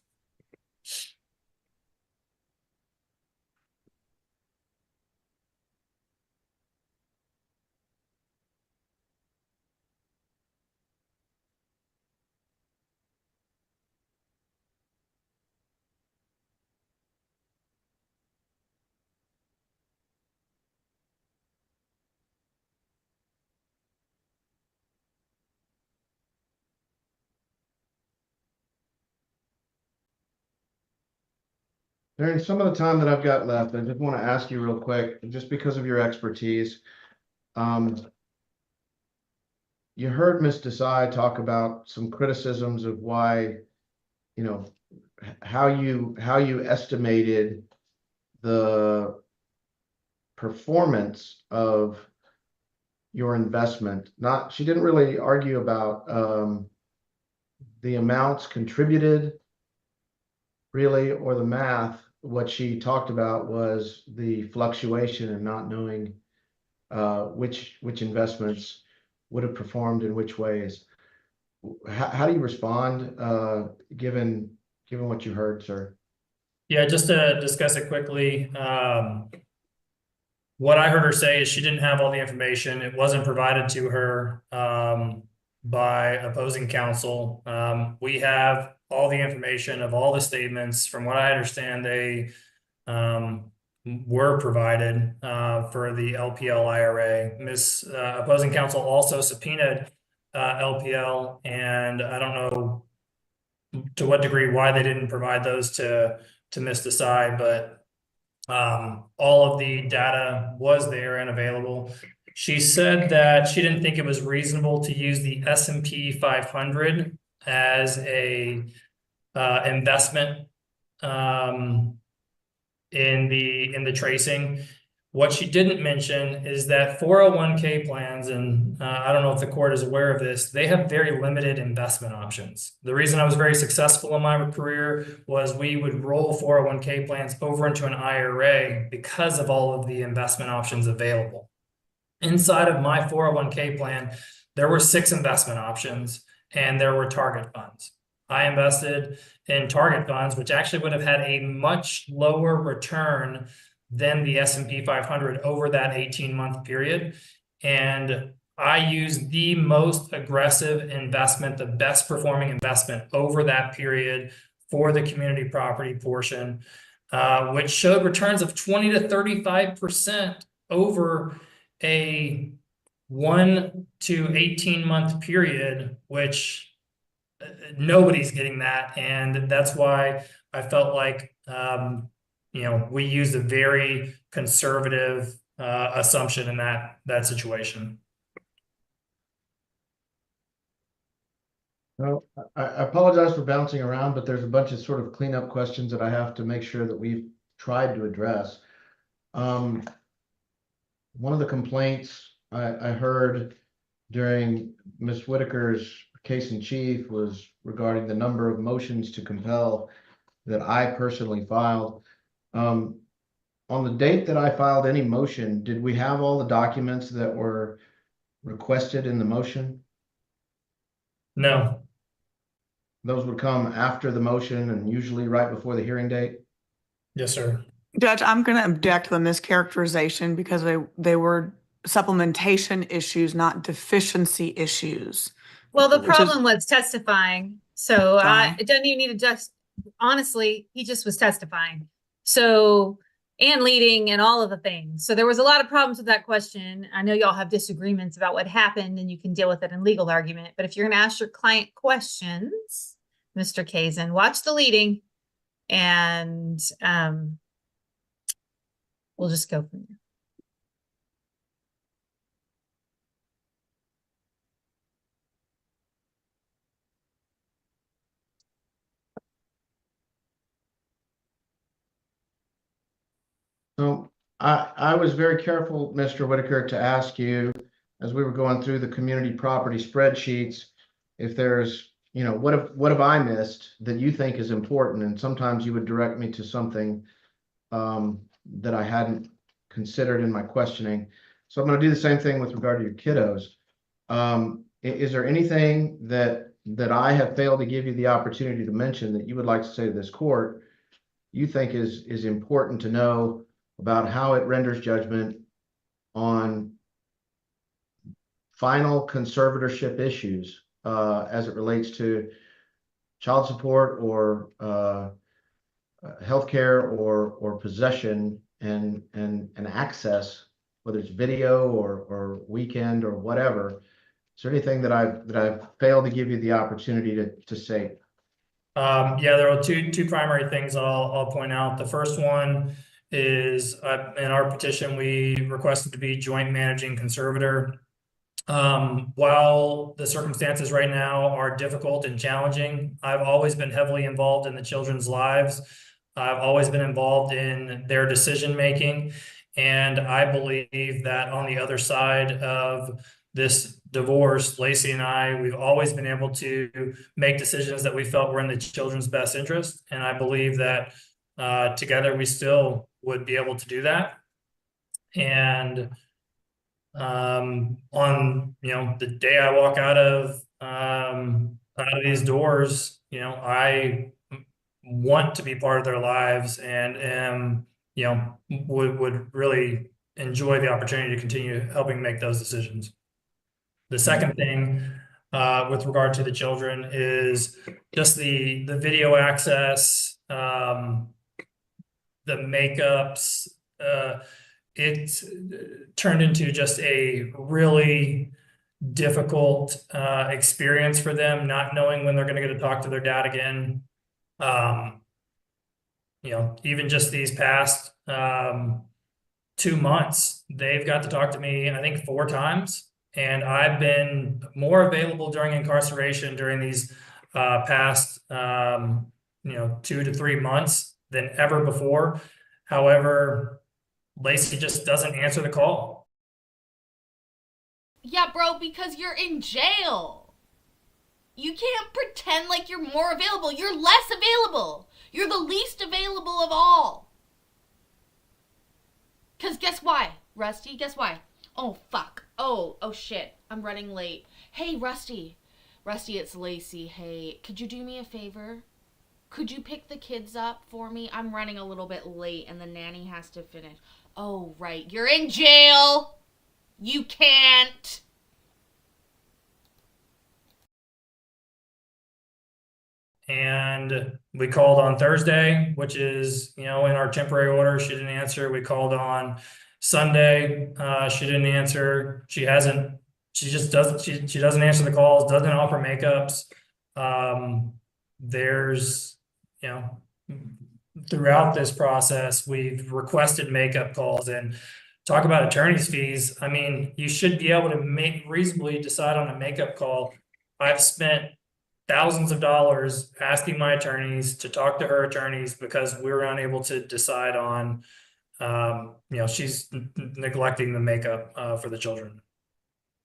During some of the time that I've got left, I just want to ask you real quick, just because of your expertise. You heard Ms. Desai talk about some criticisms of why, how you estimated the performance of your investment. She didn't really argue about the amounts contributed really, or the math. What she talked about was the fluctuation and not knowing which investments would have performed in which ways. How do you respond given what you heard, sir? Yeah, just to discuss it quickly. What I heard her say is she didn't have all the information. It wasn't provided to her by opposing counsel. We have all the information of all the statements. From what I understand, they were provided for the LPL IRA. Opposing counsel also subpoenaed LPL, and I don't know to what degree why they didn't provide those to Ms. Desai, but all of the data was there and available. She said that she didn't think it was reasonable to use the S&P 500 as a investment in the tracing. What she didn't mention is that 401k plans, and I don't know if the court is aware of this, they have very limited investment options. The reason I was very successful in my career was we would roll 401k plans over into an IRA because of all of the investment options available. Inside of my 401k plan, there were 6 investment options and there were target funds. I invested in target funds, which actually would have had a much lower return than the S&P 500 over that 18-month period. And I used the most aggressive investment, the best performing investment over that period for the community property portion, which showed returns of 20 to 35% over a 1 to 18-month period, which nobody's getting that. And that's why I felt like, we used a very conservative assumption in that situation. Well, I apologize for bouncing around, but there's a bunch of sort of cleanup questions that I have to make sure that we've tried to address. One of the complaints I heard during Ms. Whitaker's case in chief was regarding the number of motions to compel that I personally filed. On the date that I filed any motion, did we have all the documents that were requested in the motion? No. Those would come after the motion and usually right before the hearing date? Yes, sir. Judge, I'm going to object to the mischaracterization because they were supplementation issues, not deficiency issues. Well, the Which is problem was testifying. So fine. it doesn't even need to just, honestly, he just was testifying. So, and leading and all of the things. So there was a lot of problems with that question. I know y'all have disagreements about what happened and you can deal with it in legal argument. But if you're going to ask your client questions, Mr. Kazin, watch the leading and we'll just go from there. So I was very careful, Mr. Whitaker, to ask you, as we were going through the community property spreadsheets, if there's, what have I missed that you think is important? And sometimes you would direct me to something that I hadn't considered in my questioning. So I'm going to do the same thing with regard to your kiddos. Is there anything that I have failed to give you the opportunity to mention that you would like to say to this court you think is important to know about how it renders judgment on final conservatorship issues as it relates to child support or healthcare or possession and access, whether it's video or weekend or whatever? Is there anything that I've failed to give you the opportunity to say? Yeah, there are two primary things I'll point out. The first one is in our petition, we requested to be joint managing conservator. While the circumstances right now are difficult and challenging, I've always been heavily involved in the children's lives. I've always been involved in their decision making. And I believe that on the other side of this divorce, Lacey and I, we've always been able to make decisions that we felt were in the children's best interest. And I believe that together we still would be able to do that. And on the day I walk out of these doors, I want to be part of their lives and am would really enjoy the opportunity to continue helping make those decisions. The second thing with regard to the children is just the video access, the makeups. It turned into just a really difficult experience for them, not knowing when they're going to get to talk to their dad again. Even just these past 2 months, they've got to talk to me, I think 4 times. And I've been more available during incarceration during these past 2 to 3 months than ever before. However, Lacey just doesn't answer the call. Yeah, bro, because you're in jail. You can't pretend like you're more available. You're less available. You're the least available of all. Because guess why, Rusty? Guess why? Oh, fuck. Oh, shit. I'm running late. Hey, Rusty. Rusty, it's Lacey. Hey, could you do me a favor? Could you pick the kids up for me? I'm running a little bit late and the nanny has to finish. Oh, right. You're in jail. You can't. And we called on Thursday, which is, in our temporary order. She didn't answer. We called on Sunday. She didn't answer. She just doesn't, she doesn't answer the calls, doesn't offer makeups. There's, throughout this process, we've requested makeup calls. And talk about attorney's fees. I mean, you should be able to reasonably decide on a makeup call. I've spent thousands of dollars asking my attorneys to talk to her attorneys because we were unable to decide on, she's neglecting the makeup for the children.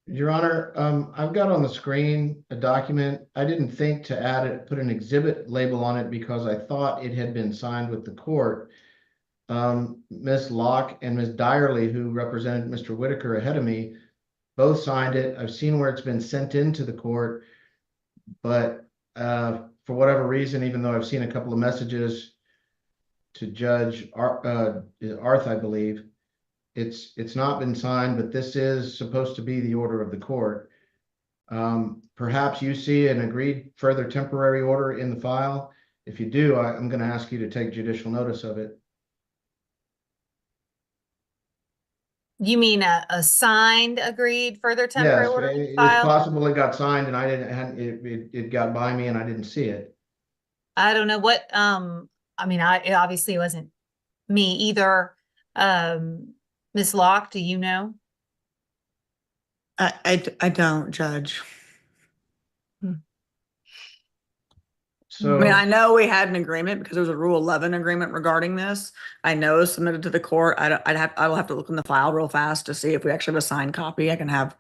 Your Honor, I've got on the screen a document. I didn't think to put an exhibit label on it because I thought it had been signed with the court. Ms. Locke and Ms. Dyerly, who represented Mr. Whitaker ahead of me, both signed it. I've seen where it's been sent into the court, but for whatever reason, even though I've seen a couple of messages to Judge Arth, I believe, it's not been signed, but this is supposed to be the order of the court. Perhaps you see an agreed further temporary order in the file. If you do, I'm going to ask you to take judicial notice of it. You mean a signed, agreed, further temporary Yes, order it's file? possible it got signed and it got by me and I didn't see it. I don't know what, I mean, it obviously wasn't me either. Ms. Locke, do you know? I don't, Judge. So I mean, I know we had an agreement because there was a Rule 11 agreement regarding this. I know it was submitted to the court. I will have to look in the file real fast to see if we actually have a signed copy. I can have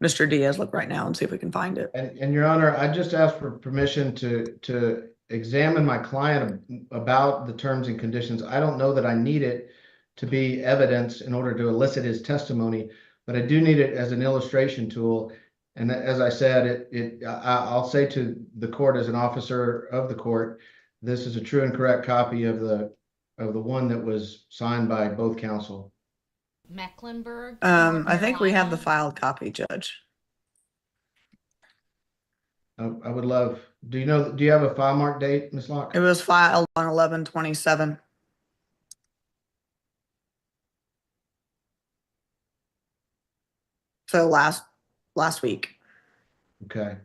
Mr. Diaz look right now and see if we can find it. and Your Honor, I just asked for permission to examine my client about the terms and conditions. I don't know that I need it to be evidence in order to elicit his testimony, but I do need it as an illustration tool. And as I said, I'll say to the court as an officer of the court, this is a true and correct copy of the one that was signed by both counsel. Mecklenburg. I think we have the filed copy, Judge. I would love. Do you have a file mark date, Ms. Locke? It was filed on 11/27. So last week. Okay.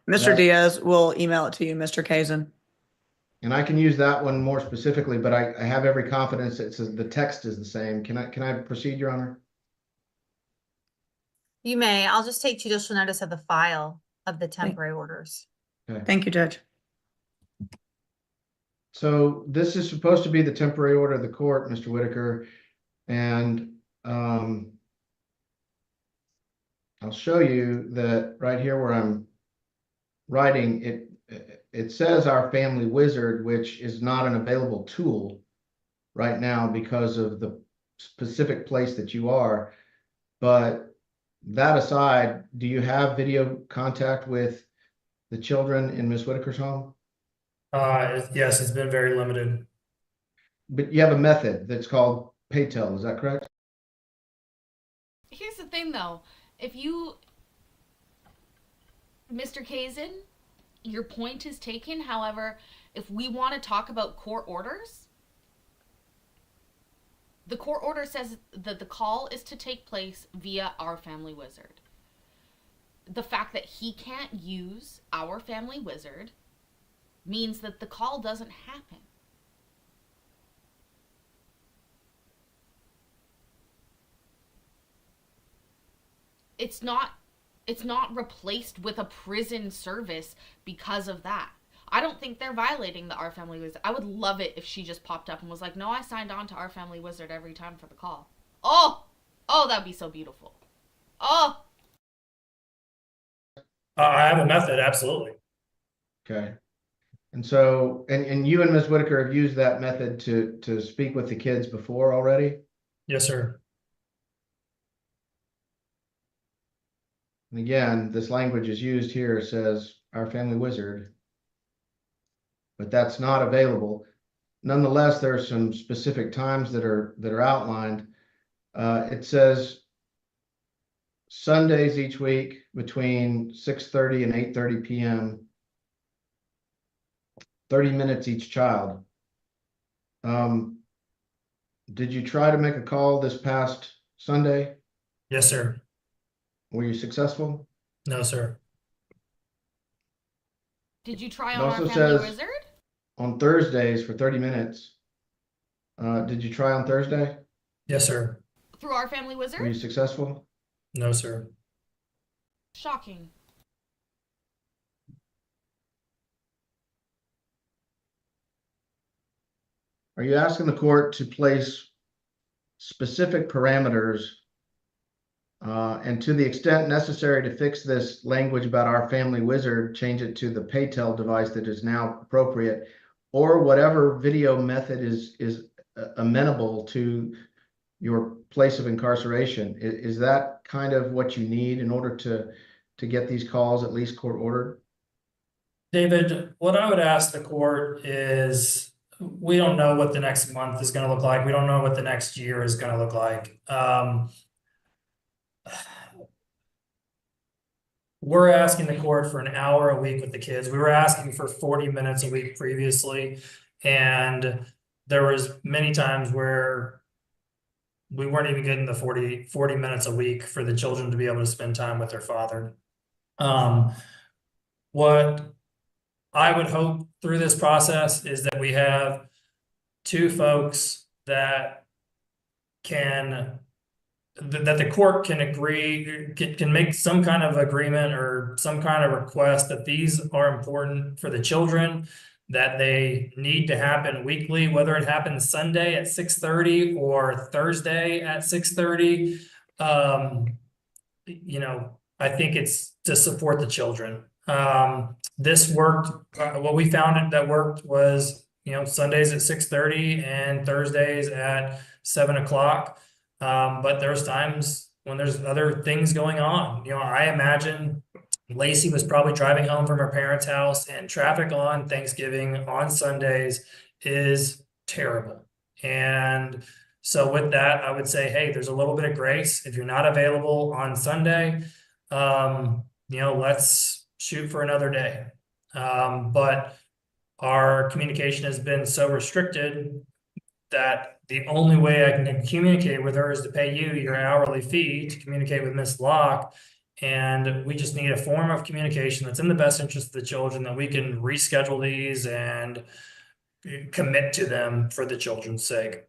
Mr. Diaz will email it to you, Mr. Kazin. And I can use that one more specifically, but I have every confidence that the text is the same. Can I proceed, Your Honor? You may. I'll just take judicial notice of the file of the temporary orders. Okay. Thank you, Judge. So this is supposed to be the temporary order of the court, Mr. Whitaker, and I'll show you that right here where I'm writing it. It says our family wizard, which is not an available tool right now because of the specific place that you are. But that aside, do you have video contact with the children in Miss Whitaker's home? Yes, it's been very limited. But you have a method that's called PayTel, is that correct? Here's the thing, though. If you, Mr. Kazin, your point is taken. However, if we want to talk about court orders, the court order says that the call is to take place via our family wizard. The fact that he can't use our family wizard means that the call doesn't happen. It's not replaced with a prison service because of that. I don't think they're violating the Our Family Wizard. I would love it if she just popped up and was like, no, I signed on to Our Family Wizard every time for the call. Oh, that'd be so beautiful. Oh. I have a method, absolutely. Okay. And so, and you and Ms. Whitaker have used that method to speak with the kids before already? Yes, sir. And again, this language is used here, it says our family wizard, but that's not available. Nonetheless, there are some specific times that are outlined. It says Sundays each week between 6:30 and 8:30 p.m. 30 minutes each child. Did you try to make a call this past Sunday? Yes, sir. Were you successful? No, sir. Did you try It on Our also Family says Wizard? on Thursdays for 30 minutes. Did you try on Thursday? Yes, sir. Through Our Family Were you Wizard? successful? No, sir. Shocking. Are you asking the court to place specific parameters and to the extent necessary to fix this language about our family wizard, change it to the PayTel device that is now appropriate, or whatever video method is amenable to your place of incarceration? Is that kind of what you need in order to get these calls at least court ordered? David, what I would ask the court is, we don't know what the next month is going to look like. We don't know what the next year is going to look like. We're asking the court for an hour a week with the kids. We were asking for 40 minutes a week previously. And there was many times where we weren't even getting the 40 minutes a week for the children to be able to spend time with their father. What I would hope through this process is that we have two folks that the court can agree, can make some kind of agreement or some kind of request that these are important for the children, that they need to happen weekly, whether it happens Sunday at 6:30 or Thursday at 6:30. I think it's to support the children. This worked. What we found that worked was, Sundays at 6:30 and Thursdays at 7 o'clock. But there's times when there's other things going on. I imagine Lacey was probably driving home from her parents' house, and traffic on Thanksgiving on Sundays is terrible. And so with that, I would say, hey, there's a little bit of grace. If you're not available on Sunday, let's shoot for another day. But our communication has been so restricted that the only way I can communicate with her is to pay you your hourly fee to communicate with Miss Locke. And we just need a form of communication that's in the best interest of the children, that we can reschedule these and commit to them for the children's sake.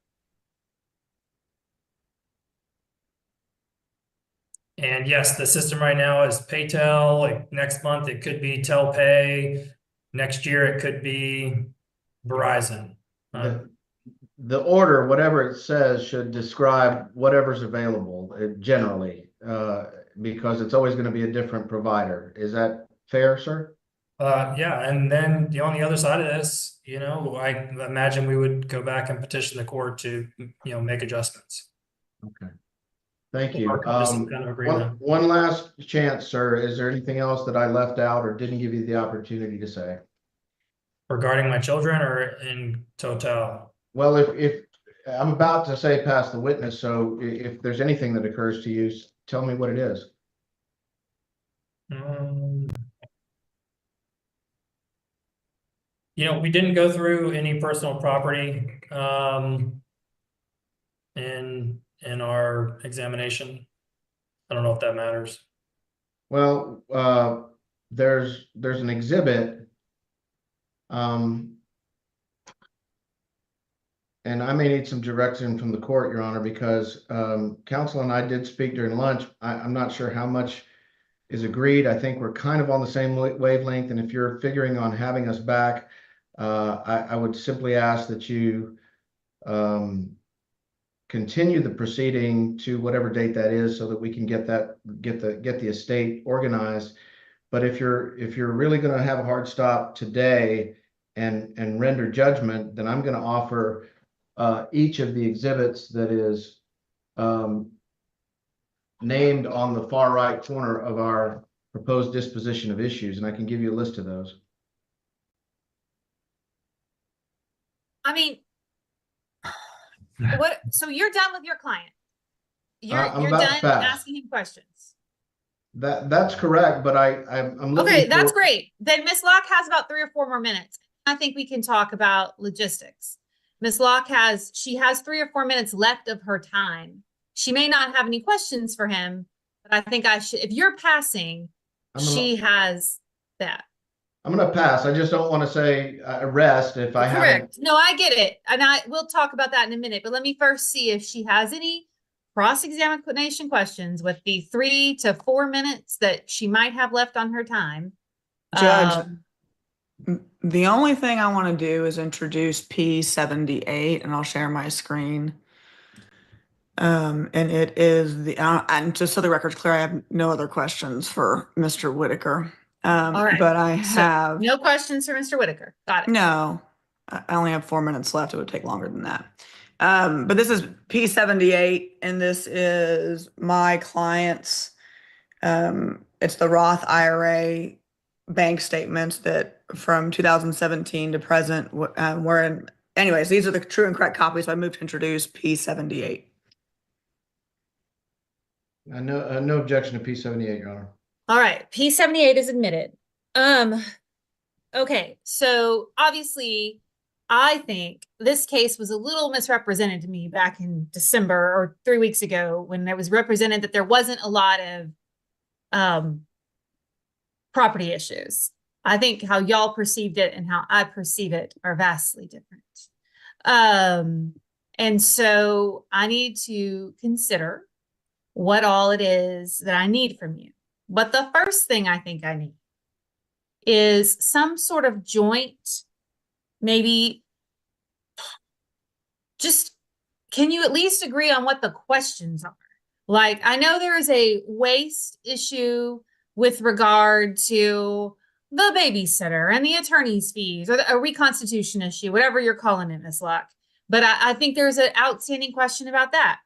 And yes, the system right now is PayTel. Like next month, it could be TelPay. Next year, it could be Verizon. The order, whatever it says, should describe whatever's available generally, because it's always going to be a different provider. Is that fair, sir? Yeah, and then on the other side of this, I imagine we would go back and petition the court to, make adjustments. Okay. Thank you. Or come to some kind of agreement. One last chance, sir. Is there anything else that I left out or didn't give you the opportunity to say? Regarding my children or in total? Well, if I'm about to say past the witness, so if there's anything that occurs to you, tell me what it is. We didn't go through any personal property in our examination. I don't know if that matters. Well, there's an exhibit. And I may need some direction from the court, Your Honor, because counsel and I did speak during lunch. I'm not sure how much is agreed. I think we're kind of on the same wavelength. And if you're figuring on having us back, I would simply ask that you continue the proceeding to whatever date that is, so that we can get the estate organized. But if you're really going to have a hard stop today and render judgment, then I'm going to offer each of the exhibits that is named on the far right corner of our proposed disposition of issues, and I can give you a list of those. I mean, what? So you're done with your client? You're about done fast. asking him questions? That's correct, but I'm looking Okay, that's for... great. Then Miss Locke has about 3 or 4 more minutes. I think we can talk about logistics. Miss Locke has 3 or 4 minutes left of her time. She may not have any questions for him, but I think I should. If you're passing, she has that. I'm going to pass. I just don't want to say rest if I haven't. Correct. No, I get it. And we'll talk about that in a minute, but let me first see if she has any cross-examination questions with the 3 to 4 minutes that she might have left on her time. Judge, the only thing I want to do is introduce P78, and I'll share my screen. And it is and just so the record's clear, I have no other questions for Mr. Whitaker. All right. But I have no questions for Mr. Whitaker. Got it. No, I only have 4 minutes left. It would take longer than that. But this is P78, and this is my client's. It's the Roth IRA bank statements that from 2017 to present were in. Anyways, these are the true and correct copies. So I moved to introduce P78. No objection to P78, Your Honor. All right, P78 is admitted. Okay, so obviously, I think this case was a little misrepresented to me back in December or 3 weeks ago, when it was represented that there wasn't a lot of property issues. I think how y'all perceived it and how I perceive it are vastly different. And so I need to consider what all it is that I need from you. But the first thing I think I need is some sort of joint, maybe just, can you at least agree on what the questions are? Like, I know there is a waste issue with regard to the babysitter and the attorney's fees, or a reconstitution issue, whatever you're calling it, Ms. Locke. But I think there's an outstanding question about that.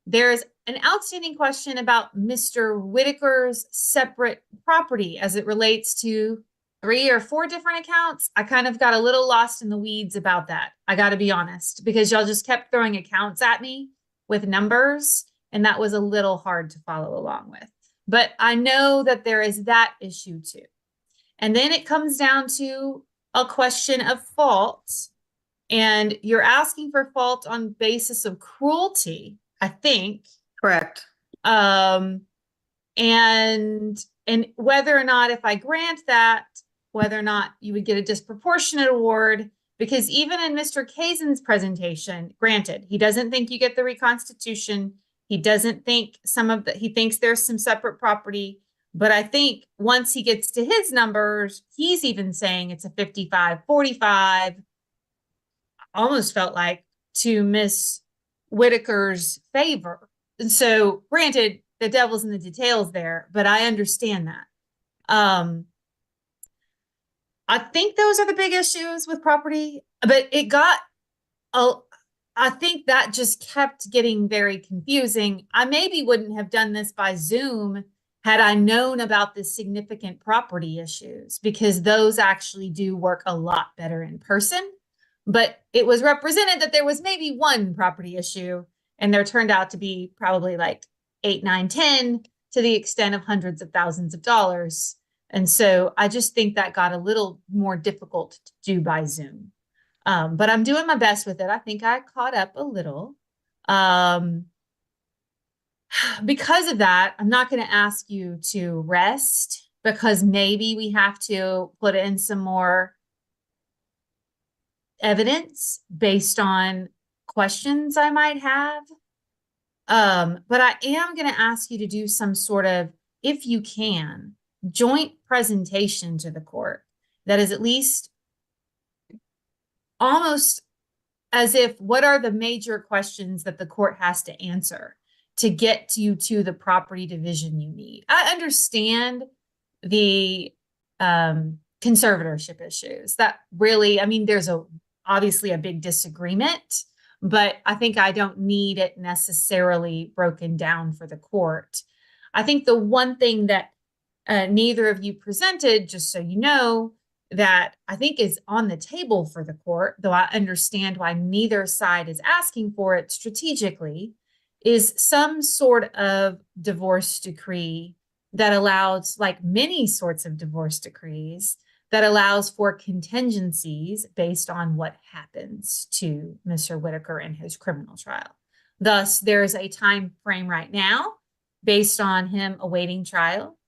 There's an outstanding question about Mr. Whitaker's separate property as it relates to 3 or 4 different accounts. I kind of got a little lost in the weeds about that. I got to be honest, because y'all just kept throwing accounts at me with numbers, and that was a little hard to follow along with. But I know that there is that issue too. And then it comes down to a question of fault, and you're asking for fault on basis of cruelty, I think. Correct. And whether or not, if I grant that, whether or not you would get a disproportionate award, because even in Mr. Kazen's presentation, granted, he doesn't think you get the reconstitution. He doesn't think he thinks there's some separate property. But I think once he gets to his numbers, he's even saying it's a 55-45. almost felt like to Miss Whitaker's favor. And so granted, the devil's in the details there, but I understand that. I think those are the big issues with property, but I think that just kept getting very confusing. I maybe wouldn't have done this by Zoom had I known about the significant property issues, because those actually do work a lot better in person. But it was represented that there was maybe one property issue, and there turned out to be probably like 8, 9, 10 to the extent of hundreds of thousands of dollars. And so I just think that got a little more difficult to do by Zoom. But I'm doing my best with it. I think I caught up a little. Because of that, I'm not going to ask you to rest, because maybe we have to put in some more evidence based on questions I might have. But I am going to ask you to do some sort of, if you can, joint presentation to the court that is at least almost as if, what are the major questions that the court has to answer to get you to the property division you need. I understand the conservatorship issues. That really, I mean, there's obviously a big disagreement, but I think I don't need it necessarily broken down for the court. I think the one thing that neither of you presented, just so you know, that I think is on the table for the court, though I understand why neither side is asking for it strategically, is some sort of divorce decree that allows, like many sorts of divorce decrees, that allows for contingencies based on what happens to Mr. Whitaker in his criminal trial. Thus, there's a time frame right now based on him awaiting trial.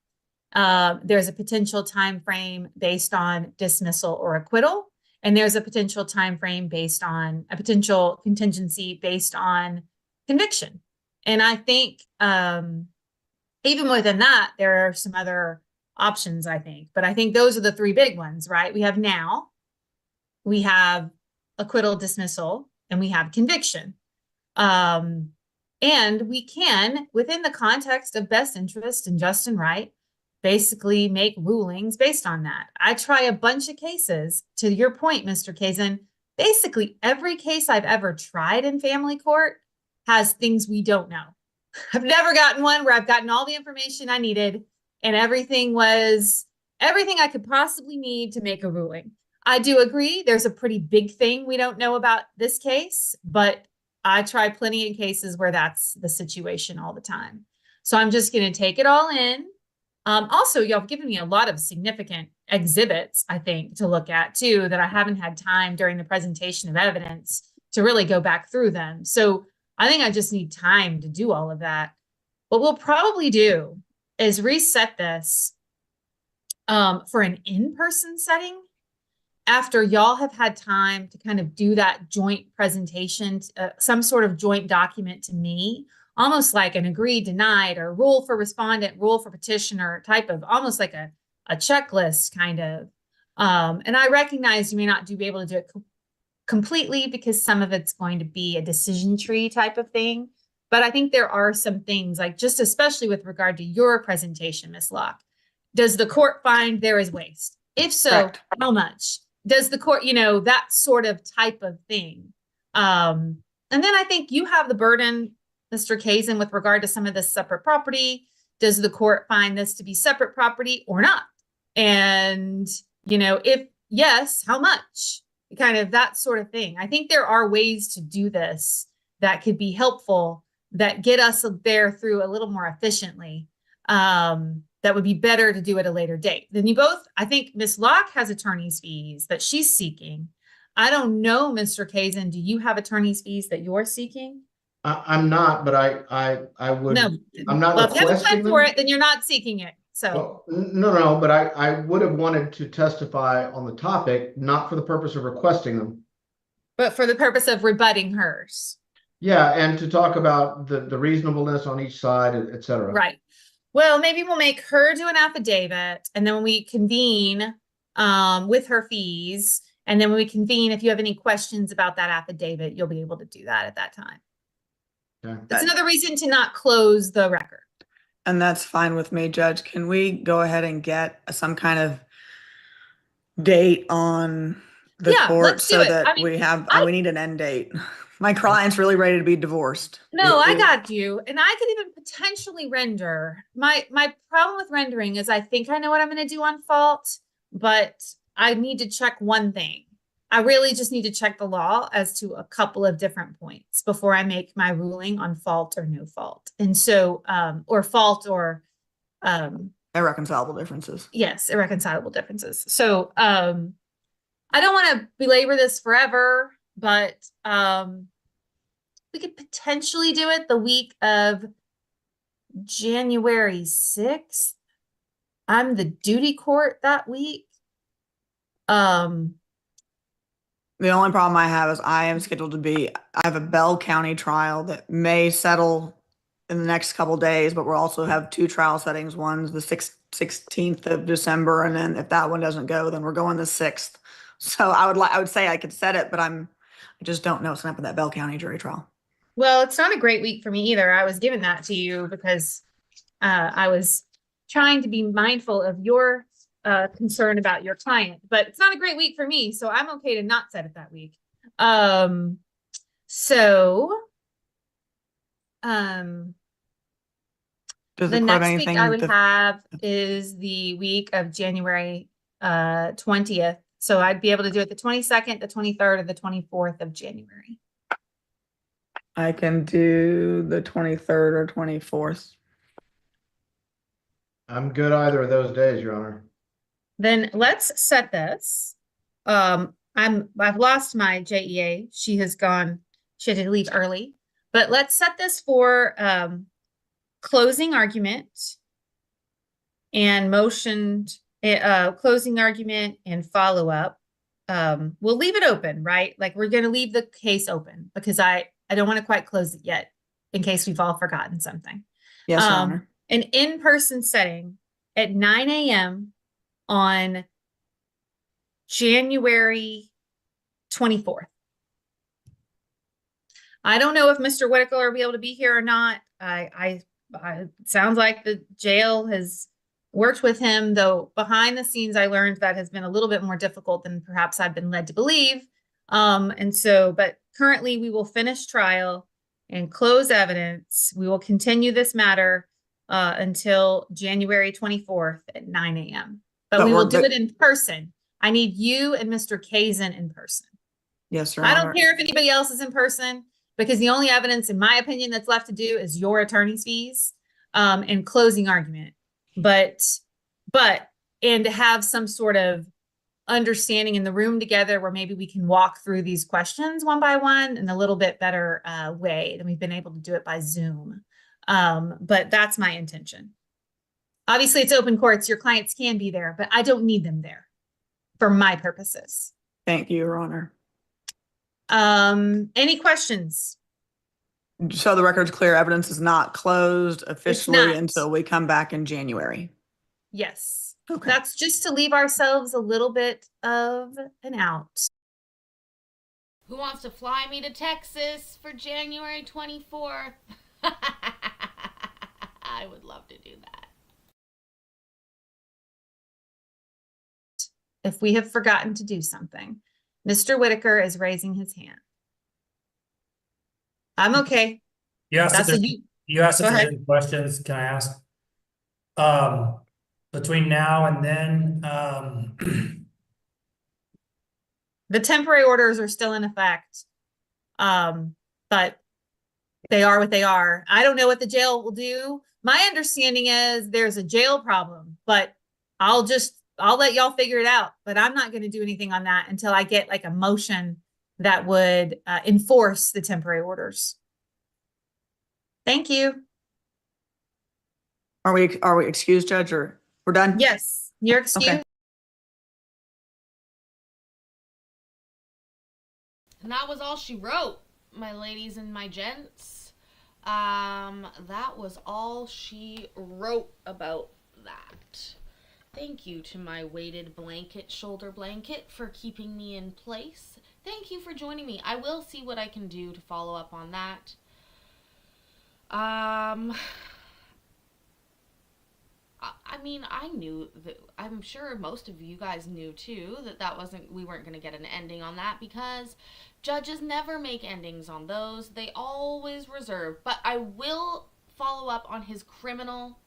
There's a potential time frame based on dismissal or acquittal, and there's a potential time frame based on a potential contingency based on conviction. And I think even more than that, there are some other options, I think. But I think those are the three big ones, right? We have acquittal, dismissal, and we have conviction. And we can, within the context of best interest and just and right, basically make rulings based on that. I try a bunch of cases. To your point, Mr. Kazin, basically every case I've ever tried in family court has things we don't know. I've never gotten one where I've gotten all the information I needed and everything I could possibly need to make a ruling. I do agree there's a pretty big thing we don't know about this case, but I try plenty of cases where that's the situation all the time. So I'm just going to take it all in. Also, y'all have given me a lot of significant exhibits, I think, to look at too, that I haven't had time during the presentation of evidence to really go back through them. So I think I just need time to do all of that. What we'll probably do is reset this for an in-person setting after y'all have had time to kind of do that joint presentation, some sort of joint document to me, almost like an agreed, denied, or rule for respondent, rule for petitioner type of, almost like a checklist kind of. And I recognize you may not be able to do it completely because some of it's going to be a decision tree type of thing. But I think there are some things, like just especially with regard to your presentation, Ms. Locke. Does the court find there is waste? If so, correct. How much? Does the court, that sort of type of thing. And then I think you have the burden, Mr. Kazin, with regard to some of this separate property. Does the court find this to be separate property or not? And, if yes, how much? Kind of that sort of thing. I think there are ways to do this that could be helpful, that get us there through a little more efficiently. That would be better to do at a later date. Then you both, I think Ms. Locke has attorney's fees that she's seeking. I don't know, Mr. Kazin, do you have attorney's fees that you're seeking? I'm not, but I would. No, I'm not. Well, if you haven't requesting applied for them. it, then you're not seeking it. So Well, no, but I would have wanted to testify on the topic, not for the purpose of requesting them. but for the purpose of rebutting hers. Yeah, and to talk about the reasonableness on each side, et cetera. Right. Well, maybe we'll make her do an affidavit, and then when we convene with her fees, And then when we convene, if you have any questions about that affidavit, you'll be able to do that at that time. Okay. That's another reason to not close the record. And that's fine with me, Judge. Can we go ahead and get some kind of date on the Yeah, court let's do so it. that I mean, we have, I- we need an end date. My client's really ready to be divorced. No, I It- got you. And I could even potentially render. My problem with rendering is I think I know what I'm going to do on fault, but I need to check one thing. I really just need to check the law as to a couple of different points before I make my ruling on fault or no fault. And so, or fault or, Irreconcilable differences. yes, irreconcilable differences. So, I don't want to belabor this forever, but, we could potentially do it the week of January 6th. I'm the duty court that week. The only problem I have is I am scheduled to be, I have a Bell County trial that may settle in the next couple days, but we'll also have two trial settings. One's the 16th of December, and then if that one doesn't go, then we're going the 6th. So I would say I could set it, but I just don't know what's gonna happen with that Bell County jury trial. Well, it's not a great week for me either. I was giving that to you because I was trying to be mindful of your concern about your client, but it's not a great week for me, so I'm okay to not set it that week. So Does the the court have next week anything? I would have is the week of January 20th. So I'd be able to do it the 22nd, the 23rd, or the 24th of January. I can do the 23rd or 24th. I'm good either of those days, Your Honor. Then let's set this. I've lost my JEA. She has gone, she had to leave early. But let's set this for closing argument and motioned closing argument and follow-up. We'll leave it open, right? Like we're gonna leave the case open because I don't want to quite close it yet in case we've all forgotten something. Yes, Your Honor. An in-person setting at 9 a.m. on January 24th. I don't know if Mr. Whitaker will be able to be here or not. I it sounds like the jail has worked with him, though behind the scenes I learned that has been a little bit more difficult than perhaps I've been led to believe. But currently we will finish trial and close evidence. We will continue this matter until January 24th at 9 a.m. But we will do it in person. I need you and Mr. Kazin in person. Yes, Your I Honor. don't care if anybody else is in person because the only evidence, in my opinion, that's left to do is your attorney's fees and closing argument. But and to have some sort of understanding in the room together where maybe we can walk through these questions one by one in a little bit better way than we've been able to do it by Zoom. But that's my intention. Obviously, it's open courts. Your clients can be there, but I don't need them there for my purposes. Thank you, Your Honor. Any questions? So the record's clear, evidence is not closed officially not. until we come back in January. Yes. Okay. That's just to leave ourselves a little bit of an out. Who wants to fly me to Texas for January 24th? I would love to do that. If we have forgotten to do something, Mr. Whitaker is raising his hand. I'm okay. You asked if That's a there's, you. you asked if Go there's ahead. any questions. Can I ask? Between now and then, The temporary orders are still in effect. But they are what they are. I don't know what the jail will do. My understanding is there's a jail problem, but I'll let y'all figure it out. But I'm not going to do anything on that until I get like a motion that would enforce the temporary orders. Thank you. Are we excused, Judge, or we're done? Yes, you're excused. Okay. And that was all she wrote, my ladies and my gents. That was all she wrote about that. Thank you to my weighted blanket, shoulder blanket, for keeping me in place. Thank you for joining me. I will see what I can do to follow up on that. I mean, I knew that, I'm sure most of you guys knew too, that we weren't going to get an ending on that, because judges never make endings on those. They always reserve. But I will follow up on his criminal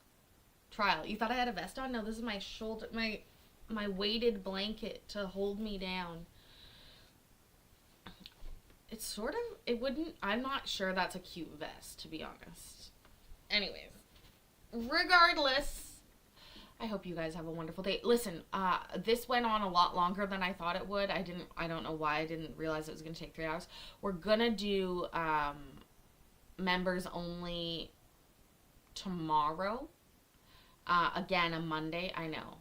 trial. You thought I had a vest on? No, this is my shoulder, my weighted blanket to hold me down. It's sort of, it wouldn't, I'm not sure that's a cute vest, to be honest. Anyways, regardless, I hope you guys have a wonderful day. Listen, this went on a lot longer than I thought it would. I don't know why I didn't realize it was going to take 3 hours. We're going to do members only tomorrow. Again, a Monday, I know.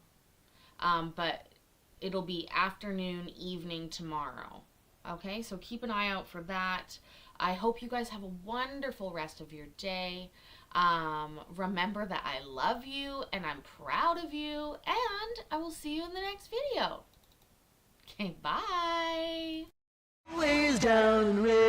But it'll be afternoon, evening tomorrow. Okay, so keep an eye out for that. I hope you guys have a wonderful rest of your day. Remember that I love you and I'm proud of you, and I will see you in the next video. Okay, bye. Ways down red.